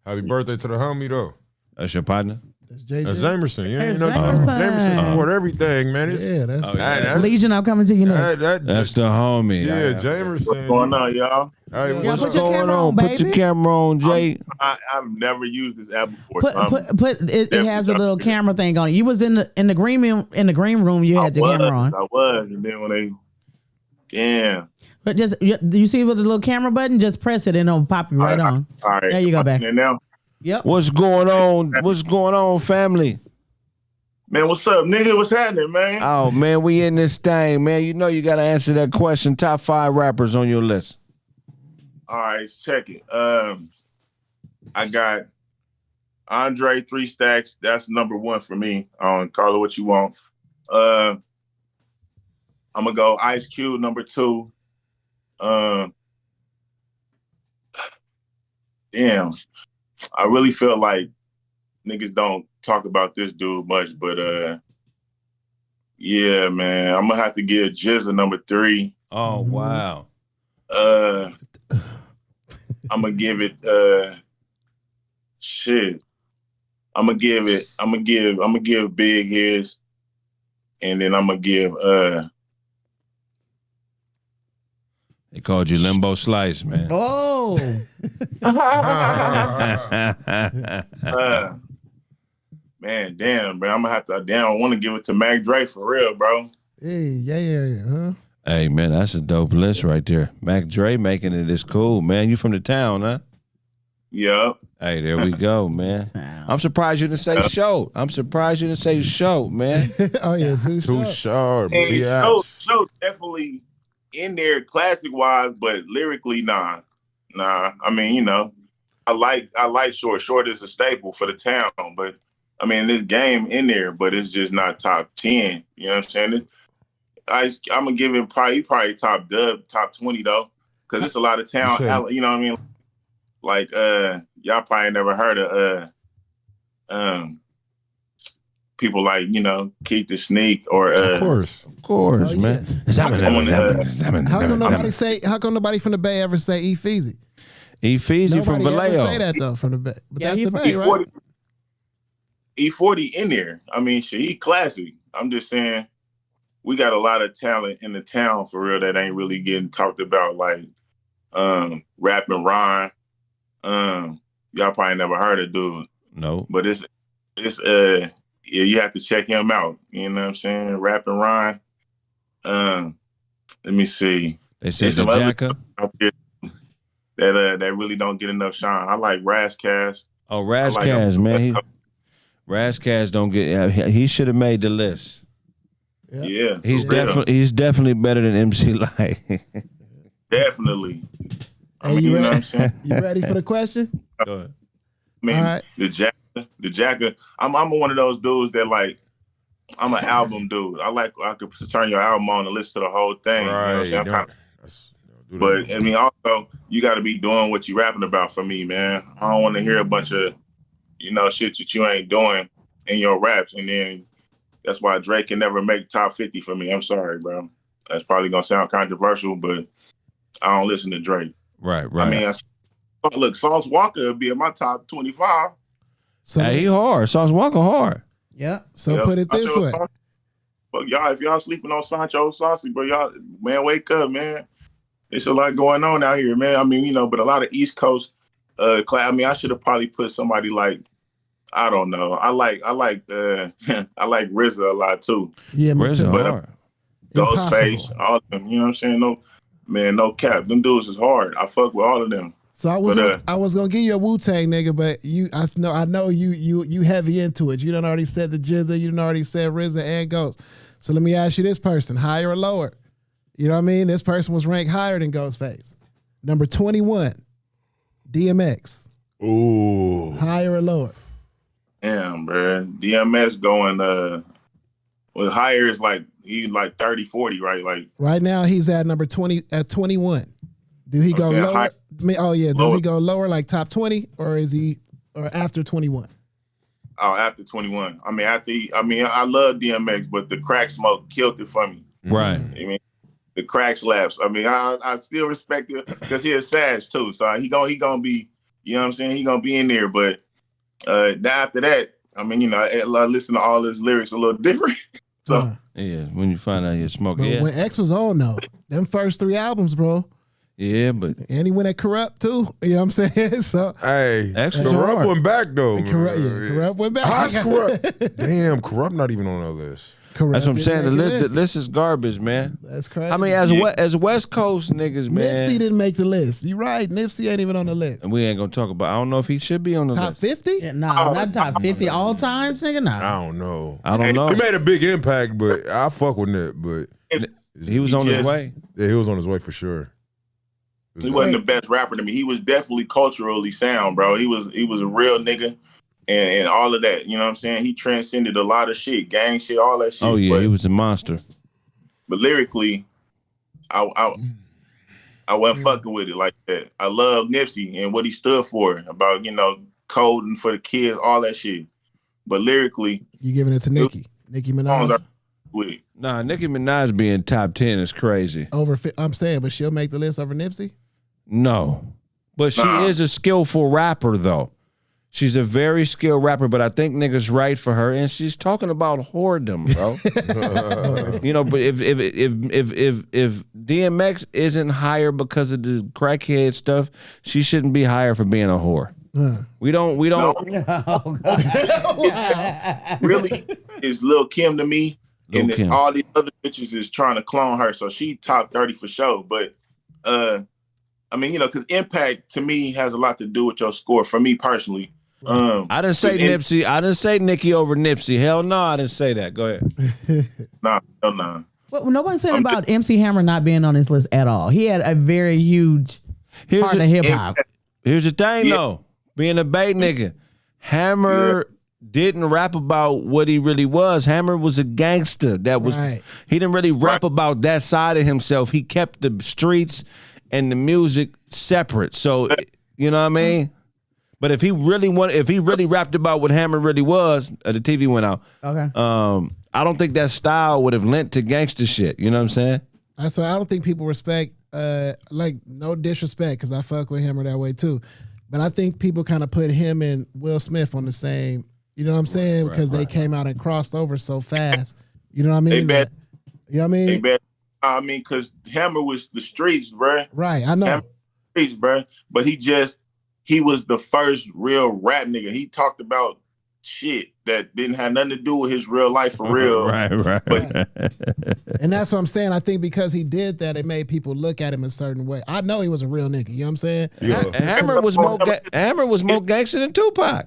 Happy birthday to the homie, though. That's your partner? That's That's Jamerson. You ain't That's know Jamerson. Jamerson support everything, man. It's, Yeah, that's that's Legion, I'm coming to you next. That's the homie. Yeah, Jamerson. What's going on, y'all? Hey, Yeah, what's put your going camera on? on, Put baby. your camera on, Jay. I've never used this app before. It has a little camera thing on it. You was in the green room. You had your camera on. I was, and then when they, damn. But do you see with the little camera button? Just press it and it'll pop you right on. All right, There you go, back. now, Yep. What's going on? What's going on, family? man, what's up, nigga? What's happening, man? Oh, man, we in this thing, man. You know you got to answer that question. Top 5 rappers on your list. All right, check it. I got Andre 3 Stacks. That's number 1 for me. Carla, what you want? I'm gonna go Ice Cube number 2. Damn, I really feel like niggas don't talk about this dude much, but yeah, man, I'm gonna have to give Jizza number 3. Oh wow. I'm gonna give it shit. I'm gonna give Big his, and then I'm gonna give They called you Limbo Slice, man. Oh. man, damn, bro. I'm gonna have to. Damn, I want to give it to Mac Dre for real, bro. Hey, yeah, huh? Hey man, that's a dope list right there. Mac Dre making it is cool, man. You from the town, huh? Yeah. Hey, there we go, man. I'm surprised you didn't say show. I'm surprised you didn't say show, man. Oh yeah, Too sharp. Hey, Yeah. show definitely in there classic wise, but lyrically, nah. I mean, you know, I like Short. Short is a staple for the town, but I mean, this game in there, but it's just not top 10. You know what I'm saying? I'm gonna give him probably top 20 though, because it's a lot of town. You know what I mean? Like y'all probably never heard of people like, you know, Keith the Sneak or Of course, man. How come nobody from the Bay ever say E Feezy? E Feezy from Nobody ever Vallejo. say that though from the Bay. But Yeah, that's he the from Bay, right? E40 in there. I mean, shit, he classic. I'm just saying, we got a lot of talent in the town for real that ain't really getting talked about, like Rap and Rhyme. Y'all probably never heard of dude. No. But it's yeah, you have to check him out. You know what I'm saying? Rap and Rhyme. Let me see. They said There's the some other Jacka. out there that really don't get enough shine. I like Razzcast. Oh, Razzcast, man. Razzcast don't get. He should have made the list. Yeah, He's for real. definitely better than MC Light. Definitely. I Hey, mean, you you know what ready? I'm saying? You ready for the question? Go ahead. I mean, All right. the Jacka. I'm one of those dudes that like. I'm an album dude. I could turn your album on and listen to the whole thing. right? You know what I'm saying? Do But that. I mean, also you got to be doing what you rapping about for me, man. I don't want to hear a bunch of, you know, shit that you ain't doing in your raps, and then that's why Drake can never make top 50 for me. I'm sorry, bro. That's probably gonna sound controversial, but I don't listen to Drake. Right. I mean, look, Sauce Walker would be in my top 25. So, Hey, he hard. Sauce Walker hard. Yeah. so Yeah, put it this Sancho way. Sauce. But y'all, if y'all sleeping on Sancho Saucy, bro, y'all, man, wake up, man. There's a lot going on out here, man. I mean, you know, but a lot of East Coast I mean, I should have probably put somebody like, I don't know. I like I like RZA a lot too. Yeah, me RZA too. hard. Ghostface, Impossible. all of them. You know what I'm saying? No, man, no cap. Them dudes is hard. I fuck with all of them. So I was But, I was gonna give you a Wu-Tang nigga, but I know you heavy into it. You done already said the Jizza, you done already said RZA and Ghost. So let me ask you this person, higher or lower? You know what I mean? This person was ranked higher than Ghostface. Number 21, DMX. Ooh. Higher or lower? Damn, bro. DMS going well, higher is like he like 30, 40, right? Like Right now he's at number 20 at 21. Do he go saying lower? high- Oh yeah, does lower. he go lower like top 20 or after 21? after 21. I mean, I love DMX, but the crack smoke killed it for me. Right. I mean, the crack slaps. I mean, I still respect it because he a Sag too. So he gonna be, you know what I'm saying? He gonna be in there. But after that, I mean, you know, I listen to all his lyrics a little different. So Yeah. When you find out you're smoking. But Yeah. when X was on though, them first 3 albums, bro. Yeah, but And he went at Corrupt too. You know what I'm saying? So Hey, X was Corrupt hard. went back though. Corrupt went back. How's Corrupt? Damn, Corrupt not even on that list. Corrupt that's what I'm didn't saying. The make list, the list is garbage, man. That's crazy. I mean, as West Coast niggas, man. Nipsey didn't make the list. You right. Nipsey ain't even on the list. And we ain't gonna talk about. I don't know if he should be on the Top list. 50? Yeah, nah, not top 50 all times, nigga. Nah. I don't know. I don't know. He made a big impact, but I fuck with Nip. But He was on his just- way. yeah, he was on his way for sure. he wasn't the best rapper to me. He was definitely culturally sound, bro. He was a real nigga. and all of that. You know what I'm saying? He transcended a lot of shit, gang shit, all that shit. Oh yeah, he was a monster. But lyrically, I wasn't fucking with it like that. I love Nipsey and what he stood for about, you know, coding for the kids, all that shit. But lyrically, you giving it to Nicki Minaj? Nah, Nicki Minaj being top 10 is crazy. I'm saying, but she'll make the list over Nipsey? No. But she is a skillful rapper, though. She's a very skilled rapper, but I think niggas right for her, and she's talking about whoredom, bro. You know, but if DMX isn't higher because of the crackhead stuff, she shouldn't be higher for being a whore. We don't. No. Really, is Lil' Kim to me, and it's all these other bitches is trying to clone her, so she top 30 for sure. But I mean, you know, because impact to me has a lot to do with your score. For me personally, I didn't say Nipsey. I didn't say Nicki over Nipsey. Hell no, I didn't say that. Go ahead. Nah, hell nah. Well, nobody's saying about MC Hammer not being on this list at all. He had a very huge part of hip hop. Here's the thing, though. Being a Bay nigga, Hammer didn't rap about what he really was. Hammer was a gangster. That was he didn't really rap about that side of himself. He kept the streets and the music separate. So you know what I mean? But if he really rapped about what Hammer really was, the TV went out. Okay. I don't think that style would have lent to gangster shit. You know what I'm saying? That's why I don't think people respect, like, no disrespect, because I fuck with Hammer that way too. But I think people kind of put him and Will Smith on the same, you know what I'm saying? Because they came out and crossed over so fast. You know what I mean? You know what I mean? I mean, because Hammer was the streets, bruh. Right, I know. Streets, bruh. But he was the first real rap nigga. He talked about shit that didn't have nothing to do with his real life for real. Right. But, and that's what I'm saying. I think because he did that, it made people look at him a certain way. I know he was a real nigga. You know what I'm saying? Yeah. Hammer was more gangster than Tupac.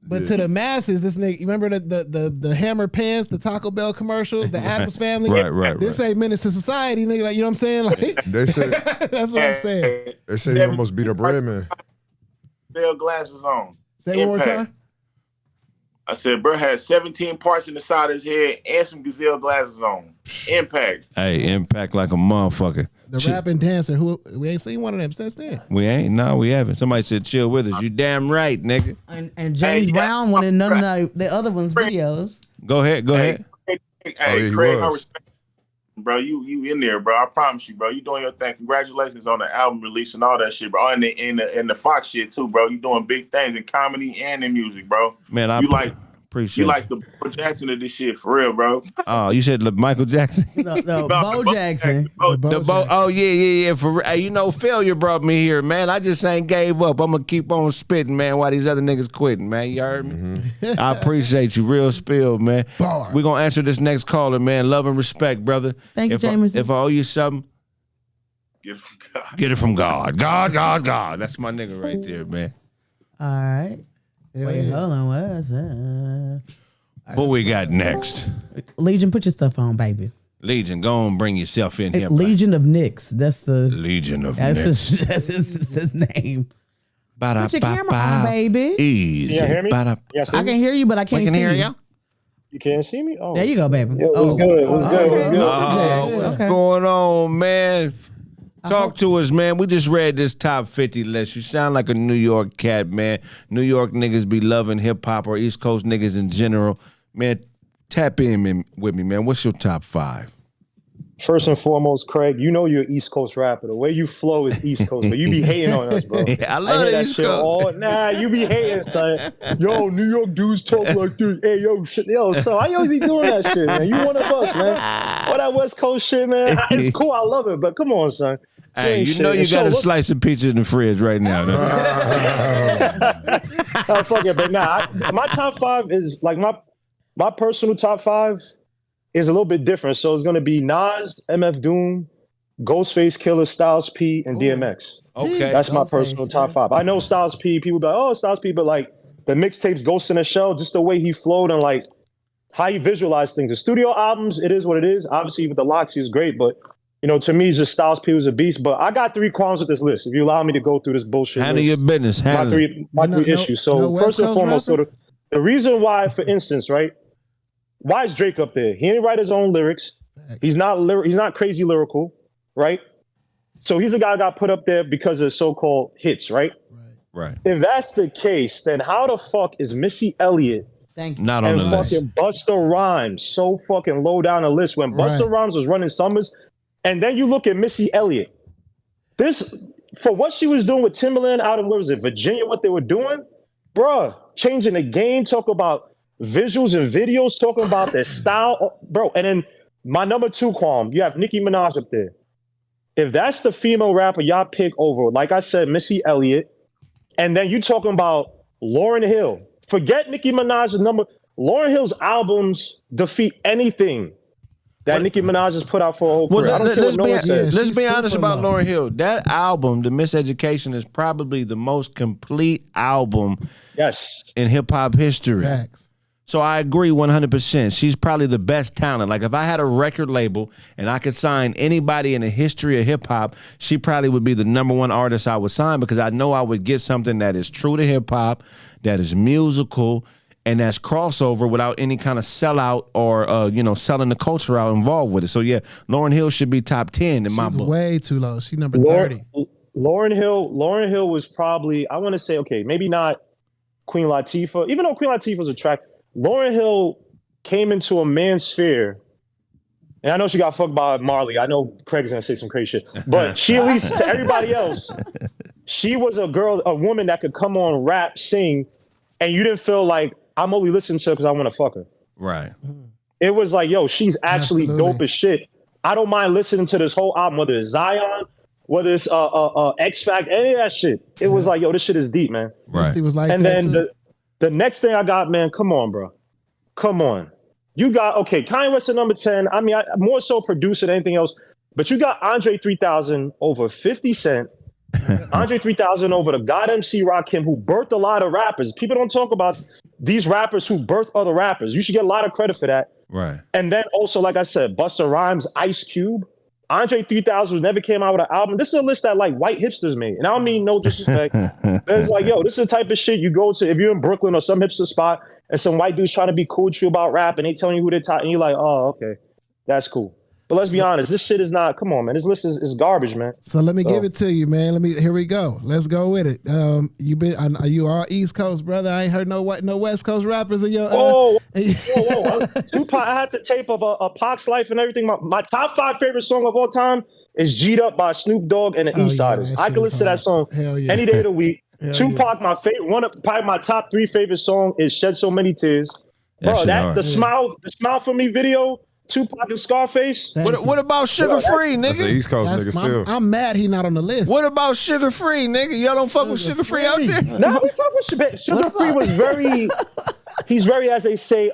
But to the masses, this nigga, you remember the Hammer pants, the Taco Bell commercials, the Adams Family? Right. This ain't menace to society, nigga. Like, you know what I'm saying? Like, They said that's what I'm saying. they said he almost beat a bread man. Gazelle glasses on. Say one more time. I said, bro had 17 parts in the side of his head and some Gazelle glasses on. Impact. Hey, impact like a motherfucker. The rapping dancer, who we ain't seen one of them since then. We ain't. No, we haven't. Somebody said chill with us. You damn right, nigga. And James Brown wanted none of the other ones videos. Go ahead. Hey, Kraig, I respect you, bro. You in there, bro. I promise you, bro. You doing your thing. Congratulations on the album release and all that shit, bro. And the Fox shit too, bro. You doing big things in comedy and in music, bro. Man, I appreciate you like the Bo Jackson of this shit for real, bro. Oh, you said Michael Jackson? No, Bo Jackson. Oh yeah. For you know, failure brought me here, man. I just ain't gave up. I'm gonna keep on spitting, man. While these other niggas quitting, man. You heard me? I appreciate you, real spill, man. We're gonna answer this next caller, man. Love and respect, brother. Thank you, James. If I owe you something, get it from God. Get it from God. God. That's my nigga right there, man. All right. Wait, hold on. What's that? What we got next? Legion, put your stuff on, baby. Legion, go and bring yourself in here. Legion of Nicks. That's the Legion of Nicks. That's his name. Put your camera on, baby. Easy. Can you hear me? I can hear you, but I can't see you. You can't see me? Oh. There you go, baby. Yeah, it was good. It was good. What's going on, man? Talk to us, man. We just read this top 50 list. You sound like a New York cat, man. New York niggas be loving hip hop, or East Coast niggas in general. Man, tap in with me, man. What's your top 5? First and foremost, Kraig, you know you're an East Coast rapper. The way you flow is East Coast, but you be hating on us, bro. Yeah, I love hear that East Coast. Nah, you be hating, son. Yo, New York dudes talk like this. Hey, yo, shit. Yo, son, why you always be doing that shit, man? You one of us, man. All that West Coast shit, man. It's cool. I love it, but come on, son. Hey, you know you got a slice of pizza in the fridge right now. Oh, fuck it, but nah, my top 5 is like my personal top 5 is a little bit different. So it's gonna be Nas, MF Doom, Ghostface Killer, Styles P, and DMX. Okay, that's my personal top 5. I know Styles P. People be like, oh, Styles P, but like the mixtapes, Ghost in the Shell, just the way he flowed and like how he visualized things. The studio albums, it is what it is. Obviously, with the Loxy is great, but you know, to me, just Styles P was a beast. But I got 3 qualms with this list. If you allow me to go through this bullshit, handle your business. My three issues. So first and foremost, The reason why, for instance, right? Why is Drake up there? He didn't write his own lyrics. He's not crazy lyrical, right? So he's a guy that got put up there because of so-called hits, right? Right. If that's the case, then how the fuck is Missy Elliott not on the list? And fucking Busta Rhymes so fucking low down the list when Busta Rhymes was running Summers, and then you look at Missy Elliott. This for what she was doing with Timberland out in where was it, Virginia? What they were doing, bruh, changing the game. Talk about visuals and videos. Talking about their style, bro. And then my number 2 qualm, you have Nicki Minaj up there. If that's the female rapper y'all pick over, like I said, Missy Elliott, and then you talking about Lauryn Hill. Forget Nicki Minaj's number. Lauryn Hill's albums defeat anything that Nicki Minaj has put out for a whole career. Let's be honest about Lauryn Hill. That album, The Miseducation, is probably the most complete album in hip-hop history. Facts. So I agree 100%. She's probably the best talent. Like if I had a record label and I could sign anybody in the history of hip hop, she probably would be the #1 artist I would sign because I know I would get something that is true to hip hop, that is musical, and that's crossover without any kind of sellout or selling the culture out involved with it. So yeah, Lauryn Hill should be top 10 in my book. Way too low. She's number 30. Lauryn Hill was probably, I want to say, okay, maybe not Queen Latifah, even though Queen Latifah was a track. Lauryn Hill came into a man's sphere, and I know she got fucked by Marley. I know Craig's gonna say some crazy shit, but she at least to everybody else, she was a woman that could come on, rap, sing, and you didn't feel like I'm only listening to her because I want to fuck her. Right. It was like, yo, she's actually dope as shit. I don't mind listening to this whole album, whether it's Zion, whether it's X Factor, any of that shit. It was like, yo, this shit is deep, man. Right. Was like and then the next thing I got, man, come on, bro. Come on. You got, okay, Kanye West at number 10. I mean, more so producer than anything else. But you got Andre 3000 over 50 Cent. Andre 3000 over the God MC Rakim, who birthed a lot of rappers. People don't talk about these rappers who birthed other rappers. You should get a lot of credit for that. Right. And then also, like I said, Busta Rhymes, Ice Cube. Andre 3000 never came out with an album. This is a list that like white hipsters made. And I don't mean no disrespect. But it's like, yo, this is the type of shit you go to if you're in Brooklyn or some hipster spot and some white dudes trying to be cool with you about rap and they telling you who they're talking, and you're like, oh, okay, that's cool. But let's be honest, this shit is not, come on, man. This list is garbage, man. So let me give it to you, man. here we go. Let's go with it. You all East Coast, brother. I ain't heard no West Coast rappers in your whoa. Tupac, I had the tape of Pac's life and everything. My top 5 favorite song of all time is G'd Up by Snoop Dogg and the Eastsiders. I can listen to that song any day of the week. Tupac, my favorite, probably my top 3 favorite song is Shed So Many Tears. Bro, the Smile For Me video, Tupac and Scarface. What about Sugar Free, nigga? That's an East Coast nigga still. I'm mad he not on the list. What about Sugar Free, nigga? Y'all don't fuck with Sugar Free out there? No, we fuck with Sugar Free. Was very, he's very, as they say,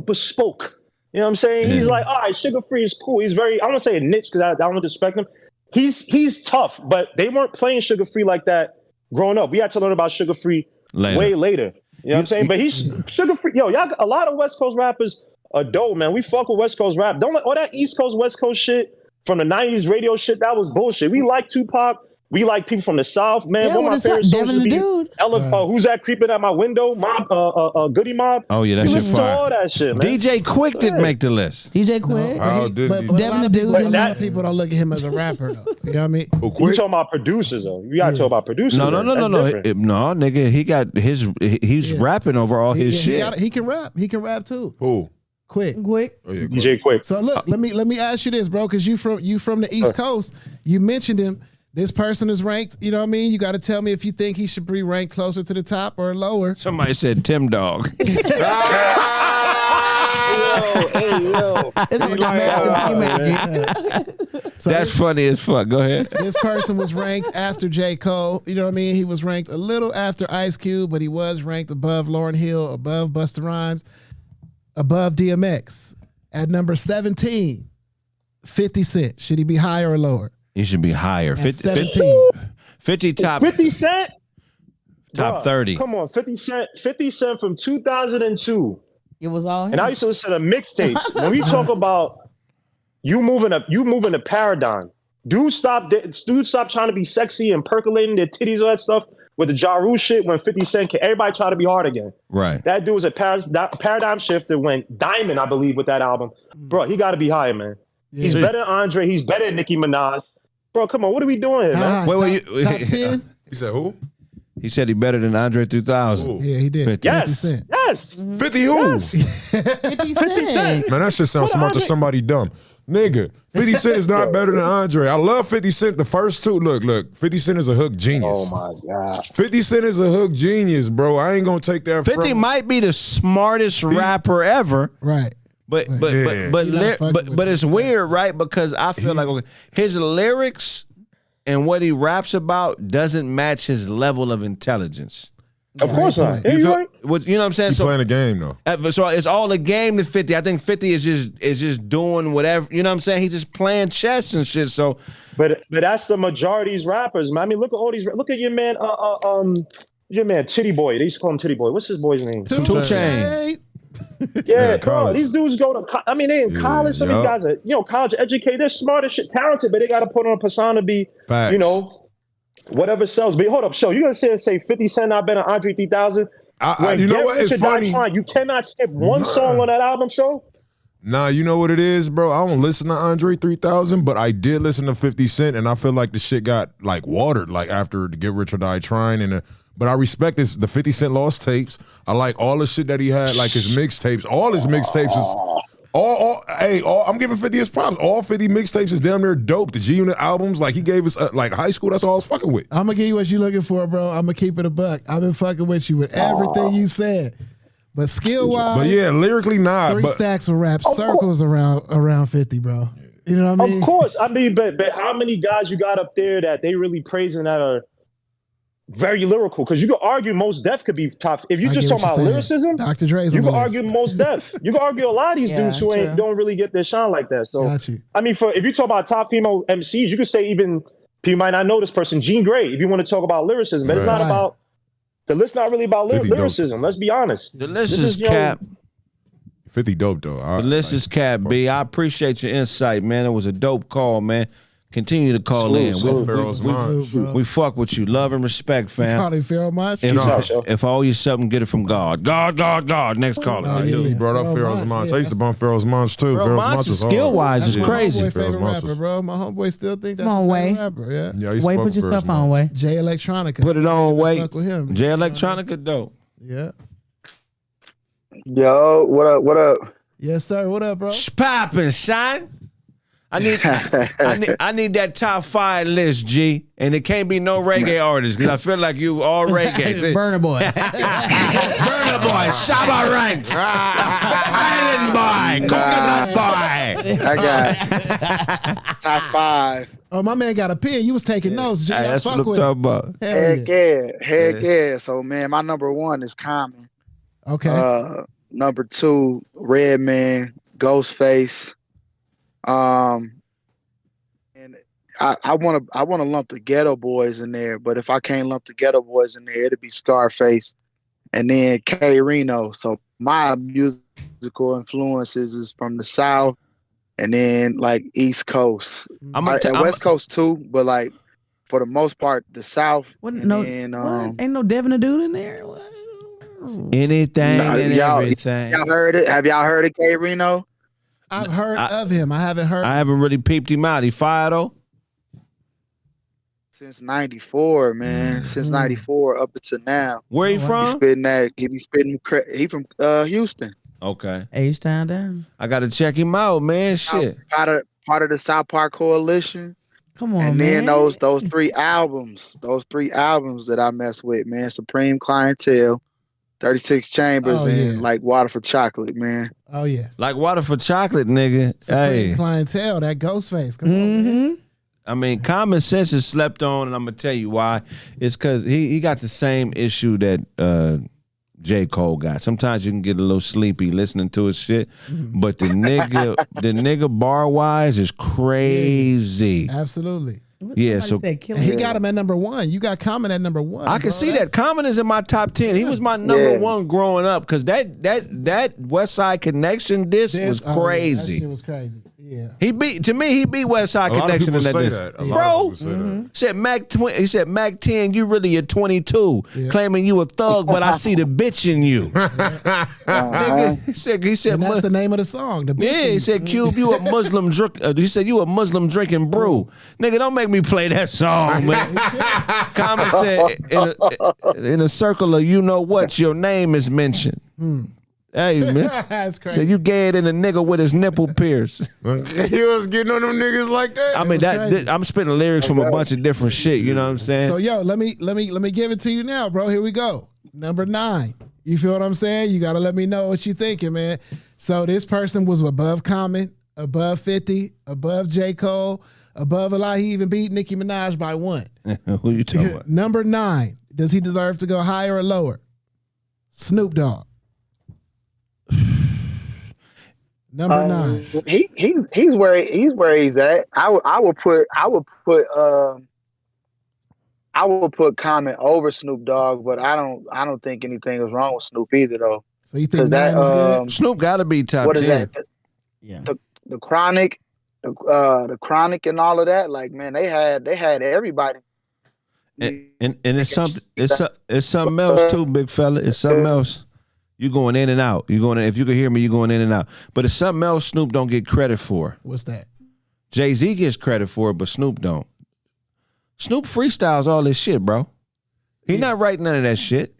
bespoke. You know what I'm saying? He's like, all right, Sugar Free is cool. He's very, I don't want to say a niche because I don't want to disrespect him. He's tough, but they weren't playing Sugar Free like that growing up. We had to learn about Sugar Free way later. You know what I'm saying? But he's Sugar Free. Yo, y'all, a lot of West Coast rappers are dope, man. We fuck with West Coast rap. Don't let all that East Coast, West Coast shit from the 90s radio shit, that was bullshit. We like Tupac. We like people from the South, man. One of my favorite songs would be Who's That Creeping at My Window? Mob, Goody Mob. Oh, yeah, that shit fire. All that shit, man. DJ Quick didn't make the list. DJ Quick? But Devin the Dude. A lot of people don't look at him as a rapper, though. You know what I mean? You talking about producers, though. You got to talk about producers. No, nigga, he got he's rapping over all his shit. He can rap. He can rap, too. Who? Quick. Oh, yeah, DJ Quick. So look, let me ask you this, bro, because you from the East Coast. You mentioned him. This person is ranked, you know what I mean? You got to tell me if you think he should be ranked closer to the top or lower. Somebody said Tim Dog. Hey, yo. So that's funny as fuck. Go ahead. This person was ranked after J. Cole. You know what I mean? He was ranked a little after Ice Cube, but he was ranked above Lauryn Hill, above Busta Rhymes, above DMX. At number 17, 50 Cent. Should he be higher or lower? He should be higher. 50 top. 50 Cent? Top 30. Come on, 50 Cent from 2002. It was all him. And I used to listen to mixtapes. When we talk about you moving a paradigm. Dudes stop trying to be sexy and percolating their titties, all that stuff. with the Ja Rule shit when 50 Cent came, everybody tried to be hard again. Right. That dude was a paradigm shifter when Diamond, I believe, with that album. Bro, he got to be higher, man. Yeah. He's better than Andre. He's better than Nicki Minaj. Bro, come on. What are we doing here, man? Wait, top 10? He said who? He said he better than Andre 3000. Ooh. Yeah, he did. 50. 50 Yes. Cent. Yes. 50 who? 50 Cent. Man, that shit sounds smart to somebody dumb. Nigga, 50 Cent is not better than Andre. I love 50 Cent. The first two, look, 50 Cent is a hook genius. Oh, my God. 50 Cent is a hook genius, bro. I ain't gonna take that 50 from might be the smartest rapper ever. Right. But Yeah. but it's weird, right? Because I feel like okay, his lyrics and what he raps about doesn't match his level of intelligence. Of course not. You You feel, right? you know what I'm saying? He's playing a game though. So it's all a game to 50. I think 50 is just doing whatever. You know what I'm saying? He's just playing chess and shit. So, But that's the majority's rappers, man. I mean, look at all these. Look at your man, Titty Boy. They used to call him Titty Boy. What's his boy's name? 2 Chainz. Yeah, college. come on. These dudes go to. I mean, they in college. Some of these guys are, college educated. They're smart as shit, talented, but they got to put on a persona, be, Facts. whatever sells. But hold up, show. You gonna say 50 Cent not better than Andre 3000? You know what? It's funny. You cannot skip one song on that album, show. Nah, you know what it is, bro? I don't listen to Andre 3000, but I did listen to 50 Cent, and I feel like the shit got like watered, like after the Get Rich or Die Trying, but I respect this. The 50 Cent Lost tapes. I like all the shit that he had, like his mixtapes. All his mixtapes is I'm giving 50 his props. All 50 mixtapes is damn near dope. The G Unit albums, like he gave us like high school. That's all I was fucking with. I'm gonna give you what you're looking for, bro. I'm gonna keep it a buck. I've been fucking with you with everything you said, but skill wise, But yeah, lyrically not. three But stacks will wrap circles around 50, bro. You know what I mean? Of course. I mean, but how many guys you got up there that they really praising that are very lyrical? Because you could argue Most Def could be top. If you I just get talking what about you're lyricism, Dr. Dre's you on could the argue list. Most Def. You could argue a lot of these Yeah, dudes who true. don't really get their shine like that. So Got you. I mean, if you talk about top female MCs, you could say even people might not know this person, Jean Grey. If you want to talk about lyricism, but it's not Right. about the list. Not really about 50 dope. lyricism. Let's be honest. the list This is is, cap. 50 dope though. The list is cap, B. I appreciate your insight, man. It was a dope call, man. Continue to call in. Pharaoh's Mind. Bro. We fuck with you. Love and respect, fam. Call it Pharaoh much? If I owe you something, get it from God. God. Next caller. Oh, He brought up Pharaoh Pharaoh's Monch, Mind. yeah, I used to bump Pharaoh's Mind too. Bro, Pharaoh's Monch Mind is was skill-wise That's is my crazy. homeboy Pharaoh's favorite Monch rapper, was- bro. My homeboy still think that's Come on, his Way. favorite rapper, yeah. Yeah, I used to Wait, fuck put with your Pharaoh's stuff on, Mind. Way. J Electronica. Put it on, I Way. fuck with him. J Electronica, dope. Yeah. Yo, what up? Yes, sir. What up, bro? Poppin', son. I need that top 5 list, G. And it can't be no reggae artists because I feel like you all reggae. Burner Boy. Burner Boy, Shabba Ranks, Island Boy, Coconut Boy. I got top 5. Oh, my man got a pen. You was taking notes. G. Hey, I that's fuck what I'm with talking him. about. Hell Heck yeah. So man, my number 1 is Common. Okay. Number 2, Redman, Ghostface. And I want to lump the Ghetto Boys in there, but if I can't lump the Ghetto Boys in there, it'll be Scarface, and then K Reno. So my musical influences is from the South, and then like East Coast, and West Coast too. But like for the most part, the South. What? And No, then, what? Ain't no Devin the Dude in there. What? Anything Nah, and y'all- everything. Y'all heard it? Have y'all heard of K Reno? I've heard of him. I haven't heard. I haven't really peeped him out. He fired though. Since '94, man. Since '94 up until now. Where he He from? spitting that. He be spitting. He from Houston. Okay, H-Town down. I gotta check him out, man. Shit. Part of the South Park Coalition. Come on, And man. then those 3 albums, that I mess with, man. Supreme Clientele, 36 Chambers, Oh, and yeah. like Water for Chocolate, man. Oh yeah. Like water for chocolate, nigga. Supreme Hey, Clientele. That Ghostface. Come on, man. I mean, common sense is slept on, and I'm gonna tell you why. It's because he got the same issue that J. Cole got. Sometimes you can get a little sleepy listening to his shit, but the nigga bar wise is crazy. Absolutely. Yeah, so Said kill And he him. got him at number 1. You got Common at number 1. I can see that. Common is in my top 10. He was my number 1 growing up because that West Side Connection disc was crazy. That shit was crazy. Yeah. He beat West Side A lot of Connection people in say that. that. A lot of people say that. Said he said Mac 10, you really a 22, claiming you a thug, but I see the bitch in you. Nigga, he said And that's the name of the song. he said Cube, you a Muslim drink. He said you a Muslim drinking brew. Nigga, don't make me play that song, man. Comment said in a circle of you know what, your name is mentioned. Hey man, That's crazy. so you gay it in a nigga with his nipple pierced. He was getting on them niggas like that. I mean I'm spitting lyrics from a bunch of different shit. You know what I'm saying? So yo, let me give it to you now, bro. Here we go. Number 9. You feel what I'm saying? You gotta let me know what you thinking, man. So this person was above Common, above 50, above J. Cole, above a lot. He even beat Nicki Minaj by 1. Who you talking about? Number 9. Does he deserve to go higher or lower? Snoop Dogg. Number 9. He's where he's at. I would put Common over Snoop Dogg, but I don't think anything is wrong with Snoop either though. So you think 9 is good? Snoop got to be top What 10. is that? Yeah. The Chronic, the Chronic and all of that. Like man, they had everybody. And it's something else too, big fella. It's something else. You going in and out. You going in, if you can hear me, you going in and out. But it's something else Snoop don't get credit for. What's that? Jay-Z gets credit for it, but Snoop don't. Snoop freestyles all this shit, bro. He not writing none of that shit.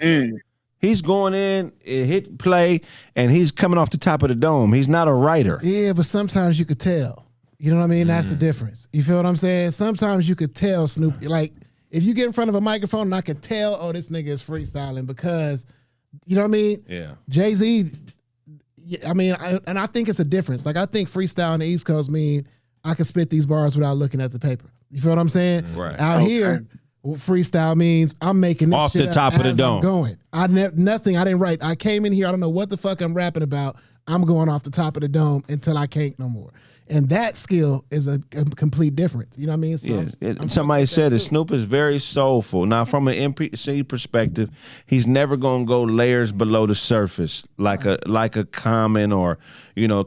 He's going in, hit play, and he's coming off the top of the dome. He's not a writer. Yeah, but sometimes you could tell. You know what I mean? That's the difference. You feel what I'm saying? Sometimes you could tell Snoop, like, if you get in front of a microphone and I could tell, oh, this nigga is freestyling because, you know what I mean? Yeah. Jay-Z, I mean, I think it's a difference. Like, I think freestyle on the East Coast mean I can spit these bars without looking at the paper. You feel what I'm saying? Right. Out here, freestyle means I'm making this Off shit the top up of the as dome. I'm going. Nothing. I didn't write. I came in here. I don't know what the fuck I'm rapping about. I'm going off the top of the dome until I can't no more. And that skill is a complete difference. You know what I mean? So Somebody said that Snoop is very soulful. Now, from an MPC perspective, he's never gonna go layers below the surface like a Common or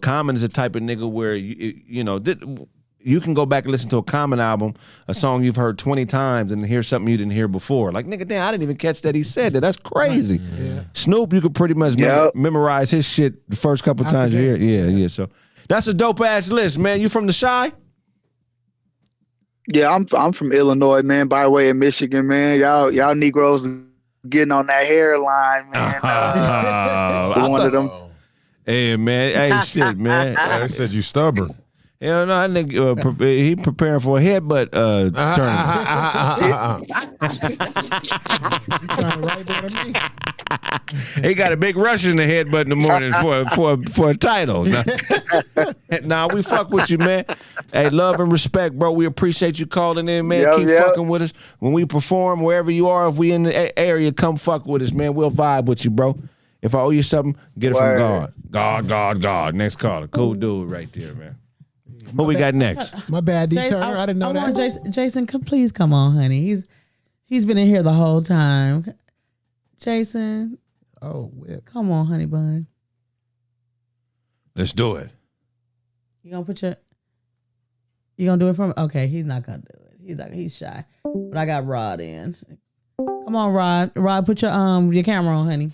Common is the type of nigga where you can go back and listen to a Common album, a song you've heard 20 times, and hear something you didn't hear before. Like, nigga, damn, I didn't even catch that he said that. That's crazy. Yeah. Snoop, you could pretty much memorize his shit the first couple times you hear it. Yeah. So that's a dope ass list, man. You from the Chi? Yeah, I'm from Illinois, man. By way of Michigan, man. Y'all Negroes getting on that hairline, man. One of them. Hey, man. Hey, shit, man. They said you stubborn. Hell no, I think he preparing for a headbutt tournament. He got a big rush in the headbutt in the morning for a title. Nah, we fuck with you, man. Hey, love and respect, bro. We appreciate you calling in, man. Keep fucking with us when we perform wherever you are. If we in the area, come fuck with us, man. We'll vibe with you, bro. If I owe you something, get it from God. God. Next caller, cool dude right there, man. What we got next? My bad, D. Turner. I didn't know that. Jason, please come on, honey. He's been in here the whole time. Jason. Oh, whip. Come on, honey bun. Let's do it. You gonna do it from? Okay, he's not gonna do it. He's shy. But I got Rod in. Come on, Rod. Rod, put your camera on, honey.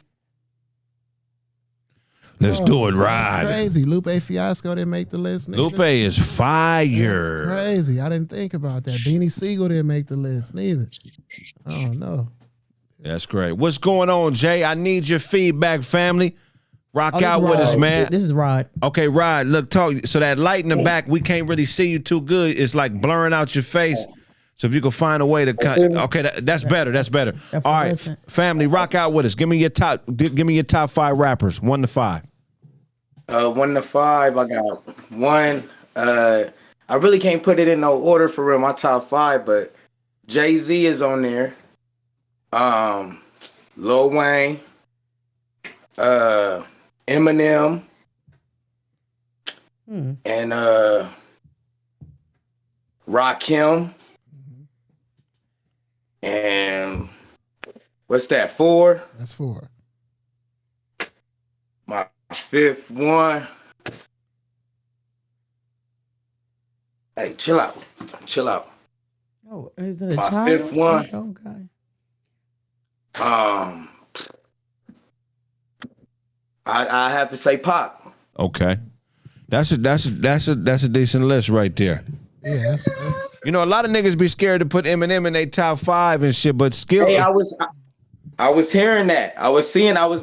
Let's do it, Rod. Crazy. Lupe Fiasco didn't make the list. Nigga. Lupe is fire. That's crazy. I didn't think about that. Beanie Siegel didn't make the list neither. Oh no. That's great. What's going on, Jay? I need your feedback, family. Rock out with us, man. This is Rod. Okay, Rod, look, talk. So that light in the back, we can't really see you too good. It's like blurring out your face. So if you can find a way to cut, okay, that's better. That's better. All right, family, rock out with us. Give me your top 5 rappers, 1 to 5. 1 to 5. I got 1. I really can't put it in no order for real. My top 5, but Jay-Z is on there. Lil Wayne, Eminem, and Rakim. And what's that? 4? That's 4. My 5th one. Hey, chill out. Chill out. Oh, is it a My child? fifth one. Oh, okay. I have to say Pac. Okay. That's a decent list right there. Yeah, that's You know, a lot of niggas be scared to put Eminem in their top 5 and shit, but skill. Hey, I was hearing that. I was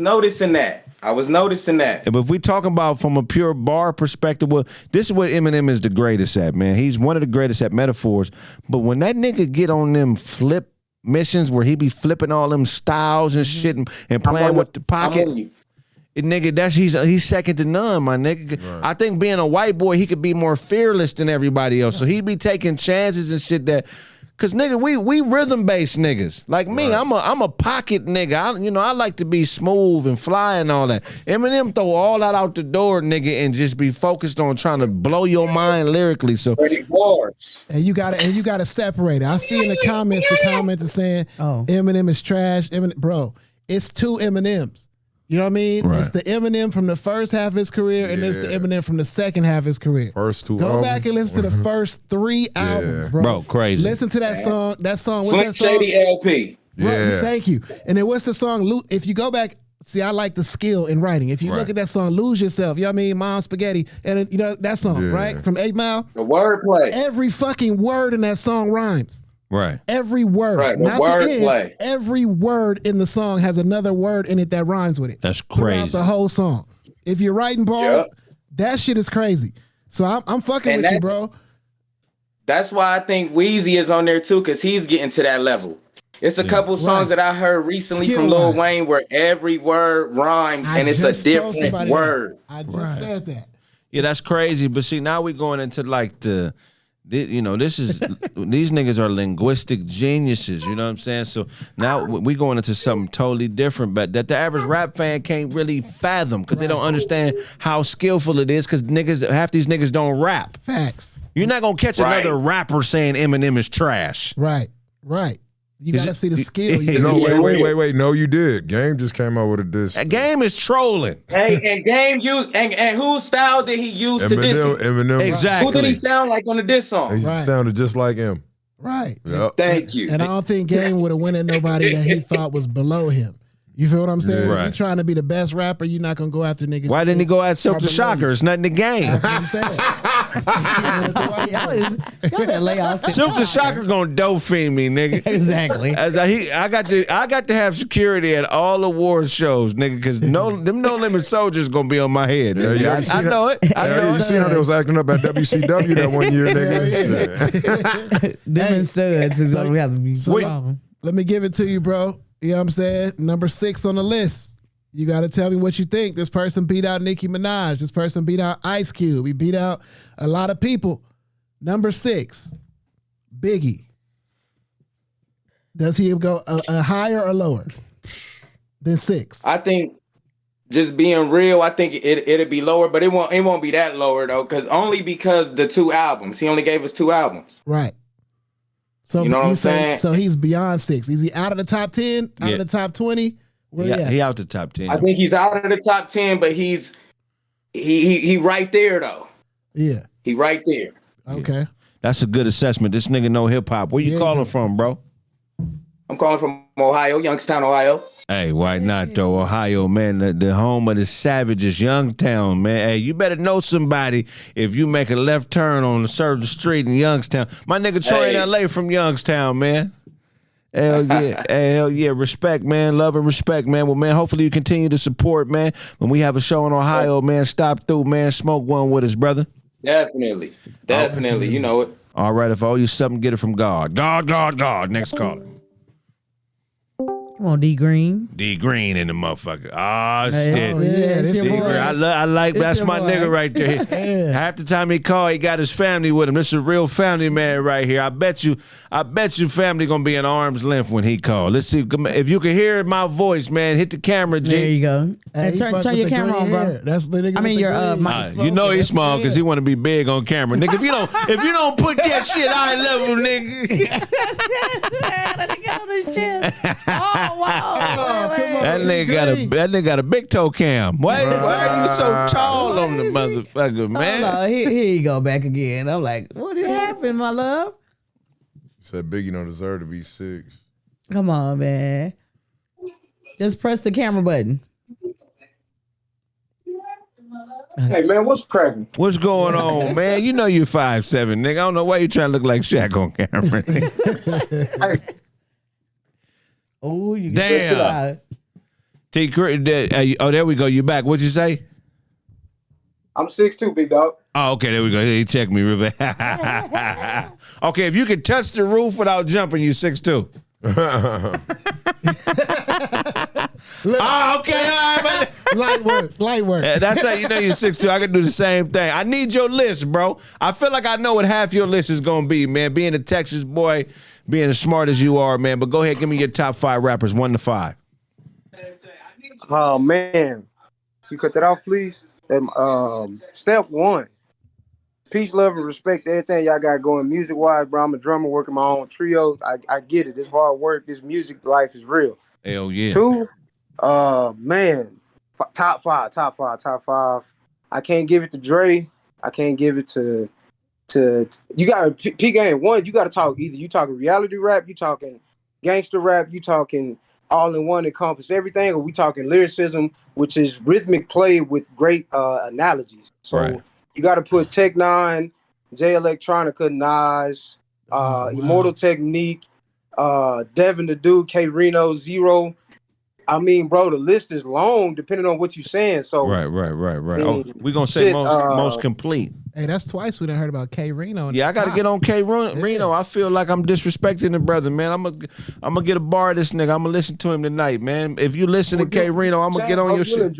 noticing that. But if we talking about from a pure bar perspective, well, this is what Eminem is the greatest at, man. He's one of the greatest at metaphors. But when that nigga get on them flip missions where he be flipping all them styles and shit and playing with the pocket, nigga, he's second to none, my nigga. Right. I think being a white boy, he could be more fearless than everybody else. So he be taking chances and shit that. Cause nigga, we rhythm based niggas. Like me, right. I'm a pocket nigga. I like to be smooth and fly and all that. Eminem throw all that out the door, nigga, and just be focused on trying to blow your mind lyrically. So and you gotta separate it. I see in the comments are saying Eminem is trash. Bro, it's two Eminems. You know what I mean? Right. It's the Eminem from the first half of his career, and it's the Eminem from the second half of his career. First two Go albums. back and listen to the first 3 albums, bro. Crazy. Listen to that song. That song. What's Slim that song? Shady LP. Bro, thank you. And then what's the song? If you go back, see, I like the skill in writing. If you look at that song, Lose Yourself, you know what I mean? Mom Spaghetti. And you know that song, right? From 8 Mile. The wordplay. Every fucking word in that song rhymes. Right. Every word. Right. The Not word the end. play. Every word in the song has another word in it that rhymes with it. That's crazy. Throughout the whole song. If you're writing bars, that shit is crazy. So I'm fucking with you, bro. That's why I think Weezy is on there too, because he's getting to that level. It's a couple songs that I heard recently from Lil Wayne where every word rhymes and it's a different word. I just said that. Yeah, that's crazy. But see, now we're going into like these niggas are linguistic geniuses, you know what I'm saying? So now we going into something totally different, but that the average rap fan can't really fathom because they don't understand how skillful it is, because half these niggas don't rap. Facts. You're not going to catch another rapper saying Eminem is trash. Right. You gotta see the skill. No, wait. No, you did. Game just came out with a diss. Game is trolling. Hey, and Game used and whose style did he use to diss him? Eminem. Exactly. Who did he sound like on the diss song? He sounded just like him. Right. Yep. Thank you. And I don't think Game would have went at nobody that he thought was below him. You feel what I'm saying? Right. If you're trying to be the best rapper, you're not gonna go after niggas. Why didn't he go at Silk the Shocker? It's nothing to gain. That's what I'm saying. Y'all better lay off Silk the Shocker gonna dope fiend me, nigga. Exactly. I got to have security at all award shows, nigga, because them No Limit Soldiers gonna be on my head. I know it. You see how they was acting up at WCW that one year, nigga. Them and studs is gonna have to be Let me give it to you, bro. You know what I'm saying? Number 6 on the list. You got to tell me what you think. This person beat out Nicki Minaj. This person beat out Ice Cube. He beat out a lot of people. Number 6, Biggie. Does he go a higher or lower than 6? I think, just being real, I think it'll be lower, but it won't be that lower though, because the 2 albums. He only gave us 2 albums. Right. So you know what I'm saying? So he's beyond 6. Is he out of the top 10? Out of the top 20? Where he out the top 10. I think he's out of the top 10, but he right there though. Yeah. He right there. Okay. Yeah. That's a good assessment. This nigga know hip hop. Where you calling from, bro? I'm calling from Ohio, Youngstown, Ohio. Hey, why not though? Ohio, man, the home of the savages, Youngstown, man. Hey, you better know somebody if you make a left turn on a certain street in Youngstown. My nigga Troy in LA from Youngstown, man. Hell yeah. Hell yeah. Respect, man. Love and respect, man. Well, man, hopefully you continue to support, man. When we have a show in Ohio, man, stop through, man. Smoke one with us, brother. Definitely. You know it. All right, if I owe you something, get it from God. God. Next caller. Come on, D Green. D Green in the motherfucker. Oh, shit. Oh, yeah, D Green. I like that's my nigga right there. Half the time he call, he got his family with him. This is a real family man right here. I bet you family gonna be in arm's length when he call. Let's see if you can hear my voice, man. Hit the camera, G. There you go. Hey, turn your camera on, bro. That's the nigga. You know he's small because he want to be big on camera, nigga. If you don't put that shit eye level, nigga. Let it get on this shit. Oh. That nigga got a big toe cam. Why are you so tall on the motherfucker, man? Hold on, here you go back again. I'm like, what did happen, my love? Said Biggie don't deserve to be 6. Come on, man. Just press the camera button. Hey man, what's cracking? What's going on, man? You know you 5'7", nigga. I don't know why you trying to look like Shaq on camera. Oh, you damn. Oh, there we go. You back? What'd you say? I'm 6'2", big dog. Oh, okay. There we go. He checked me, River. Okay, if you can touch the roof without jumping, you 6'2". Oh, okay, all right, light work. That's how you know you're 6'2". I can do the same thing. I need your list, bro. I feel like I know what half your list is gonna be, man. Being a Texas boy, being as smart as you are, man. But go ahead, give me your top 5 rappers, 1 to 5. Oh man, can you cut that off, please? Step 1. Peace, love, and respect to everything y'all got going music-wise, bro. I'm a drummer working my own trios. I get it. It's hard work. This music life is real. Hell yeah. 2, man, top five. I can't give it to Dre. I can't give it to you got to P game. 1, you got to talk either you talking reality rap, you talking gangster rap, you talking all in one encompass everything, or we talking lyricism, which is rhythmic play with great analogies. So right. You got to put Tech 9, J Electronica, Nas, Immortal Technique, Devin the Dude, K Reno, Zero. I mean, bro, the list is long depending on what you're saying. So right. Oh, we gonna say most complete. Hey, that's twice we done heard about K Reno. Yeah, I gotta get on K Reno. I feel like I'm disrespecting the brother, man. I'm gonna get a bar of this nigga. I'm gonna listen to him tonight, man. If you listen to K Reno, I'm gonna get on your shit.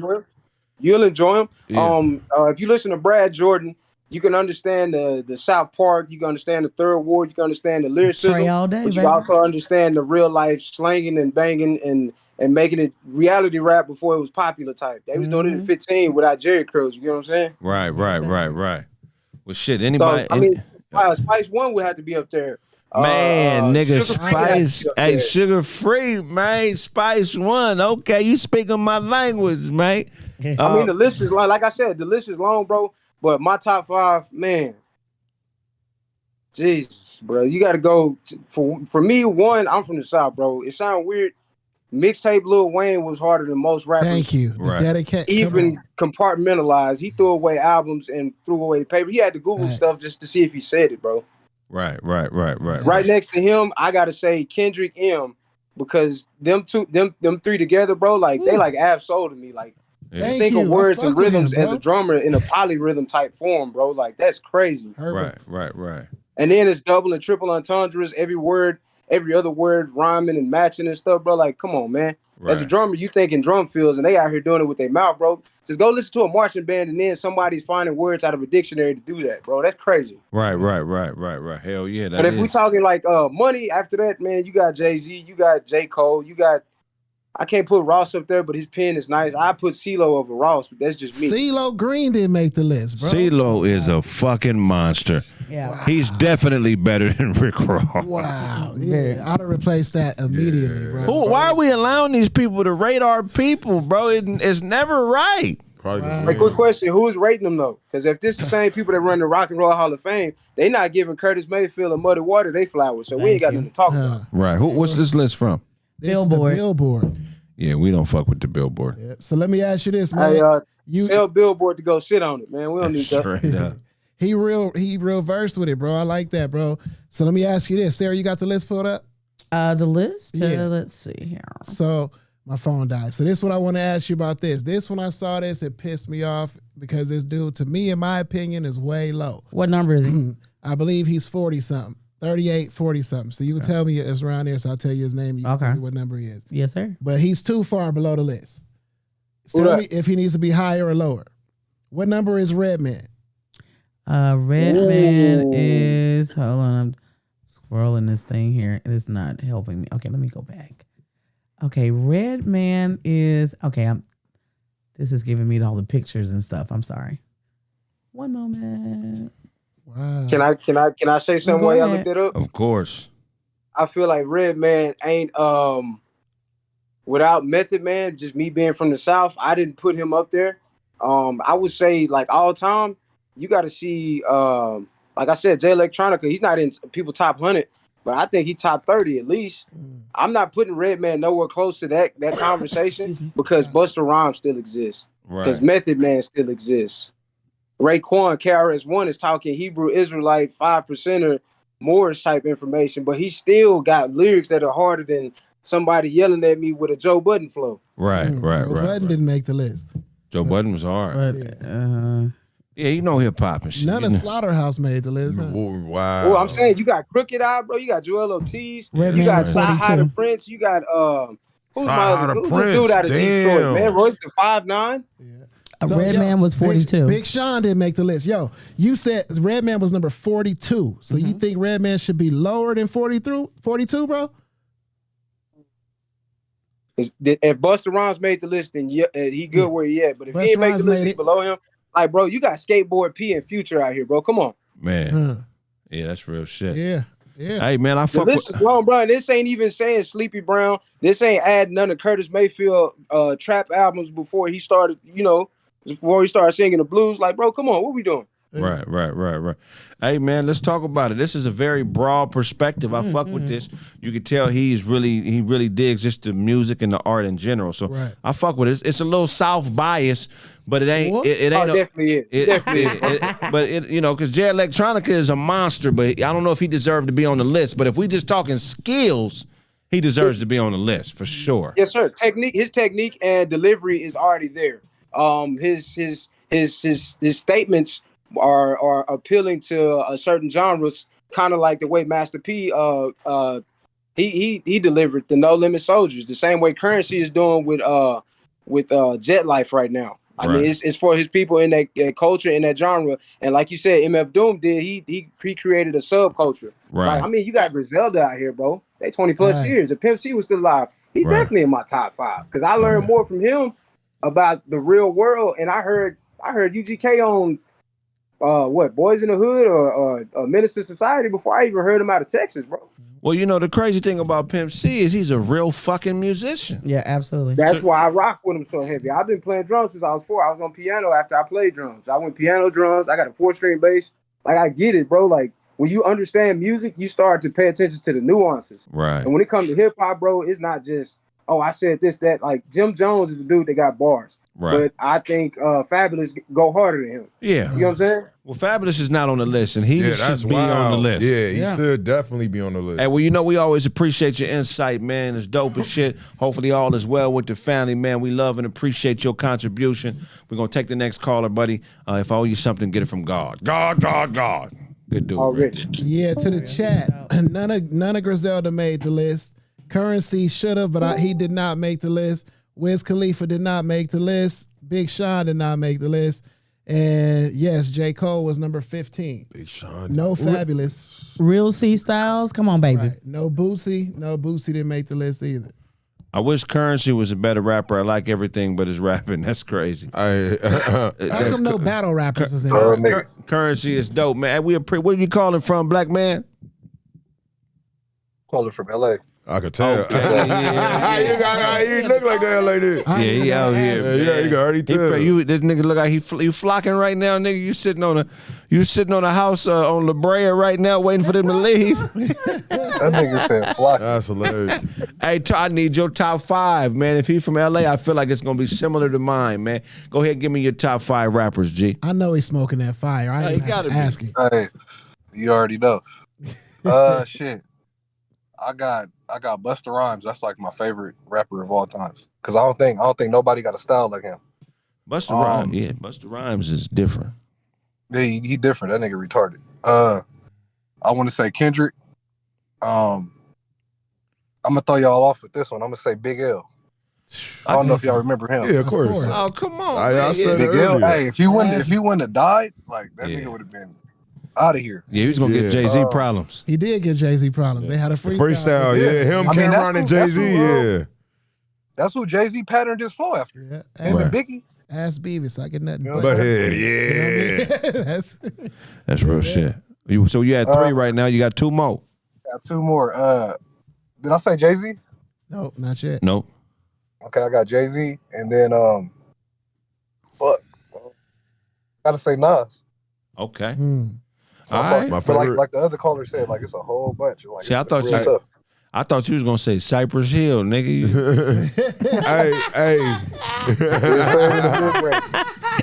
You'll enjoy him. Yeah. If you listen to Brad Jordan, you can understand the South Park. You can understand the Third Ward. You can understand the lyricism. Trey all day, but you baby. also understand the real life slanging and banging and making it reality rap before it was popular type. They was doing it in 15 without Jerry Curls. You know what I'm saying? Right. Well, shit. Anybody? So, I mean, Spice One would have to be up there. Man, nigga, Spice, hey, there. Sugar Free, man, Spice One. Okay, you speaking my language, man. I mean, the list is long. Like I said, the list is long, bro. But my top 5, man, Jesus, bro, you got to go for me. 1, I'm from the South, bro. It sounds weird. Mixtape Lil Wayne was harder than most rappers. Thank you. Right. Even compartmentalized. He threw away albums and threw away paper. He had to Google stuff just to see if he said it, bro. Right. Right next to him, I gotta say Kendrick M, because them 3 together, bro, like they like Ab-Soul to me. Like you think of words and rhythms as a drummer in a polyrhythm type form, bro. Like that's crazy. Right. And then it's double and triple entendres, every word, every other word rhyming and matching and stuff, bro. Like, come on, man. As a drummer, you thinking drum fills, and they out here doing it with their mouth, bro. Just go listen to a marching band, and then somebody's finding words out of a dictionary to do that, bro. That's crazy. Right. Hell yeah. But if we talking like money, after that, man, you got Jay-Z, you got J. Cole, you got. I can't put Ross up there, but his pen is nice. I put CeeLo over Ross, but that's just me. CeeLo Green didn't make the list, bro. CeeLo is a fucking monster. Yeah. Wow. He's definitely better than Rick Ross. Wow. Yeah, I'd have replaced that immediately, bro. Why are we allowing these people to rate our people, bro? It's never right. Hey, quick question: who's rating them though? Because if this is the same people that run the Rock and Roll Hall of Fame, they not giving Curtis Mayfield and Muddy Water they flowers, so we ain't got nothing to talk about. Right? What's this list from? Billboard. Billboard. Yeah, we don't fuck with the Billboard. Yeah. So let me ask you this, man. Hey, you tell Billboard to go sit on it, man. We don't need that. He real versed with it, bro. I like that, bro. So let me ask you this, Sarah. You got the list pulled up? The list. Yeah. Let's see here. So my phone died. So this is what I want to ask you about this. This, when I saw this, it pissed me off because this dude, to me, in my opinion, is way low. What number is he? I believe he's 40-something. 38, 40-something. So you can tell me it's around there, so I'll tell you his name. You can tell me what number he is. Yes, sir. But he's too far below the list. Tell me if he needs to be higher or lower. What number is Redman? Redman is, hold on, I'm scrolling this thing here, and it's not helping me. Okay, let me go back. Okay, Redman is, this is giving me all the pictures and stuff. I'm sorry. One moment. Wow. Can I say something while y'all look that up? Of course. I feel like Redman ain't without Method Man, just me being from the South, I didn't put him up there. I would say like all time, you got to see, like I said, Jay Electronica. He's not in people top 100, but I think he top 30 at least. I'm not putting Redman nowhere close to that conversation because Busta Rhymes still exists. Because Method Man still exists. Raekwon, KRS-One is talking Hebrew Israelite 5%er Moorish type information, but he still got lyrics that are harder than somebody yelling at me with a Joe Budden flow. Right. Joe Budden didn't make the list. Joe Budden was hard. Yeah, you know hip hop and shit. None of Slaughterhouse made the list. Huh? Wow. Well, I'm saying you got Crooked Eye, bro. You got Joel Ortiz. Redman you got was Sci-Hi 42. the Prince. You got who's Sci-Hi the who's Prince, the dude out of Detroit, damn. man? Royce the 5'9". Redman was 42. Big Sean didn't make the list. Yo, you said Redman was number 42. So you think Redman should be lower than 42, bro? If Busta Rhymes made the list, then he good where he at. But if he ain't make the list, he below him. Like, bro, you got Skateboard P and Future out here, bro. Come on. Man. Yeah, that's real shit. Yeah. Hey, man, I The fuck list with... is long, bro. And this ain't even saying Sleepy Brown. This ain't adding none of Curtis Mayfield trap albums before he started, before he started singing the blues. Like, bro, come on. What we doing? Right. Hey, man, let's talk about it. This is a very broad perspective. I fuck with this. You can tell he really digs just the music and the art in general. So I fuck with it. It's a little South bias, but it ain't. It ain't. Definitely is. But because Jay Electronica is a monster, but I don't know if he deserved to be on the list. But if we just talking skills, he deserves to be on the list for sure. Yes, sir. His technique and delivery is already there. His statements are appealing to a certain genres, kind of like the way Master P he delivered the No Limit Soldiers, the same way Currency is doing with Jet Life right now. I mean, it's for his people in that culture, in that genre. And like you said, MF Doom did, he created a subculture. Right. Like, I mean, you got Griselda out here, bro. They 20 plus years. If Pimp C was still alive, he's definitely in my top 5 because I learned more from him about the real world. And I heard UGK on Boys in the Hood or Minister Society before I even heard him out of Texas, bro. Well, the crazy thing about Pimp C is he's a real fucking musician. Yeah, absolutely. That's why I rock with him so heavy. I've been playing drums since I was 4. I was on piano after I played drums. I went piano, drums. I got a 4-string bass. Like, I get it, bro. Like, when you understand music, you start to pay attention to the nuances. Right. And when it comes to hip hop, bro, it's not just, I said this, that. Like, Jim Jones is a dude that got bars. Right. But I think Fabulous go harder than him. Yeah. You know what I'm saying? Well, Fabulous is not on the list, and he should be on the list. Yeah, he should definitely be on the list. Hey, well, we always appreciate your insight, man. It's dope as shit. Hopefully all is well with the family, man. We love and appreciate your contribution. We're going to take the next caller, buddy. If I owe you something, get it from God. God. Good dude. Already. Yeah, to the chat. None of Griselda made the list. Currency should have, but he did not make the list. Wiz Khalifa did not make the list. Big Sean did not make the list. And yes, J. Cole was number 15. Big Sean. No Fabulous. Real C Styles. Come on, baby. Right. No Boosie. No Boosie didn't make the list either. I wish Currency was a better rapper. I like everything but his rapping. That's crazy. How come no battle rappers is in there? Currency is dope, man. Where are you calling from, black man? Calling from LA. I could tell. Okay. Yeah. He look like that lady. Yeah, he out here. Yeah, you can already tell. This nigga look like you flocking right now, nigga. You sitting on a house on La Brea right now, waiting for them to leave. That nigga said flocking. That's hilarious. Hey, I need your top 5, man. If he's from LA, I feel like it's gonna be similar to mine, man. Go ahead, and give me your top 5 rappers, G. I know he's smoking that fire. I ain't asking. Hey, you already know. Shit. I got Busta Rhymes. That's like my favorite rapper of all time. Cause I don't think nobody got a style like him. Busta Rhymes, Busta Rhymes is different. Yeah, he different. That nigga retarded. I want to say Kendrick. I'm gonna throw y'all off with this one. I'm gonna say Big L. I don't know if y'all remember him. Yeah, of course. Oh, come on. I said Big it L. earlier. Hey, if he wouldn't have died, like that nigga would have been out of here. Yeah, he was gonna get Jay-Z problems. He did get Jay-Z problems. They had a freestyle. Him, Cameron, and Jay-Z, That's who Jay-Z patterned his flow after. Yeah. Him and Biggie. Ask Beavis, I get nothing but Butthead, That's real shit. So you had 3 right now. You got 2 more. Got 2 more. Did I say Jay-Z? No, not yet. Nope. Okay, I got Jay-Z, and then gotta say Nas. Okay. All right. My favorite, like the other caller said, like it's a whole bunch. Like, see, I thought you was gonna say Cypress Hill, nigga. hey.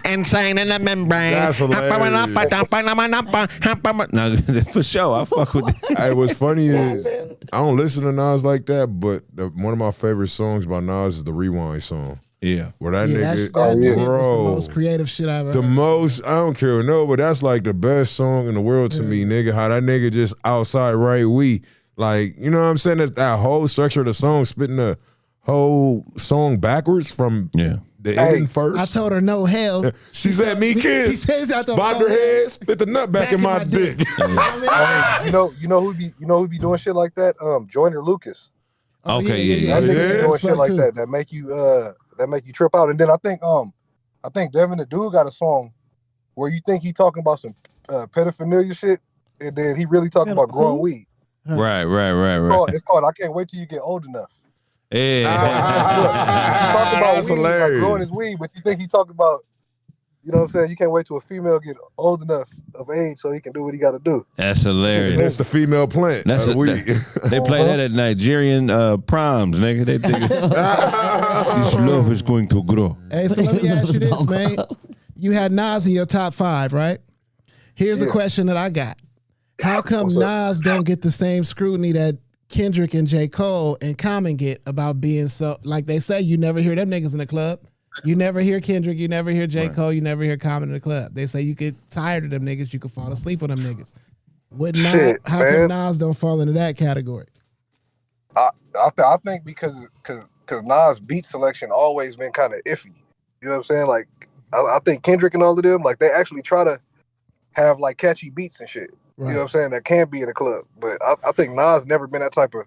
Insane in the membrane. That's hilarious. No, for sure, I fuck with that. Hey, what's funny is I don't listen to Nas like that, but one of my favorite songs by Nas is the Rewind song. Yeah. Where that nigga, bro, the most creative shit I've ever the heard. most, I don't care, no, but that's like the best song in the world to me, nigga. How that nigga just outside right like, you know what I'm saying? That whole structure of the song, spitting the whole song backwards from the ending first. I told her no hell. She said me kiss. She says I told her bobbed no her head, spit the nut back in my dick. you know who be doing shit like that? Joyner Lucas. Okay, That nigga be doing shit like that. That make you trip out. And then I think Devin the Dude got a song where you think he talking about some pedophilia shit, and then he really talking about growing weed. Right. It's called I Can't Wait Till You Get Old Enough. Yeah. He talk about That's weed, hilarious. like growing his weed, but you think he talking about, you know what I'm saying? You can't wait till a female get old enough of age so he can do what he got to do. That's hilarious. That's the female plant. That's weed. They play that at Nigerian proms, nigga. They think this love is going to grow. Hey, so let me ask you this, man. You had Nas in your top 5, right? Here's a question that I got. How come Nas don't get the same scrutiny that Kendrick and J. Cole and Common get about being so, like they say, you never hear them niggas in the club. You never hear Kendrick, you never hear J. Cole, you never hear Common in the club. They say you get tired of them niggas, you can fall asleep on them niggas. How come Nas don't fall into that category? I think because Nas' beat selection always been kind of iffy. You know what I'm saying? Like I think Kendrick and all of them, like they actually try to have like catchy beats and shit. Right. You know what I'm saying? That can be in a club. But I think Nas never been that type of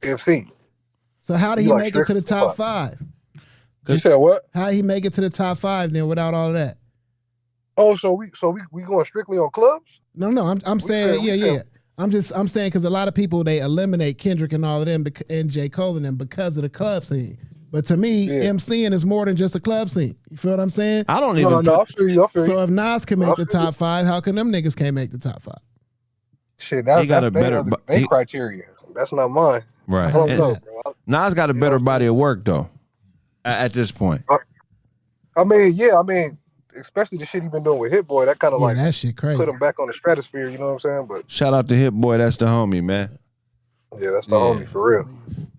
MC. So how did he make it to the top 5? You said what? How did he make it to the top 5 then without all of that? Oh, so we going strictly on clubs? No, I'm saying, yeah. I'm saying because a lot of people, they eliminate Kendrick and all of them and J. Cole and them because of the club scene. But to me, MCing is more than just a club scene. You feel what I'm saying? I don't even. No, I feel you. So if Nas can make the top 5, how come them niggas can't make the top 5? Shit, that's their criteria. That's not mine. Right. I don't know, bro. Nas got a better body of work though. At this point. I mean, especially the shit he been doing with Hit Boy, that kind of like that shit crazy. Put him back on the stratosphere. You know what I'm saying? But shout out to Hit Boy, that's the homie, man. Yeah, that's the homie for real.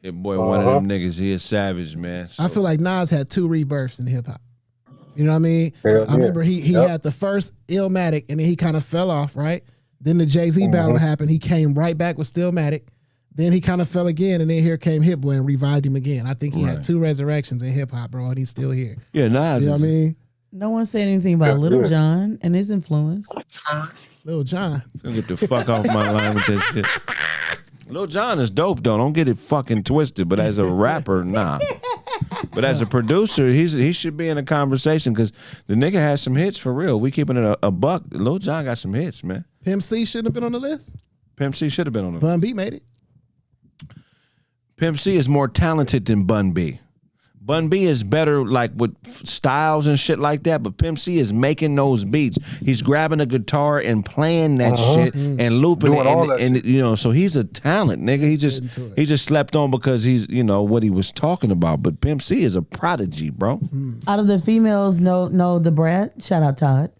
Hit Boy, one of them niggas. He is savage, man. So. I feel like Nas had 2 rebirths in hip hop. You know what I mean? I remember he had the first Illmatic, and then he kind of fell off, right? Then the Jay-Z battle happened. He came right back with Stillmatic. Then he kind of fell again, and then here came Hit Boy and revived him again. I think he had 2 resurrections in hip hop, bro, and he's still here. Yeah, Nas. You know what I mean? No one said anything about Little John and his influence. Lil Jon. Get the fuck off my line with that shit. Lil Jon is dope though. Don't get it fucking twisted. But as a rapper, nah. But as a producer, he should be in a conversation because the nigga has some hits for real. We keeping it a buck. Lil Jon got some hits, man. Pimp C shouldn't have been on the list. Pimp C should have been on the list. Bun B made it. Pimp C is more talented than Bun B. Bun B is better like with styles and shit like that, but Pimp C is making those beats. He's grabbing a guitar and playing that shit and looping it, and you know, so he's a talent, nigga. He just slept on because he's, you know, what he was talking about. But Pimp C is a prodigy, bro. Out of the females, no, the Brat. Shout out Todd.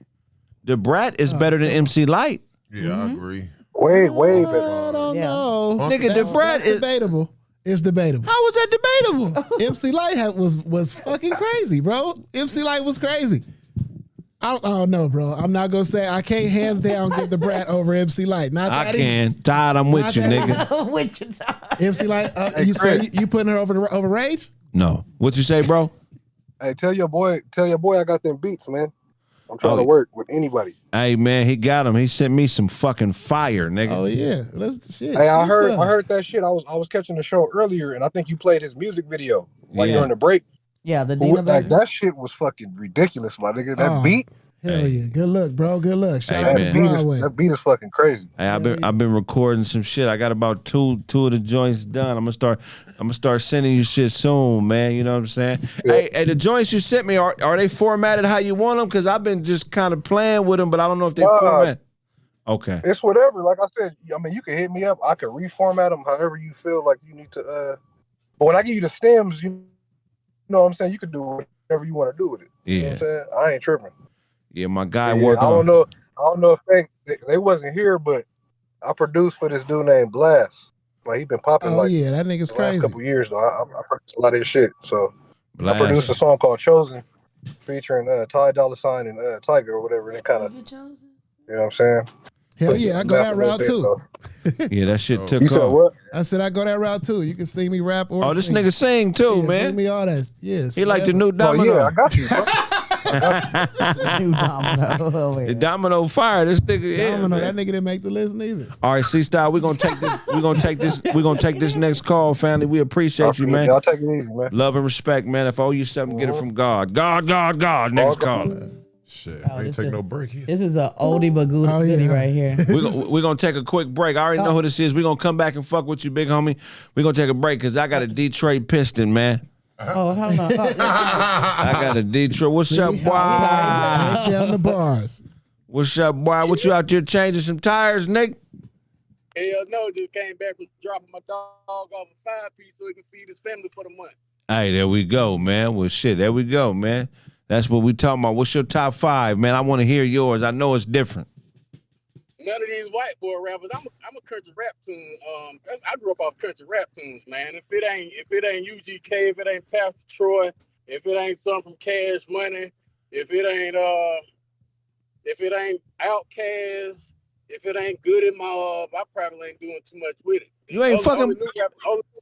The Brat is better than MC Light. Yeah, I agree. Way better. I don't know. Nigga, the Brat is debatable. It's debatable. How was that debatable? MC Light was fucking crazy, bro. MC Light was crazy. I don't know, bro. I'm not gonna say I can't hands down give the Brat over MC Light. Not that I can. Todd, I'm with you, nigga. I'm with you, Todd. MC Light, you say you putting her over Rage? No. What you say, bro? Hey, tell your boy I got them beats, man. I'm trying to work with anybody. Hey man, he got him. He sent me some fucking fire, nigga. Oh yeah, that's the shit. Hey, I heard that shit. I was catching the show earlier, and I think you played his music video during the break. Yeah, the Dina like that shit was fucking ridiculous, my nigga. That beat. Hell yeah. Good luck, bro. Good luck. Shout Hey, out man. to Broadway. That beat is fucking crazy. Hey, I've been recording some shit. I got about two of the joints done. I'm gonna start sending you shit soon, man. You know what I'm saying? Yeah. Hey, the joints you sent me, are they formatted how you want them? Because I've been just kind of playing with them, but I don't know if they format. Okay. It's whatever. Like I said, I mean, you can hit me up. I can reformat them however you feel like you need to. But when I give you the stems, you know what I'm saying? You can do whatever you want to do with it. You know what I'm saying? I ain't tripping. Yeah, my guy working on. I don't know if they wasn't here, but I produced for this dude named Blast. Like he been popping. Oh like yeah, that nigga's the crazy. last couple years though. I produced a lot of his shit. So Blast. I produced a song called Chosen, featuring Ty Dolla $ign and Tiger or whatever. And it kind of, you know what I'm saying? Hell yeah, I go that route too. Yeah, that shit took You said off. what? I said I go that route too. You can see me rap or Oh, this sing. nigga sing too, Yeah, man. bring me all that. Yes. He like the new Oh Domino. yeah, I got you, bro. New Domino. The Domino fire. This nigga. Yeah, Domino, man. that nigga didn't make the list neither. All right, C-Style, we're gonna take this. We're gonna take this next call, family. We appreciate you, man. Y'all take it easy, man. Love and respect, man. If I owe you something, get it from God. God. Next caller. Shit, Oh, we ain't this take is- no break here. This is a oldie but goodie right here. We're gonna take a quick break. I already know who this is. We're gonna come back and fuck with you, big homie. We're gonna take a break because I got a Detroit Piston, man. Oh, hold on. I got a Detroit. What's up, boy? Down the bars. What's up, boy? What you out there changing some tires, Nick? Hell no, just came back from dropping my dog off a 5-piece so he can feed his family for the month. Hey, there we go, man. Well, shit, there we go, man. That's what we talking about. What's your top 5, man? I want to hear yours. I know it's different. None of these white boy rappers. I'm a country rap tune. I grew up off country rap tunes, man. If it ain't UGK, if it ain't Pastor Troy, if it ain't something from Cash Money, if it ain't Outkast, if it ain't Good in My I probably ain't doing too much with it. You ain't fucking. Only new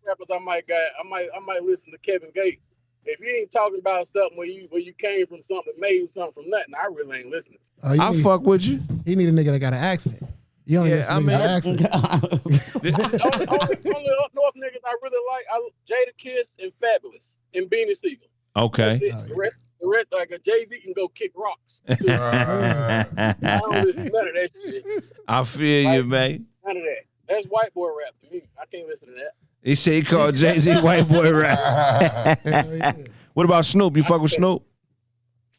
rappers I might listen to Kevin Gates. If you ain't talking about something where you came from something, made something from nothing, I really ain't listening. I fuck with you. He need a nigga that got an accent. You only listen to niggas with an accent. only up north niggas I really like, Jada Kiss and Fabulous and Beanie Siegel. Okay. The rest, like a Jay-Z can go kick rocks. I don't listen to none of that shit. I feel you, man. None of that. That's white boy rap to me. I can't listen to that. He said he called Jay-Z white boy rap. What about Snoop? You fuck with Snoop?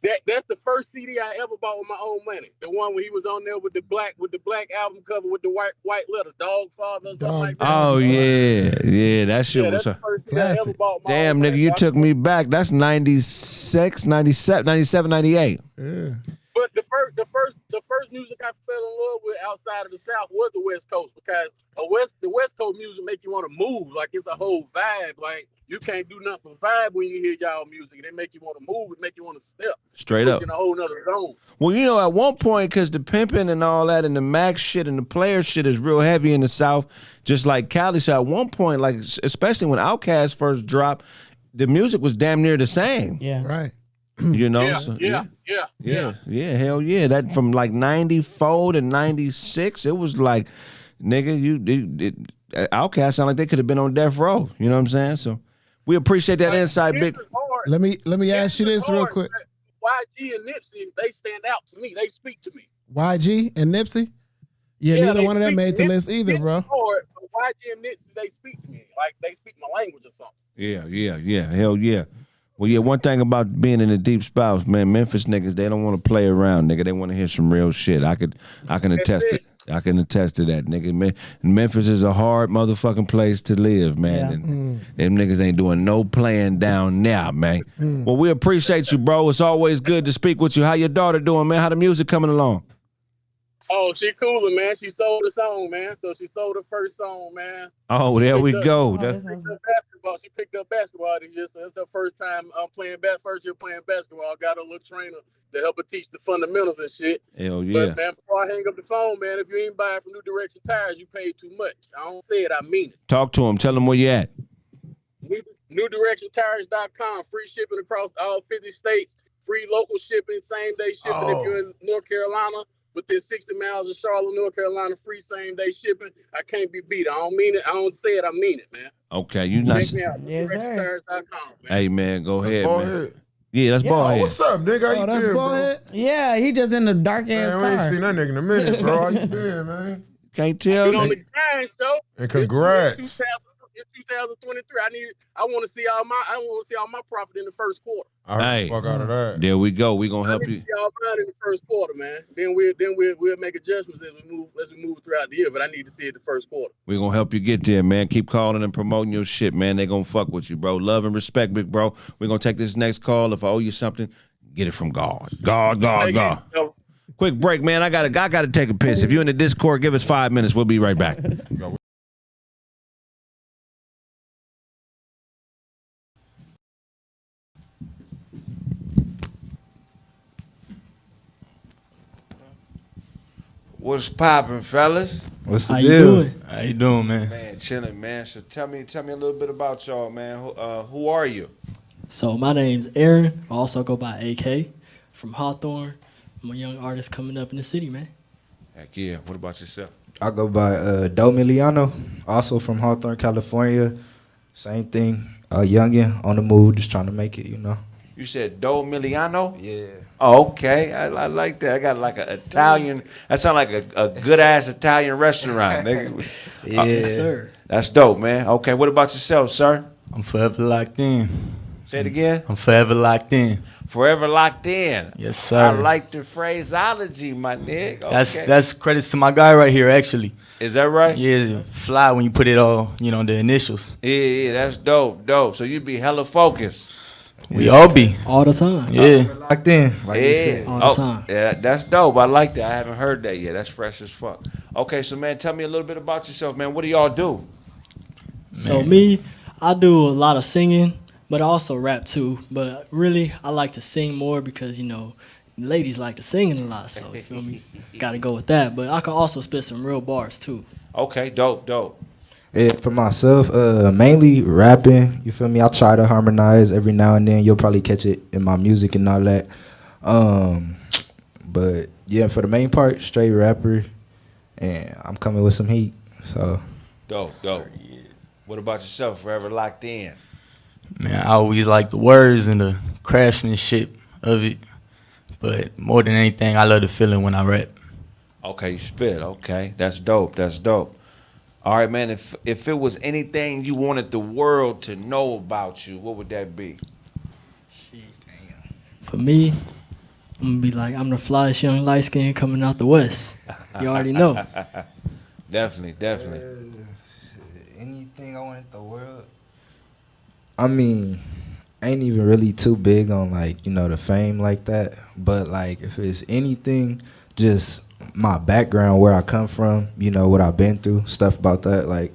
That's the first CD I ever bought with my own money. The one where he was on there with the black album cover with the white letters, Dog Father or something like that. Oh yeah, that shit was. That's the first CD I ever bought with my Damn, own nigga, money. you took me back. That's 96, 97, 97, 98. Yeah. But the first music I fell in love with outside of the South was the West Coast, because the West Coast music make you want to move. Like, it's a whole vibe. Like, you can't do nothing but vibe when you hear y'all music. It make you want to move. It make you want to step. Straight Put up. you in a whole nother zone. Well, you know, at one point, because the pimping and all that and the Max shit and the player shit is real heavy in the South, just like Cali. So at one point, like, especially when Outkast first dropped, the music was damn near the same. Yeah. Right. You know? Yeah. Yeah, hell yeah. That from like 94 to 96, it was like, nigga, Outkast sound like they could have been on death row. You know what I'm saying? So we appreciate that insight, big. Let me ask you this real quick. YG and Nipsey, they stand out to me. They speak to me. YG and Nipsey? Yeah, neither one of them made the list either, bro. Hard, but YG and Nipsey, they speak to me. Like, they speak my language or something. Yeah. Hell yeah. Well, yeah, one thing about being in the deep spouse, man, Memphis niggas, they don't want to play around, nigga. They want to hear some real shit. I can attest to that, nigga. Memphis is a hard motherfucking place to live, man. Yeah. And them niggas ain't doing no playing down now, man. Well, we appreciate you, bro. It's always good to speak with you. How your daughter doing, man? How the music coming along? Oh, she cooler, man. She sold a song, man. So she sold her first song, man. Oh, there we go. She picked up basketball this year, so it's her first time first year playing basketball. Got a little trainer to help her teach the fundamentals and shit. Hell yeah. But, man, before I hang up the phone, man, if you ain't buying from New Direction Tires, you paid too much. I don't say it, I mean it. Talk to him. Tell him where you at. NewDirectionTires.com. Free shipping across all 50 states. Free local shipping, same-day shipping if you're in North Carolina. Within 60 miles of Charlotte, North Carolina, free same-day shipping. I can't be beat. I don't mean it. I don't say it. I mean it, man. Okay, you not. Check me out. NewDirectionTires.com, man. Hey, man, go ahead, man. Yeah, that's Ballhead. What's up, nigga? How you that's been, bro? Ballhead? Yeah, he just in the dark ass Man, we car. ain't seen that nigga in a minute, bro. How you been, man? Can't tell. Been on the grind, so. And congrats. It's 2023. I want to see all my profit in the first quarter. I heard the fuck out of that. There we go. We gonna help you. See all mine in the first quarter, man. Then we'll make adjustments as we move throughout the year. But I need to see it the first quarter. We gonna help you get there, man. Keep calling and promoting your shit, man. They gonna fuck with you, bro. Love and respect, big bro. We gonna take this next call. If I owe you something, get it from God. God. Quick break, man. I gotta take a piss. If you're in the Discord, give us 5 minutes. We'll be right back. What's poppin', fellas? What's the deal? How you doing, man? Man, chilling, man. So tell me a little bit about y'all, man. Who are you? So my name's Aaron. I also go by AK from Hawthorne. I'm a young artist coming up in the city, man. Heck yeah. What about yourself? I go by Do Miliano, also from Hawthorne, California. Same thing. Youngin' on the move, just trying to make it, you know. You said Do Miliano? Yeah. Oh, okay. I like that. I got like an Italian. That sounds like a good ass Italian restaurant. Yeah, sir. That's dope, man. Okay, what about yourself, sir? I'm forever locked in. Say it again. I'm forever locked in. Forever locked in. Yes, sir. I like the phraseology, my nigga. Okay. That's credits to my guy right here, actually. Is that right? Yeah, fly when you put it all, you know, the initials. Yeah, that's dope. So you be hella focused. We all be. All the time. Yeah. Locked in, like you said. All the time. Yeah, that's dope. I like that. I haven't heard that yet. That's fresh as fuck. Okay, so man, tell me a little bit about yourself, man. What do y'all do? So me, I do a lot of singing, but I also rap too. But really, I like to sing more because, you know, ladies like to sing a lot. So, you feel me? Got to go with that. But I can also spit some real bars too. Okay, dope. Yeah, for myself, mainly rapping. You feel me? I try to harmonize every now and then. You'll probably catch it in my music and all that. But yeah, for the main part, straight rapper, and I'm coming with some heat. So dope. What about yourself? Forever locked in. Man, I always like the words and the craftsmanship of it. But more than anything, I love the feeling when I rap. Okay, you spit. Okay, that's dope. All right, man, if it was anything you wanted the world to know about you, what would that be? For me, I'm going to be like, I'm the flyest young light skin coming out the West. You already know. Definitely. Anything I wanted the world? I mean, I ain't even really too big on, like, you know, the fame like that. But, like, if it's anything, just my background, where I come from, you know, what I've been through, stuff about that, like,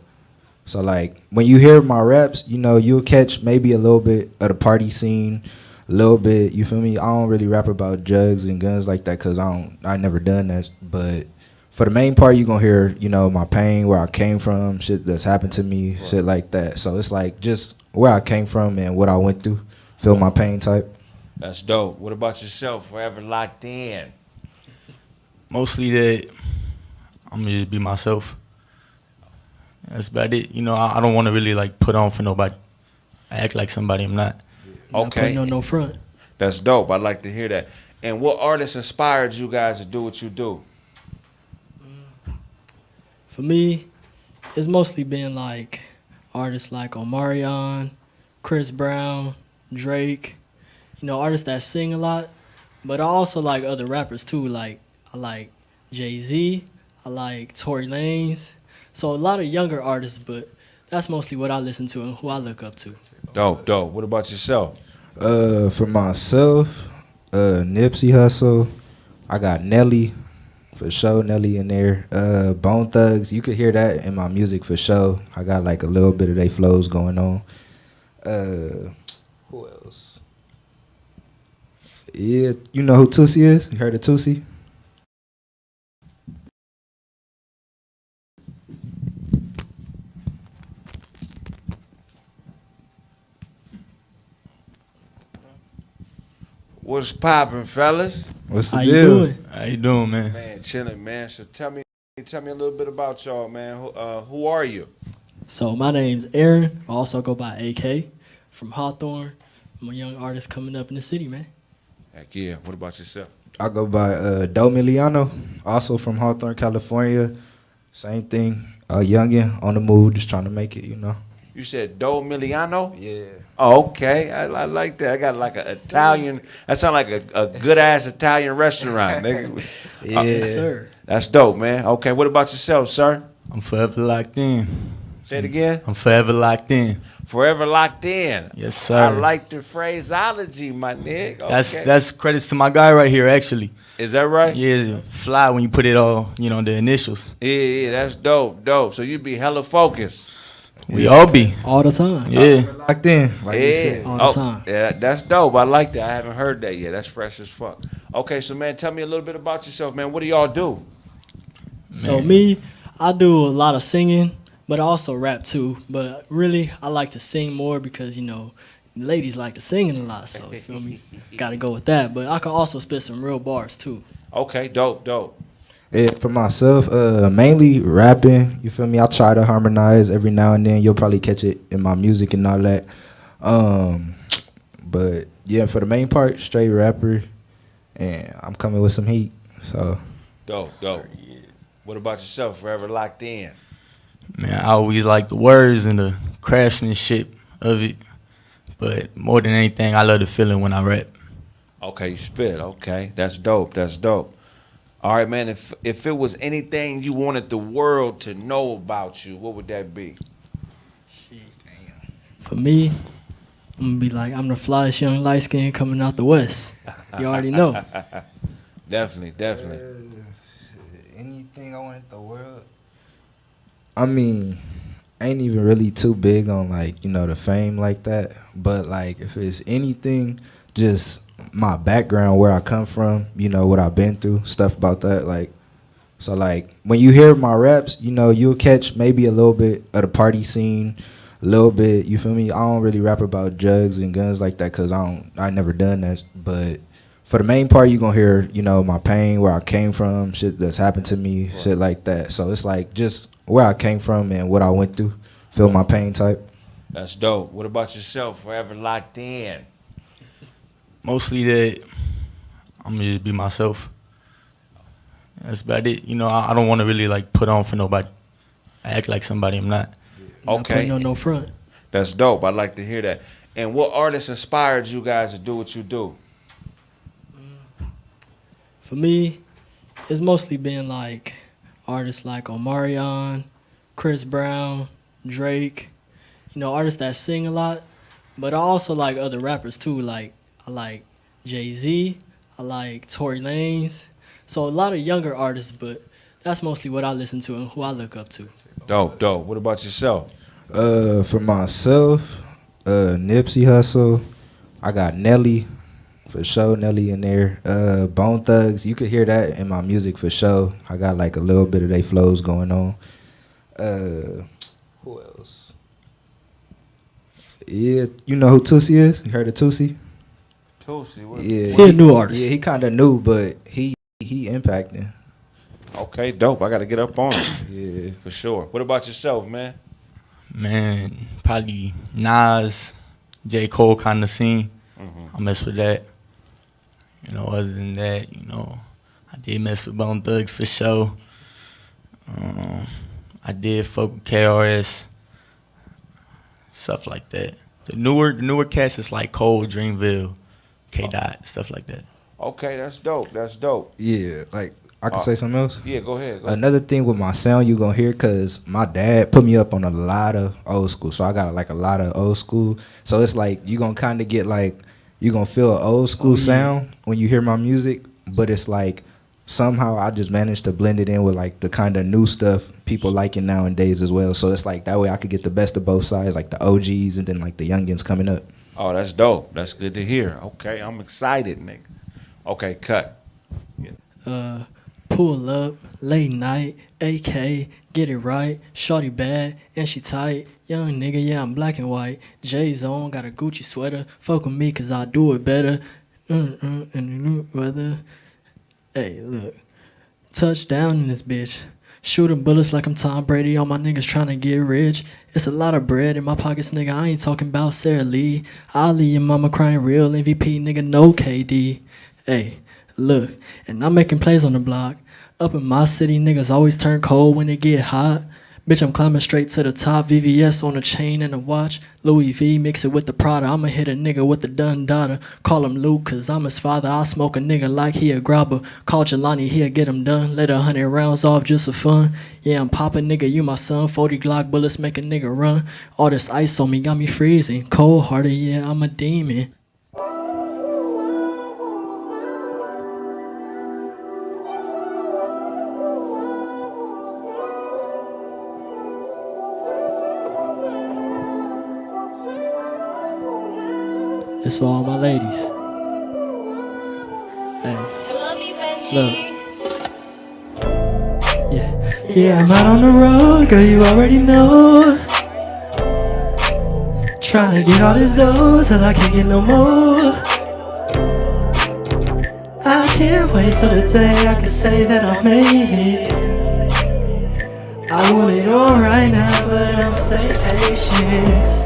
so, like, when you hear my raps, you know, you'll catch maybe a little bit of the party scene, a little bit, you feel me? I don't really rap about drugs and guns like that because I never done that, but for the main part, you gonna hear, you know, my pain, where I came from, shit that's happened to me, shit like that. So it's like just where I came from and what I went through, feel my pain type. That's dope. What about yourself? Forever locked in. Mostly that I'm gonna just be myself. That's about it. You know, I don't want to really like put on for nobody. I act like somebody I'm not. Okay. Not no front. That's dope. I'd like to hear that. And what artists inspired you guys to do what you do? For me, it's mostly been like artists like Omarion, Chris Brown, Drake. You know, artists that sing a lot. But I also like other rappers too. Like I like Jay-Z. I like Tory Lanez. So a lot of younger artists, but that's mostly what I listen to and who I look up to. Dope. What about yourself? For myself, Nipsey Hussle. I got Nelly, for sure. Nelly in there. Bone Thugs. You could hear that in my music for sure. I got like a little bit of they flows going on. Who else? Yeah, you know who Tootsie is? You heard of Tootsie? What's poppin', fellas? What's the How deal? you doing? How you doing, man? Man, chilling, man. So tell me a little bit about y'all, man. Who are you? So my name's Aaron. I also go by AK from Hawthorne. I'm a young artist coming up in the city, man. Heck yeah. What about yourself? I go by Do Miliano, also from Hawthorne, California. Same thing. A youngin' on the move, just trying to make it, you know. You said Do Miliano? Yeah. Oh, okay. I like that. I got like an Italian. That sound like a good ass Italian restaurant, nigga. Yeah. Yes, sir. That's dope, man. Okay, what about yourself, sir? I'm forever locked in. Say it again. I'm forever locked in. Forever locked in. Yes, sir. I like the phraseology, my nigga. Okay. That's credits to my guy right here, actually. Is that right? Yeah, fly when you put it all, the initials. Yeah, that's dope. So you be hella focused. We all be. All the time. Yeah. Locked in, like you Yeah. said. All the time. Yeah, that's dope. I like that. I haven't heard that yet. That's fresh as fuck. Okay, so man, tell me a little bit about yourself, man. What do y'all do? So me, I do a lot of singing, but I also rap too. But really, I like to sing more because, ladies like to sing a lot. So, you feel me? Got to go with that. But I can also spit some real bars too. Okay, dope. Yeah, for myself, mainly rapping. You feel me? I try to harmonize every now and then. You'll probably catch it in my music and all that. But yeah, for the main part, straight rapper, and I'm coming with some heat. So Dope. What about yourself? Forever locked in. Man, I always like the words and the craftsmanship of it. But more than anything, I love the feeling when I rap. Okay, you spit. Okay, that's dope. All right, man. If it was anything you wanted the world to know about you, what would that be? For me, I'm going to be like, I'm the flyest young light skin coming out the West. You already know. Definitely. anything I wanted the world. I mean, I ain't even really too big on the fame like that. But like if it's anything, just my background, where I come from, what I've been through, stuff about that. So when you hear my raps, you'll catch maybe a little bit of the party scene, a little bit, you feel me? I don't really rap about drugs and guns like that because I never done that. But for the main part, you gonna hear, my pain, where I came from, shit that's happened to me, shit like that. So it's just where I came from and what I went through, feel my pain type. That's dope. What about yourself? Forever locked in. Mostly that I'm gonna just be myself. That's about it. I don't want to really put on for nobody. I act like somebody I'm not. Okay. Not putting on no front. That's dope. I like to hear that. And what artists inspired you guys to do what you do? For me, it's mostly been artists like Omarion, Chris Brown, Drake, artists that sing a lot. But I also like other rappers too. I like Jay-Z, I like Tory Lanez. So a lot of younger artists, but that's mostly what I listen to and who I look up to. Dope. What about yourself? For myself, Nipsey Hussle. I got Nelly, for sure. Nelly in there. Bone Thugs. You could hear that in my music for sure. I got a little bit of they flows going on. Who else? Yeah, you know who Tootsie is? You heard of Tootsie? Yeah, he a new artist. Yeah, he kind of new, but he impacting. Okay, dope. I got to get up on him. Yeah, for sure. What about yourself, man? Man, probably Nas, J. Cole kind of scene. I mess with that. Other than that, I did mess with Bone Thugs for sure. I did fuck with KRS, stuff like that. The newer cats is like Cole, Dreamville, K-Dot, stuff like that. Okay, that's dope. Yeah, I can say something else? Yeah, go ahead. Another thing with my sound you gonna hear, because my dad put me up on a lot of old school. So I got a lot of old school. So it's you gonna kind of get you gonna feel an old school sound when you hear my music. But it's somehow I just managed to blend it in with the kind of new stuff people liking nowadays as well. So it's that way I could get the best of both sides, the OGs and then the youngins coming up. Oh, that's dope. That's good to hear. Okay, I'm excited, nigga. Okay, cut. Pull up, late night, AK, get it right, shorty bad, and she tight, young nigga, yeah, I'm black and white, J's on, got a Gucci sweater, fuck with me cause I do it better, in the new weather, hey, look, touchdown in this bitch, Shooting bullets like I'm Tom Brady. All my niggas trying to get rich. It's a lot of bread in my pockets, nigga. I ain't talking about Sarah Lee. I'll leave your mama crying real. MVP, nigga, no KD. Hey, look, and I'm making plays on the block. Up in my city, niggas always turn cold when it get hot. Bitch, I'm climbing straight to the top. VVS on the chain and the watch. Louis V, mix it with the Prada. I'ma hit a nigga with the done daughter. Call him Luke, cause I'm his father. I'll smoke a nigga like he a grabber. Call Jelani, he'll get him done. Let 100 rounds off just for fun. Yeah, I'm popping, nigga, you my son. 40 Glock bullets make a nigga run. All this ice on me got me freezing. Cold hearted, yeah, I'm a demon. It's for all my ladies. Hey, look. Yeah, I'm out on the road, girl, you already know. Trying to get all this dough till I can't get no more. I can't wait for the day I can say that I made it. I want it all right now, but I'ma stay patient.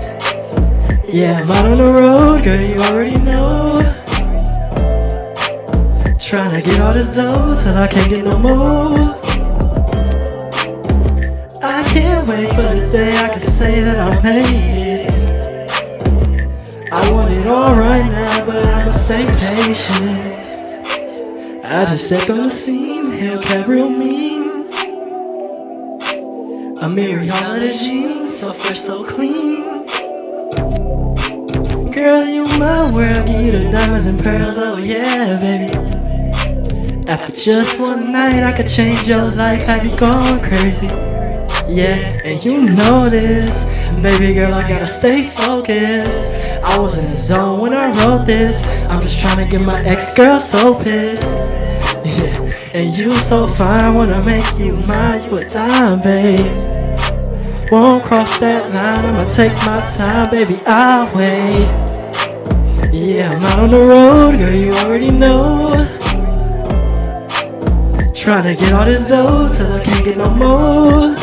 Yeah, I'm out on the road, girl, you already know. Trying to get all this dough till I can't get no more. I can't wait for the day I can say that I made it. I want it all right now, but I'ma stay patient. I just stepped on the scene, Hellcat real mean. A mirror, all of the jeans, so fresh, so clean. Girl, you my world, give you the diamonds and pearls, oh yeah, baby. After just one night, I could change your life, have you gone crazy? Yeah, and you know this, baby girl, I gotta stay focused. I was in the zone when I wrote this. I'm just trying to get my ex-girl so pissed. Yeah, and you so fine, wanna make you mine, you a dime, babe. Won't cross that line, I'ma take my time, baby, I'll wait. Yeah, I'm out on the road, girl, you already know. Trying to get all this dough till I can't get no more.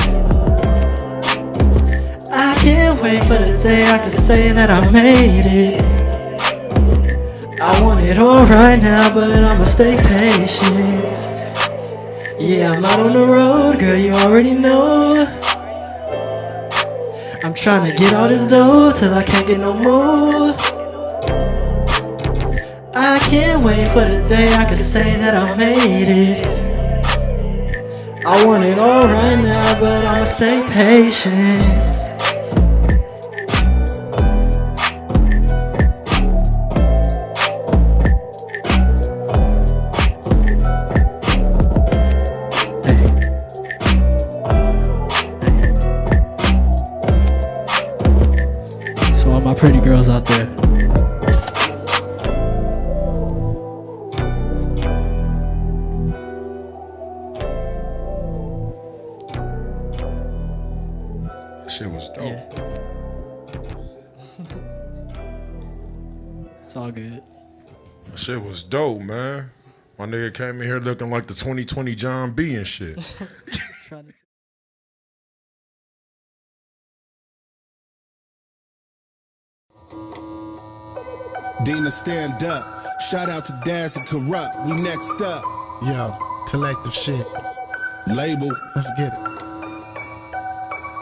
I can't wait for the day I can say that I made it. I want it all right now, but I'ma stay patient. Yeah, I'm out on the road, girl, you already know. I'm trying to get all this dough till I can't get no more. I can't wait for the day I can say that I made it. I want it all right now, but I'ma stay patient. So all my pretty girls out there. Shit was dope. Yeah. It's all good. That shit was dope, man. My nigga came in here looking like the 2020 John B and shit. Dina, stand up. Shout out to Daz and Corrupt. We next up. Yo, collective shit. Label. Let's get it.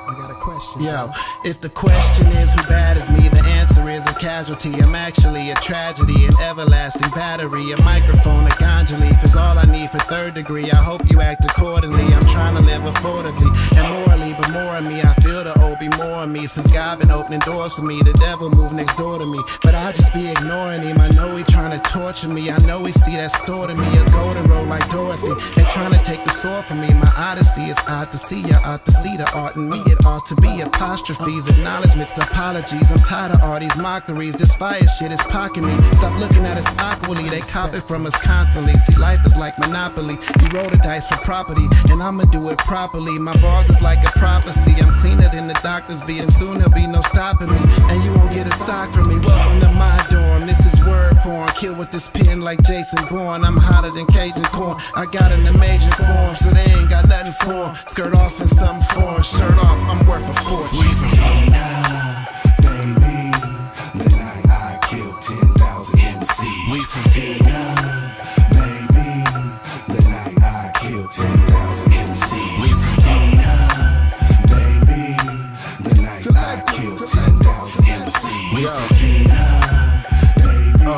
I got a question. Yo, if the question is who bad is me, the answer is a casualty. I'm actually a tragedy, an everlasting battery, a microphone, a ganja leaf is all I need for third degree. I hope you act accordingly. I'm trying to live affordably and morally, but more of me. I feel the O be more of me. Since God been opening doors for me, the devil moved next door to me, but I just be ignoring him. I know he trying to torture me. I know he see that store to me, a golden road like Dorothy. They trying to take the sword from me. My odyssey is odd to see. I ought to see the art in me. It ought to be apostrophes, acknowledgements, apologies. I'm tired of all these mockeries. This fire shit is pocking me. Stop looking at us awkwardly. They copy from us constantly. See, life is like Monopoly. You roll the dice for property, and I'ma do it properly. My bars is like a prophecy. I'm cleaner than the doctors be, and soon there'll be no stopping me. And you won't get a sock from me. Welcome to my dorm. This is word porn. Kill with this pen like Jason Bourne. I'm hotter than Cajun corn. I got an amazing form, so they ain't got nothing for 'em. Skirt off in some form, shirt off, I'm worth a fortune. We from Pina, baby. The night I killed 10,000 MCs. We from Pina, baby. The night I killed 10,000 MCs. We from Pina, baby. The night I killed 10,000 MCs. We from Pina, baby.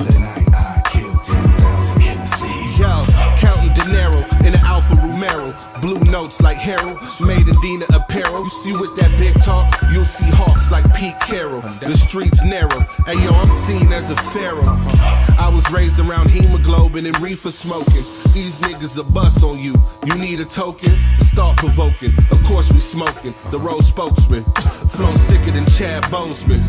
The night I killed 10,000 MCs. Yo, counting dinero in an Alfa Romero. Blue notes like Harold, made in Dina apparel. You see with that big talk, you'll see hawks like Pete Carroll. The streets narrow, hey yo, I'm seen as a pharaoh. I was raised around hemoglobin and reefer smoking. These niggas a bust on you. You need a token? Start provoking. Of course we smoking. The road spokesman. Flow sicker than Chad Boseman.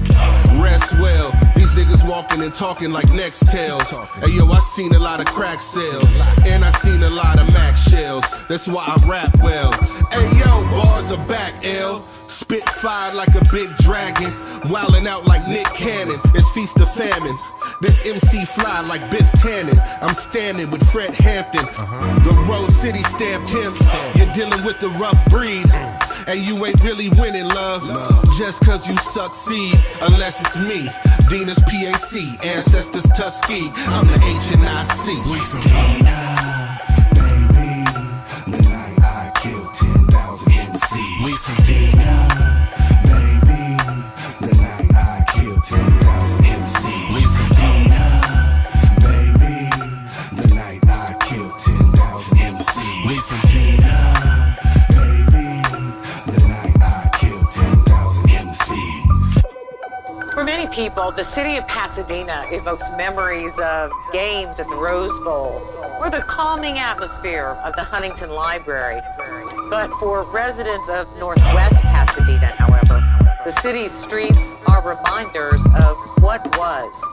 Rest well. These niggas walking and talking like next tails. Hey yo, I seen a lot of crack sales. And I seen a lot of Mac shells. That's why I rap well. Hey yo, bars are back, L. Spit fire like a big dragon. Wildin' out like Nick Cannon. It's feast of famine. This MC fly like Biff Tannen. I'm standing with Fred Hampton. The Rose City stamp pimps. You're dealing with the rough breed. And you ain't really winning, love. Just cause you succeed. Unless it's me. Dina's PAC. Ancestors Tuskegee. I'm the HNIC. We from Dina. Killed 10,000 MCs. We from Pina, baby. The night I killed 10,000 MCs. We from Pina, baby. The night I killed 10,000 MCs. We from Pina, baby. The night I killed 10,000 MCs. For many people, the city of Pasadena evokes memories of games at the Rose Bowl or the calming atmosphere of the Huntington Library. But for residents of Northwest Pasadena, however, the city's streets are reminders of what was.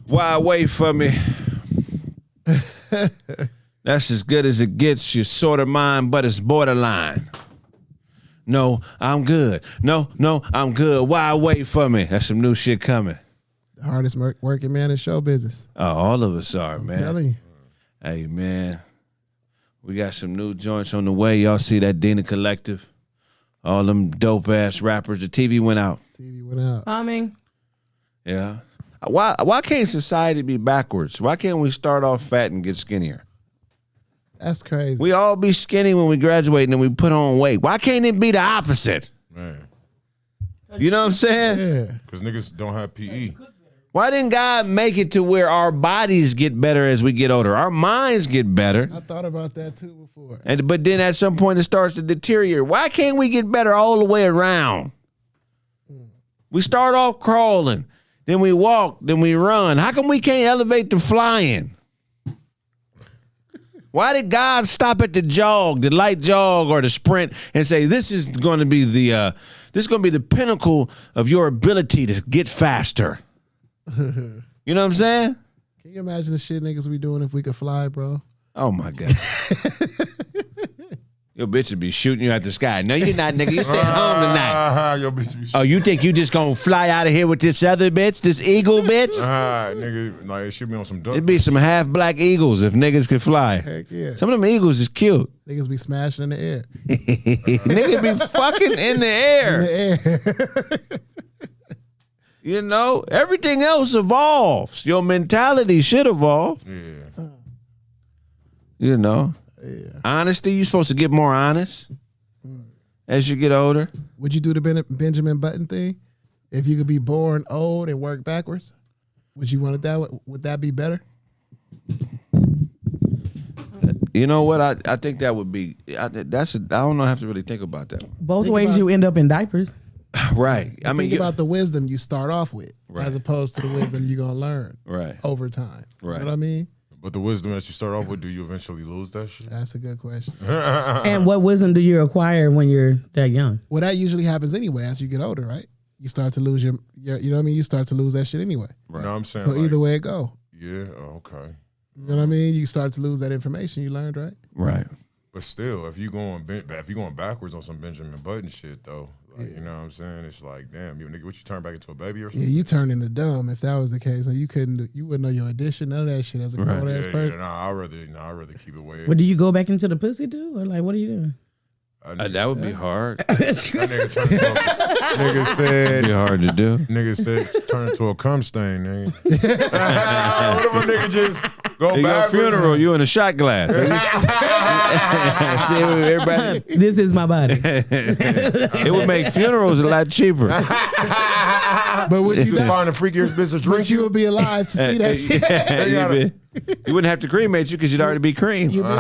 Why wait for me? That's as good as it gets. You're sort of mine, but it's borderline. No, I'm good. No, I'm good. Why wait for me? That's some new shit coming. The hardest working man in show business. Oh, all of us are, man. I'm telling you. Hey, man. We got some new joints on the way. Y'all see that Dina Collective? All them dope-ass rappers. The TV went out. TV went out. Coming. Yeah. Why can't society be backwards? Why can't we start off fat and get skinnier? That's crazy. We all be skinny when we graduate and then we put on weight. Why can't it be the opposite? Man. You know what I'm saying? Yeah. Because niggas don't have PE. Why didn't God make it to where our bodies get better as we get older? Our minds get better. I thought about that too before. But then at some point it starts to deteriorate. Why can't we get better all the way around? We start off crawling. Then we walk, then we run. How come we can't elevate to flying? Why did God stop at the jog, the light jog or the sprint, and say this is going to be the pinnacle of your ability to get faster? You know what I'm saying? Can you imagine the shit niggas we doing if we could fly, bro? Oh my God. Your bitch would be shooting you out the sky. No, you're not, nigga. You staying home tonight. Your bitch be Oh, you think you just gonna fly out of here with this other bitch, this eagle bitch? Nigga, like it should be on some duck. It'd be some half black eagles if niggas could fly. Heck yeah. Some of them eagles is cute. Niggas be smashing in the air. Niggas be fucking in the air. In the air. You know, everything else evolves. Your mentality should evolve. Yeah. You know. Yeah. Honesty, you're supposed to get more honest as you get older. Would you do the Benjamin Button thing? If you could be born old and work backwards, would you want it that way? Would that be better? You know what? I think that would be. I don't know. I have to really think about that. Both ways you end up in diapers. Right. I mean, think about the wisdom you start off with, as opposed to the wisdom you're gonna learn over time. Right. You know what I mean? But the wisdom that you start off with, do you eventually lose that shit? That's a good question. And what wisdom do you acquire when you're that young? Well, that usually happens anyway as you get older, right? You start to lose your you know what I mean? You start to lose that shit anyway. Right. No, I'm saying. So like, either way it go. Yeah. Okay. You know what I mean? You start to lose that information you learned, right? Right. But still, if you going backwards on some Benjamin Button shit though, like, you know what I'm saying? It's like, damn, you nigga, what you turn back into a baby or something? Yeah, you turn into dumb if that was the case. Like you wouldn't know your addition, none of that shit as a grown ass person. I'd rather keep it away. But do you go back into the pussy too, or like what are you doing? That would be hard. That nigga turned into nigga said it'd be hard to do. Nigga said turn into a cum stain, nigga. What if a nigga just go back? Funeral, you in a shot glass. See, everybody. This is my body. It would make funerals a lot cheaper. But would you find the freakiest bitch to drink? But you would be alive to see that shit. You wouldn't have to cremate you because you'd already be creamed. Imagine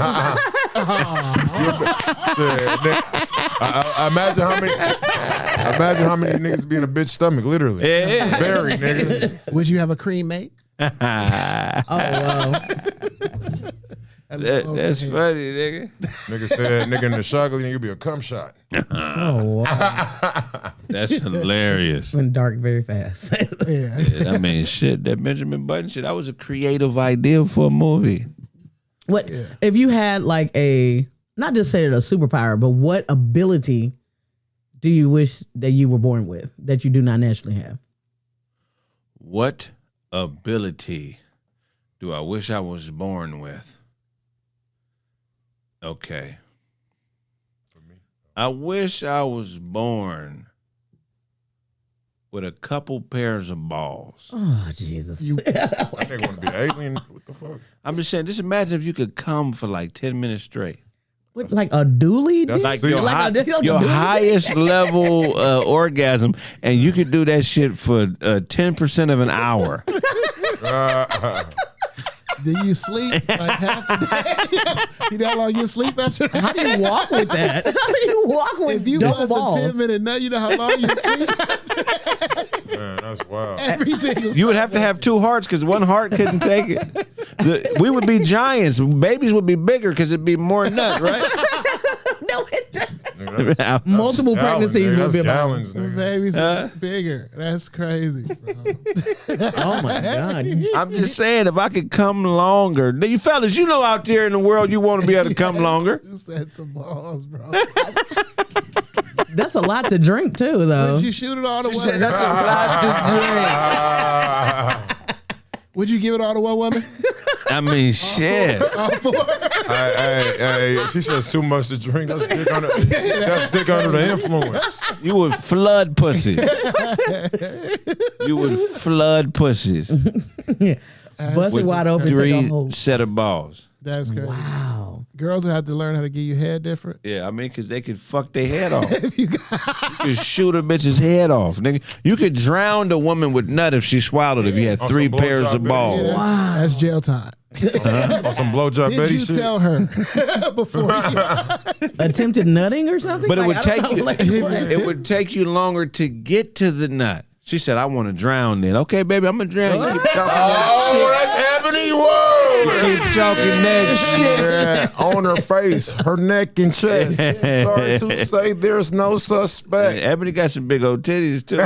how many niggas be in a bitch stomach, literally. Yeah. Buried, nigga. Would you have a cream mate? Oh wow. That's funny, nigga. Nigga said, nigga in the shotgun, you be a cum shot. Oh wow. That's hilarious. Went dark very fast. Yeah. I mean, shit, that Benjamin Button shit, that was a creative idea for a movie. What if you had like not just say it a superpower, but what ability do you wish that you were born with that you do not naturally have? What ability do I wish I was born with? Okay. I wish I was born with a couple pairs of balls. Oh, Jesus. I think want to be an alien. What the fuck? I'm just saying, just imagine if you could come for like 10 minutes straight. What, like a dually? That's like your, your highest level orgasm, and you could do that shit for 10% of an hour. Do you sleep like half the day? You know how long you sleep after that? How do you walk with that? How do you walk with if you double bust balls? a 10-minute nut, you know how long you sleep? Man, that's wild. Everything. You would have to have two hearts because one heart couldn't take it. We would be giants. Babies would be bigger because it'd be more nut, right? No, it doesn't. Nigga, Multiple pregnancies nigga, would be about. gallons, nigga. Babies are bigger. That's crazy, bro. Oh my God. I'm just saying, if I could come longer. Now, you fellas, you know out there in the world you want to be able to come longer. You said some balls, bro. That's a lot to drink too, though. Would you shoot it all the She way? said that's a lot to drink. Would you give it all to one woman? I mean, shit. All four? Hey, she says too much to drink. That's dick under the influence. You would flood pussies. You would flood pussies. Bust it wide open. Take a 3 whole. set of balls. That's crazy. Wow. Girls would have to learn how to give you head different. Yeah, I mean, because they could fuck their head off. You could shoot a bitch's head off, nigga. You could drown the woman with nut if she swallowed if you had 3 pairs of balls. Yeah, that's jail time. On some blowjob Did Betty you shit. tell her before Attempted nutting or something? But it would I don't take know, you. like, It would take you longer to get to the nut. She said, "I want to drown." Then, okay, baby, I'm gonna drown. You keep talking that's happening. Whoa! Keep talking that shit. Yeah, on her face, her neck and chest. Sorry to say, there's no suspect. Ebony got some big old titties too.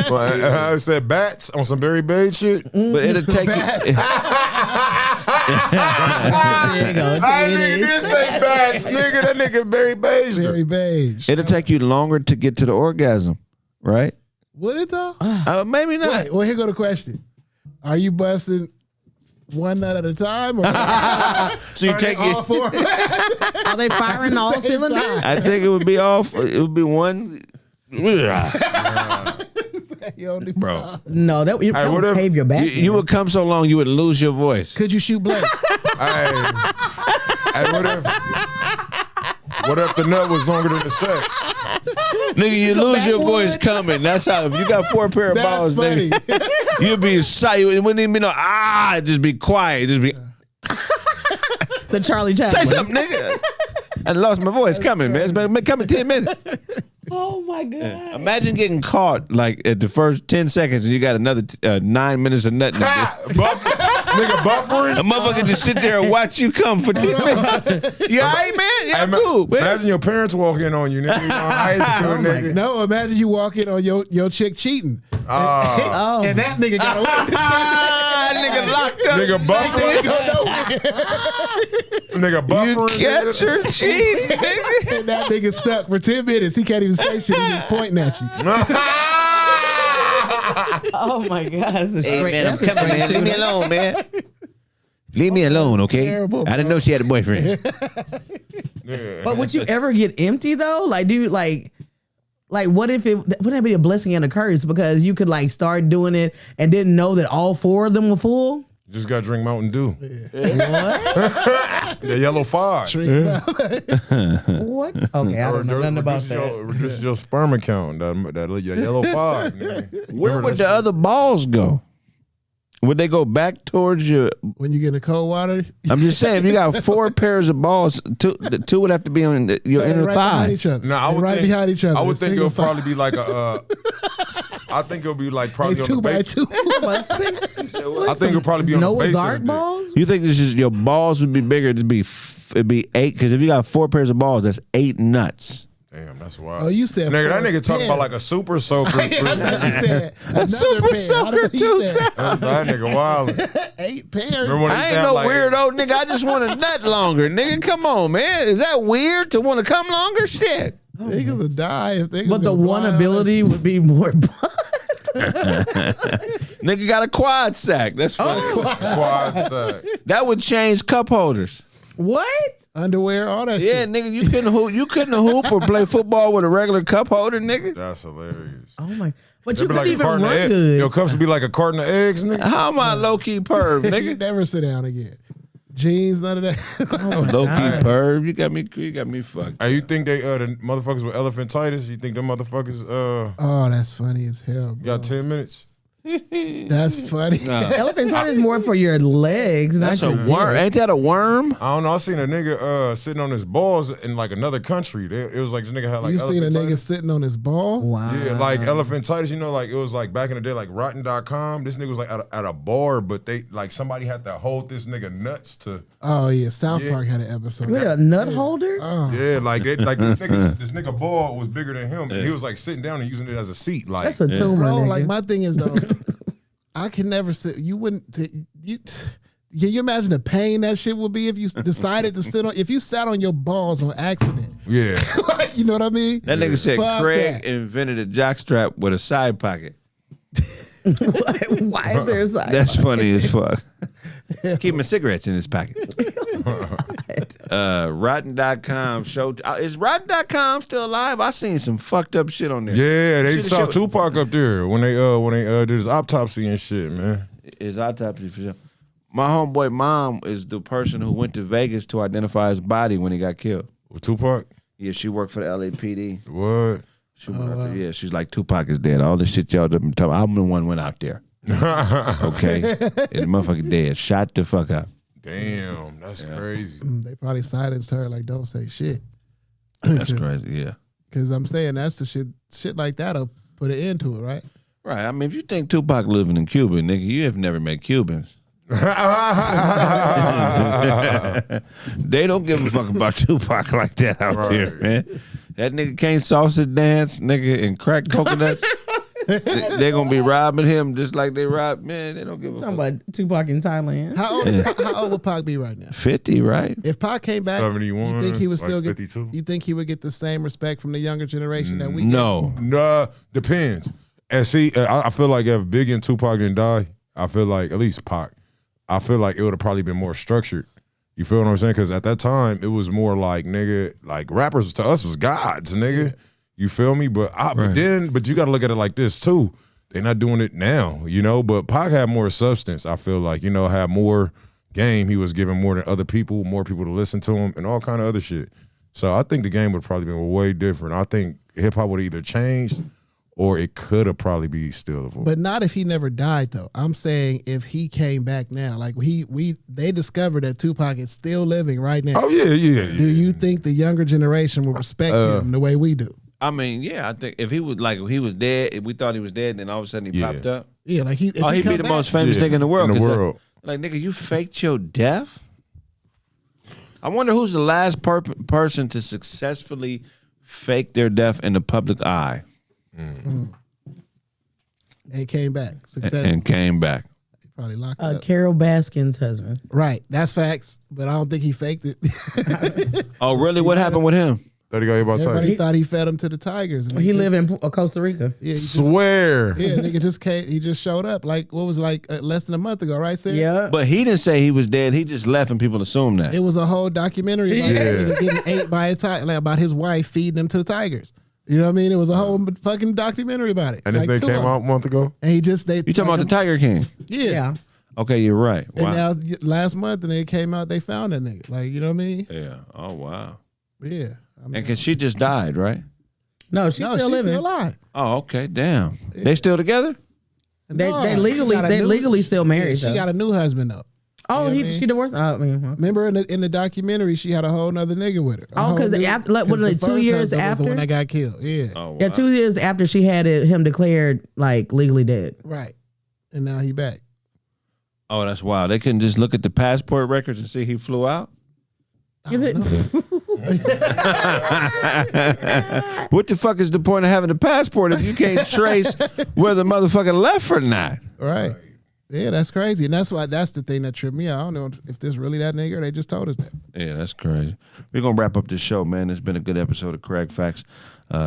Well, I said bats on some Barry Beige shit. But it'll take you. There you go. I nigga did say bats, nigga. That nigga Barry Beige. Very beige. It'll take you longer to get to the orgasm, right? Would it though? Maybe not. Wait, well, here go the question. Are you busting one nut at a time? Or So you take all it. four? Are they firing all cylinders? I think it would be off. It would be one. Bro, No, that would what if- pave your back. you would come so long you would lose your voice. Could you shoot blank? Hey, what if the nut was longer than the sex? Nigga, you lose your voice coming. That's how. If you got 4 pair of That's balls, funny. nigga, you'd be silent. It wouldn't even be no it'd just be quiet. It'd just be. The Charlie Chaplin. Say something, nigga. I lost my voice. Coming, man. It's been coming 10 minutes. Oh my God. Yeah. Imagine getting caught like at the first 10 seconds and you got another 9 minutes of nothing. Nigga buffering. A motherfucker just sit there and watch you come for 10 minutes. You all right, man? Yeah, cool, man. Imagine your parents walk in on you, nigga. You on high school, nigga. No, imagine you walk in on your chick cheating. And that nigga got away. Nigga locked up. Nigga buffering. Nigga buffering. You catch her cheating, nigga. And that nigga stuck for 10 minutes. He can't even say shit. He's just pointing at you. Oh my God. That's a Hey, straight, man, I'm that's a coming, man. straight Leave me shooter. alone, man. Leave me alone, okay? Terrible, I didn't know she had a boyfriend. But would you ever get empty though? Like, do you like what if it wouldn't that be a blessing and a curse because you could like start doing it and didn't know that all 4 of them were full? Just got to drink Mountain Dew. What? The yellow 5. What? Okay, I don't know nothing about that. Reduce your sperm count. That yellow 5. Nigga. Where would the other balls go? Would they go back towards you? When you get in the cold water? I'm just saying, if you got 4 pairs of balls, two would have to be on your inner right thigh. behind each other. No, I would right think, behind each other. I would think it'll Single probably be like a. I think it'll be like probably It's on 2 the by base. 2. I think it'll probably be on the Noah's base. Ark of the dick. balls? You think this is your balls would be bigger? It'd be 8 because if you got 4 pairs of balls, that's 8 nuts. Damn, that's wild. Oh, you said Nigga, that 4 nigga talking about pairs. like a super soaker. I thought you said A another super pair. soaker too. That nigga wild. 8 pairs. Remember when they I used to ain't have, no like, weirdo, nigga. I just want to nut longer, nigga. Come on, man. Is that weird to want to come longer? Shit. Niggas will die if they. But the one ability would be more Nigga got a quad sack. That's funny. Quad sack. That would change cup holders. What? Underwear, all that Yeah, shit. nigga, you couldn't hoop or play football with a regular cup holder, nigga. That's hilarious. Oh my! But It'd you be couldn't like a even run carton of eggs. good. Your cups would be like a carton of eggs, nigga. How am I low key perv, You nigga? never sit down again. Jeans, none of that. Low key perv. You got me fucked. Hey, you think they the motherfuckers with elephantitis? You think them motherfuckers Oh, that's funny as hell, bro. got 10 minutes? That's funny. Elephantitis is more for your legs. That's not a your worm. dick. Ain't that a worm? I don't know. I seen a nigga sitting on his balls in like another country. It was like this nigga had like You seen a elephantitis. nigga sitting on his balls? Wow. Yeah, like elephantitis, you know, like it was like back in the day, like rotten.com. This nigga was like at a bar, but they like somebody had to hold this nigga nuts to. Oh yeah, South Yeah. Park had an episode. With a nut holder? Oh. Yeah, like this nigga ball was bigger than him, and he was like sitting down and using it as a seat. Like That's a tumor, Bro, nigga. like my thing is though, I can never sit. You wouldn't. You can you imagine the pain that shit would be if you decided to sit on? If you sat on your balls on accident, yeah, like, you know what I mean? That nigga said Fuck Kraig that. invented a jockstrap with a side pocket. Why is there a side? That's funny as fuck. Keep my cigarettes in his pocket. Rotten.com show. Is Rotten.com still alive? I seen some fucked up shit on there. yeah, they Should've saw showed- Tupac up there when they did his autopsy and shit, man. His autopsy for sure. My homeboy mom is the person who went to Vegas to identify his body when he got killed. With Tupac? Yeah, she worked for the LAPD. What? She went out there. Yeah, she's like, Tupac is dead. All the shit y'all done been talking about. I'm the one went out there. Okay? And the motherfucker dead. Shot the fuck up. Damn, that's crazy. They probably silenced her like, don't say shit. That's crazy, yeah. Because I'm saying that's the shit like that'll put an end to it, right? Right. I mean, if you think Tupac living in Cuba, nigga, you have never met Cubans. They don't give a fuck about Tupac like that out there, man. That nigga can't salsa dance, nigga, and crack coconuts. They're gonna be robbing him just like they robbed. Man, they don't give a Talking fuck. about Tupac in Thailand. How old would Pac be right now? 50, right? If Pac came back, 71, you think he would like still get? 52? You think he would get the same respect from the younger generation that we? No. Nah, depends. And see, I feel like if Biggie and Tupac didn't die, I feel like, at least Pac, I feel like it would have probably been more structured. You feel what I'm saying? Because at that time, it was more like, nigga, like rappers to us was gods, nigga. Yeah. You feel me? But but you got to look at it like this too. They're not doing it now, you know? But Pac had more substance, I feel like, you know, had more game. He was giving more than other people, more people to listen to him, and all kind of other shit. So I think the game would probably been way different. I think hip-hop would either changed or it could have probably be still a voice. But not if he never died though. I'm saying if he came back now, like they discovered that Tupac is still living right now. Oh yeah. Do you think the younger generation will respect him the way we do? I mean, yeah, I think if he was dead, if we thought he was dead, then all of a sudden he popped up. Yeah, like he'd he'd be the most famous nigga in the world. Like, nigga, you faked your death? I wonder who's the last person to successfully fake their death in the public eye. And came back. And came back. He probably locked up. Carol Baskin's husband. Right. That's facts. But I don't think he faked it. Oh, really? What happened with him? Everybody thought he fed him to the tigers. And He lived in Costa Rica. Yeah, Swear. Nigga just came. He just showed up less than a month ago, right, Sarah? Yeah. But he didn't say he was dead. He just left and people assumed that. It was a whole documentary about him getting ate by a tiger, like about his wife feeding him to the tigers. You know what I mean? It was a whole fucking documentary about it. And this thing came out a month ago? And you talking about the Tiger King? Yeah. Okay, you're right. Wow. And now last month, and it came out, they found that nigga. Like, you know what I mean? Yeah. Oh, wow. Yeah. And cause she just died, right? No, she's still living. Still alive. Oh, okay. Damn. They still together? They legally still married. She got a new husband though. Oh, she divorced. I mean, remember in the documentary, she had a whole nother nigga with her. Oh, because was it 2 years after when I got killed? Yeah. Oh, wow. Yeah, 2 years after she had him declared like legally dead. Right. And now he back. Oh, that's wild. They couldn't just look at the passport records and see he flew out? Is it? What the fuck is the point of having a passport if you can't trace where the motherfucker left or not? Right. Yeah, that's crazy. And that's the thing that tripped me out. I don't know if this really that nigga or they just told us that. Yeah, that's crazy. We're going to wrap up this show, man. It's been a good episode of Kraig Facts.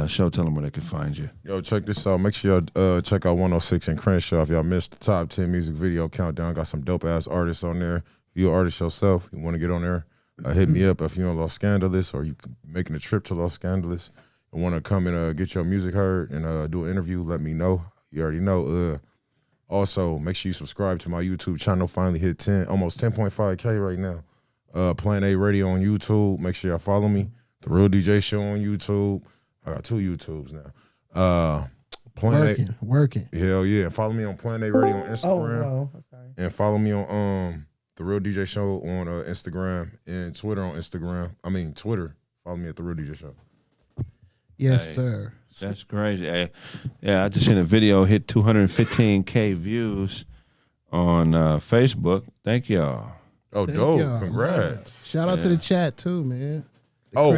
Show, tell them where they can find you. Yo, check this out. Make sure y'all check out 106 and Crenshaw. If y'all missed the top 10 music video countdown, got some dope-ass artists on there. If you're an artist yourself, you want to get on there, hit me up. If you're in Los Scandalous or you making a trip to Los Scandalous and want to come and get your music heard and do an interview, let me know. You already know. Also, make sure you subscribe to my YouTube channel. Finally hit almost 10.5K right now. Plan A Radio on YouTube. Make sure y'all follow me. The Real DJ Show on YouTube. I got 2 YouTubes now. Working. Hell yeah. Follow me on Plan A Radio on Instagram. Oh, sorry. And follow me on The Real DJ Show on Instagram and Twitter on Instagram. I mean, Twitter. Follow me at The Real DJ Show. Yes, sir. That's crazy. Hey, yeah, I just seen a video hit 215K views on Facebook. Thank y'all. Oh, Thank dope. y'all. Congrats. Shout out to the chat too, man. Oh.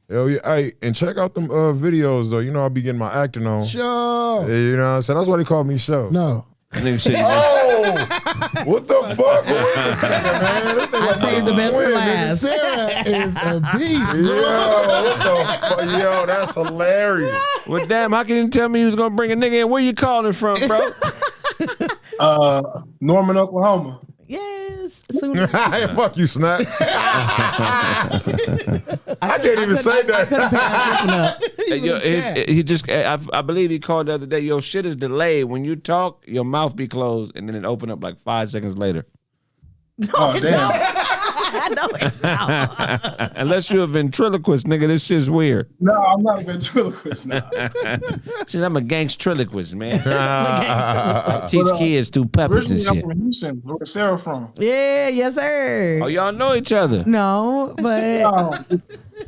Hell yeah. Hey, and check out them videos though. You know I'll be getting my acting on. Show. Yeah, you know what I'm saying? That's why they call me Show. No. What the fuck? I saved the best for last. Sarah is a beast. Yo, what the fuck? Yo, that's hilarious. Well, damn, how can you tell me you was gonna bring a nigga in? Where you calling from, bro? Norman, Oklahoma. Yes. Fuck you, Snap. I can't even say that. He just, I believe he called the other day. Your shit is delayed. When you talk, your mouth be closed, and then it open up like 5 seconds later. Oh, damn. I know it. Unless you're a ventriloquist, nigga, this shit's weird. No, I'm not a ventriloquist now. Shit, I'm a gangstriloquist, man. I teach kids through peppers and Originally, shit. I'm from Houston. Where's Sarah from? Yeah, yes, sir. Oh, y'all know each other? No, but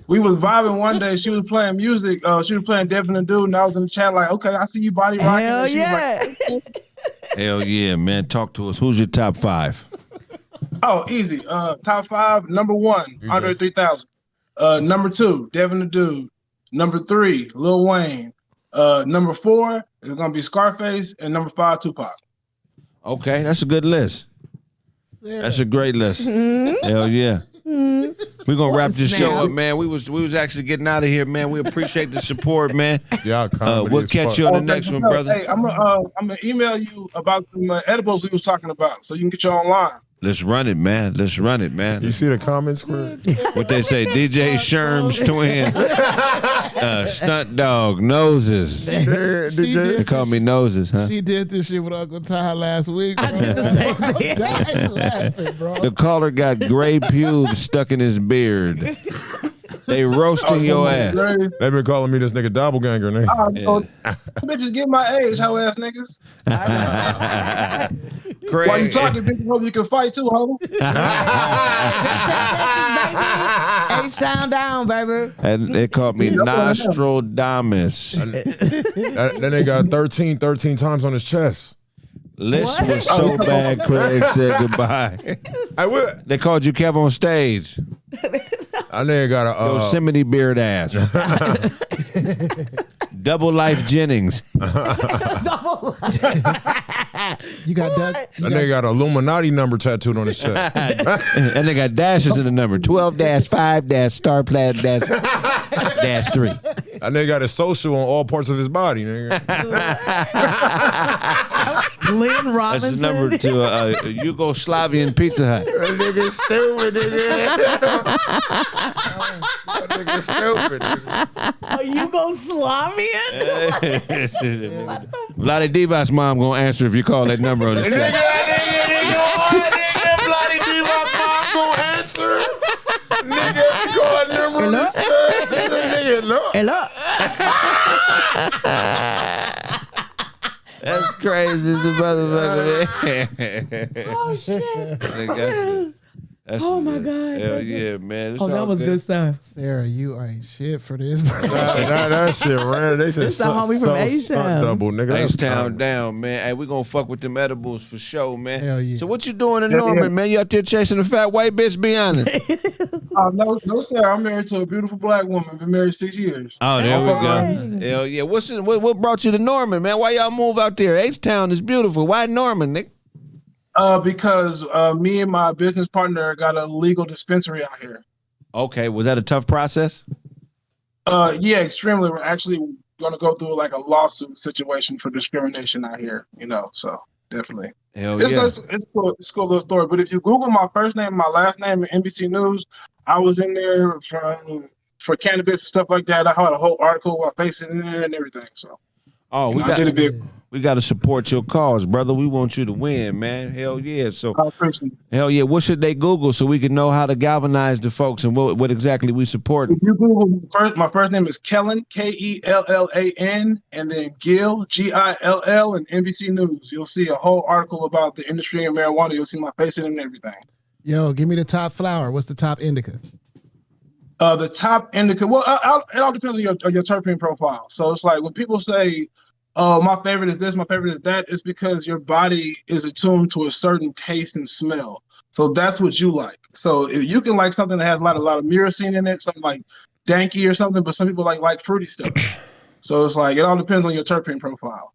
We was vibing one day. She was playing music. She was playing Devin and Dude, and I was in the chat like, okay, I see you body rocking. hell And she was yeah. like, Hell yeah, man. Talk to us. Who's your top 5? oh, easy. Top 5. Number 1, Andre 3000. Number 2, Devin the Dude. Number 3, Lil Wayne. Number 4 is gonna be Scarface, and number 5, Tupac. Okay, that's a good list. That's a great list. Hell yeah. We're gonna wrap this show up, man. We was actually getting out of here, man. We appreciate the support, man. Yeah, we'll catch you on the next one, brother. Hey, I'm gonna email you about the edibles we was talking about, so you can get you online. Let's run it, man. Let's run it, man. You see the comments, Kraig? What they say, DJ Sherm's twin, stunt dog, Noses. They call me Noses, huh? She did this shit with Uncle Ty last week. Bro. I did the same thing. Dying laughing, bro. The caller got gray pubes stuck in his beard. They roasting your ass. They been calling me this nigga doppelganger. Bitches get my age, hoe ass niggas. Kraig. While you talking, bitches, hope you can fight too, hoe. H-Town down, baby. And they called me Nostradamus. Then they got 13 times on his chest. List was so bad, Kraig said goodbye. They called you Kev on stage. I nigga got a Yosemite beard ass. Double Life Jennings. Double life. You got that? That nigga got an Illuminati number tattooed on his chest. And they got dashes in the number 12-5-star-dash-3. That nigga got his social on all parts of his body, nigga. Lynn Robinson. That's the number to Yugoslavian Pizza Hut. That nigga stupid, nigga. That nigga stupid, nigga. A Yugoslavian? Vlade Divas' mom gonna answer if you call that number on the show. Nigga, Vlade Divas' mom gonna answer. Nigga, if you call that number on the show. Nigga, no. Hello. That's crazy as the motherfucker. Oh shit. Oh my God. Hell yeah, man. It's Oh, that all was good stuff. Sarah, you ain't shit for this. that shit ran. They said This the homie from H-Town. double, nigga. H-Town down, man. Hey, we gonna fuck with them edibles for sure, man. Hell yeah. So what you doing in Norman, man? You out there chasing a fat white bitch? Be honest. No, sir. I'm married to a beautiful black woman. Been married 6 years. Oh, there we go. Hell yeah. What brought you to Norman, man? Why y'all move out there? H-Town is beautiful. Why Norman, Nick? Because me and my business partner got a legal dispensary out here. Okay, was that a tough process? Yeah, extremely. We're actually going to go through like a lawsuit situation for discrimination out here, so definitely. Hell it's yeah. It's cool little story. But if you Google my first name and my last name in NBC News, I was in there for cannabis and stuff like that. I had a whole article about facing in there and everything. So, we got to support your cause, brother. We want you to win, man. Hell yeah. So, hell yeah. What should they Google so we can know how to galvanize the folks and what exactly we support? If you Google my first name is Kellan, Kellan, and then Gill, Gill, and NBC News. You'll see a whole article about the industry of marijuana. You'll see my face in it and everything. Yo, give me the top flower. What's the top indica? The top indica. Well, it all depends on your terpene profile. So it's like when people say, "Oh, my favorite is this, my favorite is that," it's because your body is attuned to a certain taste and smell. So that's what you like. So if you can like something that has a lot of myrcene in it, something like danky or something, but some people like fruity stuff. So it's like it all depends on your terpene profile.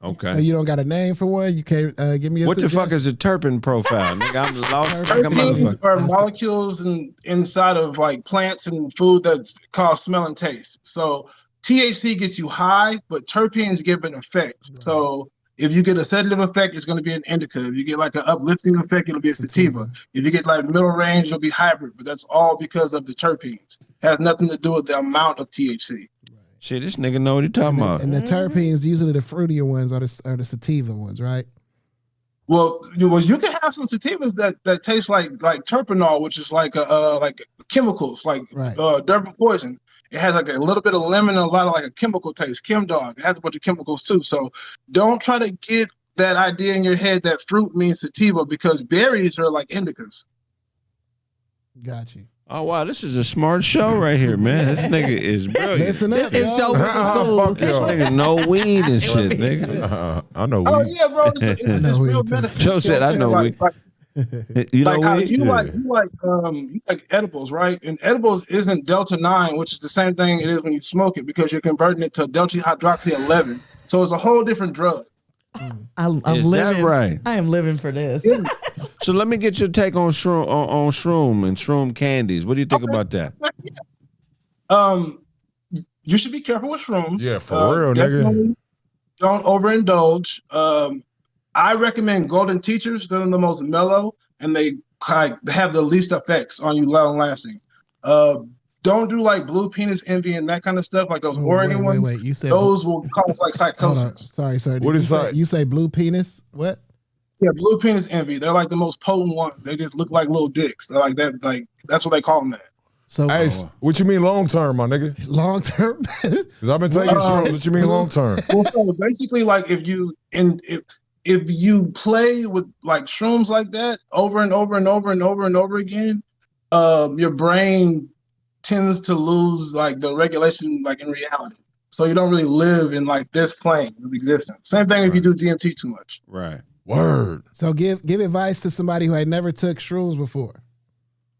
Okay. You don't got a name for one? You can't give me a What suggestion? the fuck is a terpene profile? Nigga, I'm lost. Terpenes are molecules inside of like plants and food that cause smell and taste. So THC gets you high, but terpenes give an effect. So if you get a sedative effect, it's going to be an indica. If you get like an uplifting effect, it'll be a sativa. If you get like middle range, it'll be hybrid. But that's all because of the terpenes. It has nothing to do with the amount of THC. Shit, this nigga know what he talking about. And the terpenes, usually the fruitier ones are the sativa ones, right? Well, you can have some sativas that taste like terpenol, which is like chemicals, like dermal poison. It has like a little bit of lemon and a lot of like a chemical taste. Chem Dog. It has a bunch of chemicals too. So don't try to get that idea in your head that fruit means sativa because berries are like indicas. Got you. Oh wow, this is a smart show right here, man. This nigga is brilliant. Listen up, It's show with the school. This nigga know weed and shit, nigga. I know weed. Oh yeah, bro. It's real medicine. Joe said I know weed. You know like weed? you like edibles, right? And edibles isn't Delta 9, which is the same thing it is when you smoke it because you're converting it to Delta hydroxy 11. So it's a whole different drug. I'm Is living. that right? I am living for this. So let me get your take on shroom and shroom candies. What do you think about that? You should be careful with shrooms. Yeah, for real, nigga. Don't overindulge. I recommend Golden Teachers. They're the most mellow, and they have the least effects on you long lasting. Don't do like blue penis envy and that kind of stuff, like those Oregon ones. Wait. You said those will cause like psychosis. Sorry. What is that? You say blue penis? What? Yeah, blue penis envy. They're like the most potent ones. They just look like little dicks. They're like that. Like that's what they call them. That. So, hey, what you mean long term, my nigga? Long term? Because I've been taking shrooms. What you mean long term? Well, so basically, like if you play with like shrooms like that over and over and over and over and over again, your brain tends to lose like the regulation, like in reality. So you don't really live in like this plane of existence. Same thing if you do DMT too much. Right. Word. So give advice to somebody who had never took shrooms before,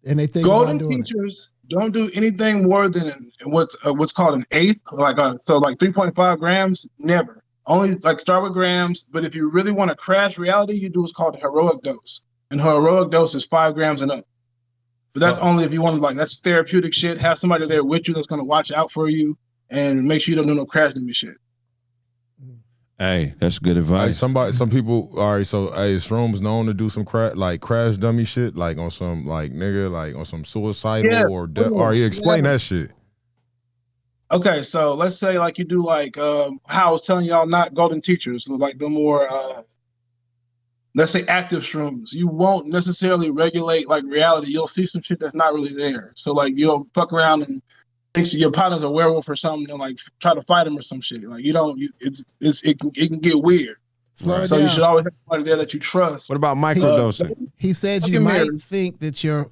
and they think Golden about doing teachers don't do anything more than what's called an eighth, like 3.5 grams. Never. Only like start with grams. But if you really want to crash reality, you do what's called a heroic dose, and heroic dose is 5 grams and up. But that's only if you want to, like, that's therapeutic shit. Have somebody there with you that's going to watch out for you and make sure you don't do no crash dummy shit. Hey, that's good advice. Hey, some people. All right, so hey, shrooms known to do some crash dummy shit, like on some like nigga, like on some suicidal or death. Or explain that shit. Okay, so let's say like you do like how I was telling y'all, not golden teachers, so like the more let's say active shrooms. You won't necessarily regulate like reality. You'll see some shit that's not really there. So like you'll fuck around and think your partner's a werewolf or something and like try to fight him or some shit. Like it can get weird. Slow it So down. you should always have somebody there that you trust. What about microdosing? He said you might think that your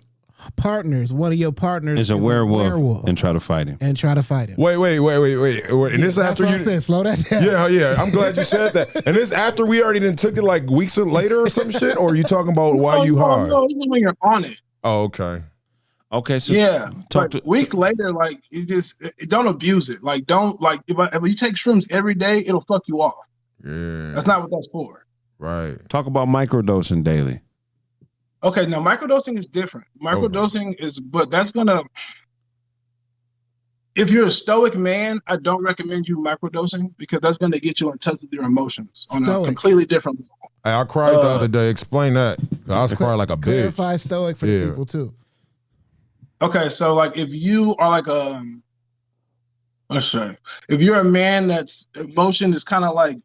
partners, one of your partners, Is a werewolf and try to fight him. and try to fight him. Wait. And this That's after what you I said. Slow that down. Yeah. I'm glad you said that. And this after we already done took it like weeks later or some shit, or are you talking about why you hard? No, this is when you're on it. Oh, okay. Okay, so Yeah, weeks later, like don't abuse it. Like don't like if you take shrooms every day, it'll fuck you off. Yeah, that's not what that's for. Right. Talk about microdosing daily. Okay, now microdosing is different. Microdosing is, but that's gonna. If you're a stoic man, I don't recommend you microdosing because that's gonna get you in touch with your emotions on a completely different level. Hey, I cried the other day. Explain that. I was crying like a bitch. Clarify stoic for the people too. Okay, so like if you are like let's say if you're a man that's emotion is kind of like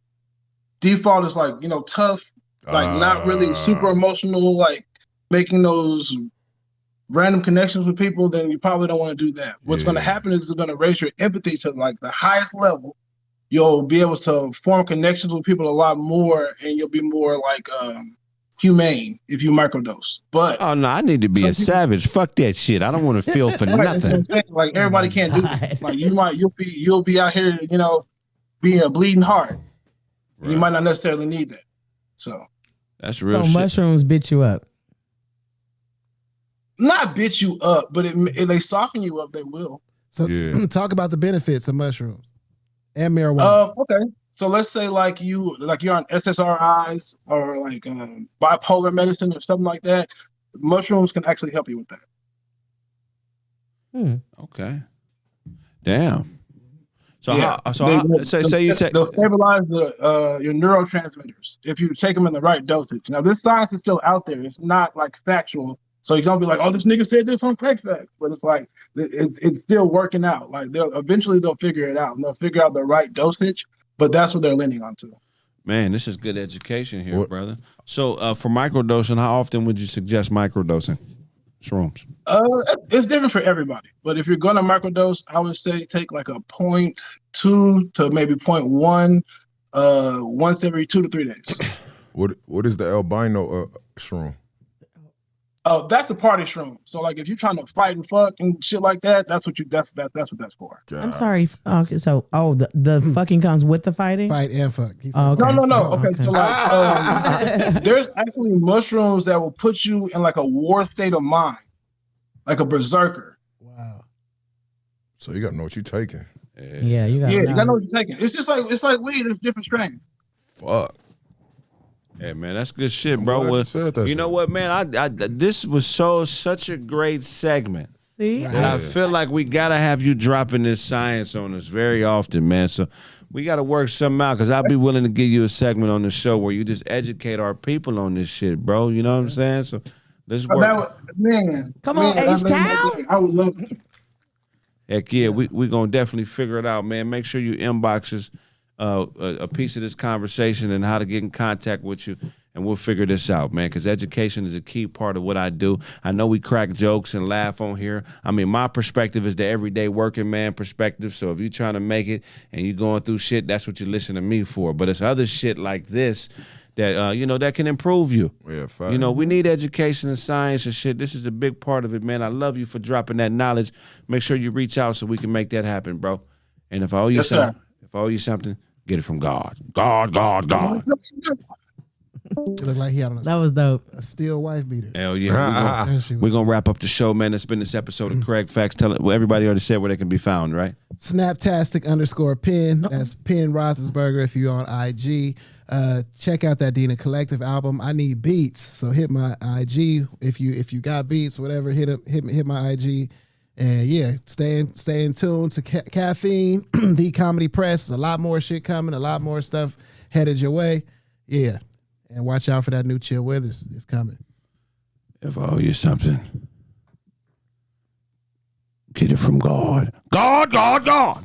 default is like tough, like not really super emotional, like making those random connections with people, then you probably don't want to do that. What's going to happen is it's going to raise your empathy to like the highest level. You'll be able to form connections with people a lot more, and you'll be more like humane if you microdose. But oh no, I need to be a savage. Fuck that shit. I don't want to feel for nothing. Like everybody can't do that. Like you'll be out here, being a bleeding heart. Right. You might not necessarily need that. So that's real. So shit. mushrooms bit you up. Not bit you up, but if they soften you up, they will. So talk about the benefits of mushrooms and marijuana. Okay. So let's say like you're on SSRIs or like bipolar medicine or something like that. Mushrooms can actually help you with that. Okay. Damn. So yeah. Say you take. They'll stabilize your neurotransmitters if you take them in the right dosage. Now this science is still out there. It's not like factual. So you don't be like, oh, this nigga said this on Kraig Facts, but it's like it's still working out. Like they'll figure it out and they'll figure out the right dosage. But that's what they're leaning onto. Man, this is good education here, brother. So for microdosing, how often would you suggest microdosing shrooms? It's different for everybody. But if you're going to microdose, I would say take like a 0.2 to maybe 0.1 once every 2 to 3 days. What is the albino shroom? Oh, that's a party shroom. So like if you're trying to fight and fuck and shit like that, that's what that's for. I'm sorry. Okay, so the fucking comes with the fighting? Fight and fuck. Okay. No. Okay, so like there's actually mushrooms that will put you in like a war state of mind, like a berserker. Wow. So you gotta know what you're taking. Yeah, you gotta know what you're taking. It's like weed, there's different strains. Fuck. Hey man, that's good shit, bro. You know what, man? This was such a great segment. See, and I feel like we gotta have you dropping this science on us very often, man. So we gotta work something out because I'll be willing to give you a segment on the show where you just educate our people on this shit, bro. You know what I'm saying? So let's work. Come on, H-Town. I would love to. Heck yeah, we gonna definitely figure it out, man. Make sure you inbox us a piece of this conversation and how to get in contact with you, and we'll figure this out, man, because education is a key part of what I do. I know we crack jokes and laugh on here. I mean, my perspective is the everyday working man perspective, so if you're trying to make it and you're going through shit, that's what you listen to me for. But it's other shit like this that, that can improve you. Yeah, fine. We need education and science and shit. This is a big part of it, man. I love you for dropping that knowledge. Make sure you reach out so we can make that happen, bro. And if I owe you something, get it from God. God. It looked like he had on that was dope. A steel wife beater. Hell yeah. We're going to wrap up the show, man. That's been this episode of Kraig Facts. Everybody already said where they can be found, right? Snaptastic_Pen. That's Penn Roethlisberger if you're on IG. Check out that Dina Collective album. I need beats, so hit my IG. If you got beats, whatever, hit my IG. And yeah, stay in tune to Caffeine, The Comedy Press. A lot more shit coming, a lot more stuff headed your way. Yeah. And watch out for that new Chill Withers. It's coming. If I owe you something, get it from God. God.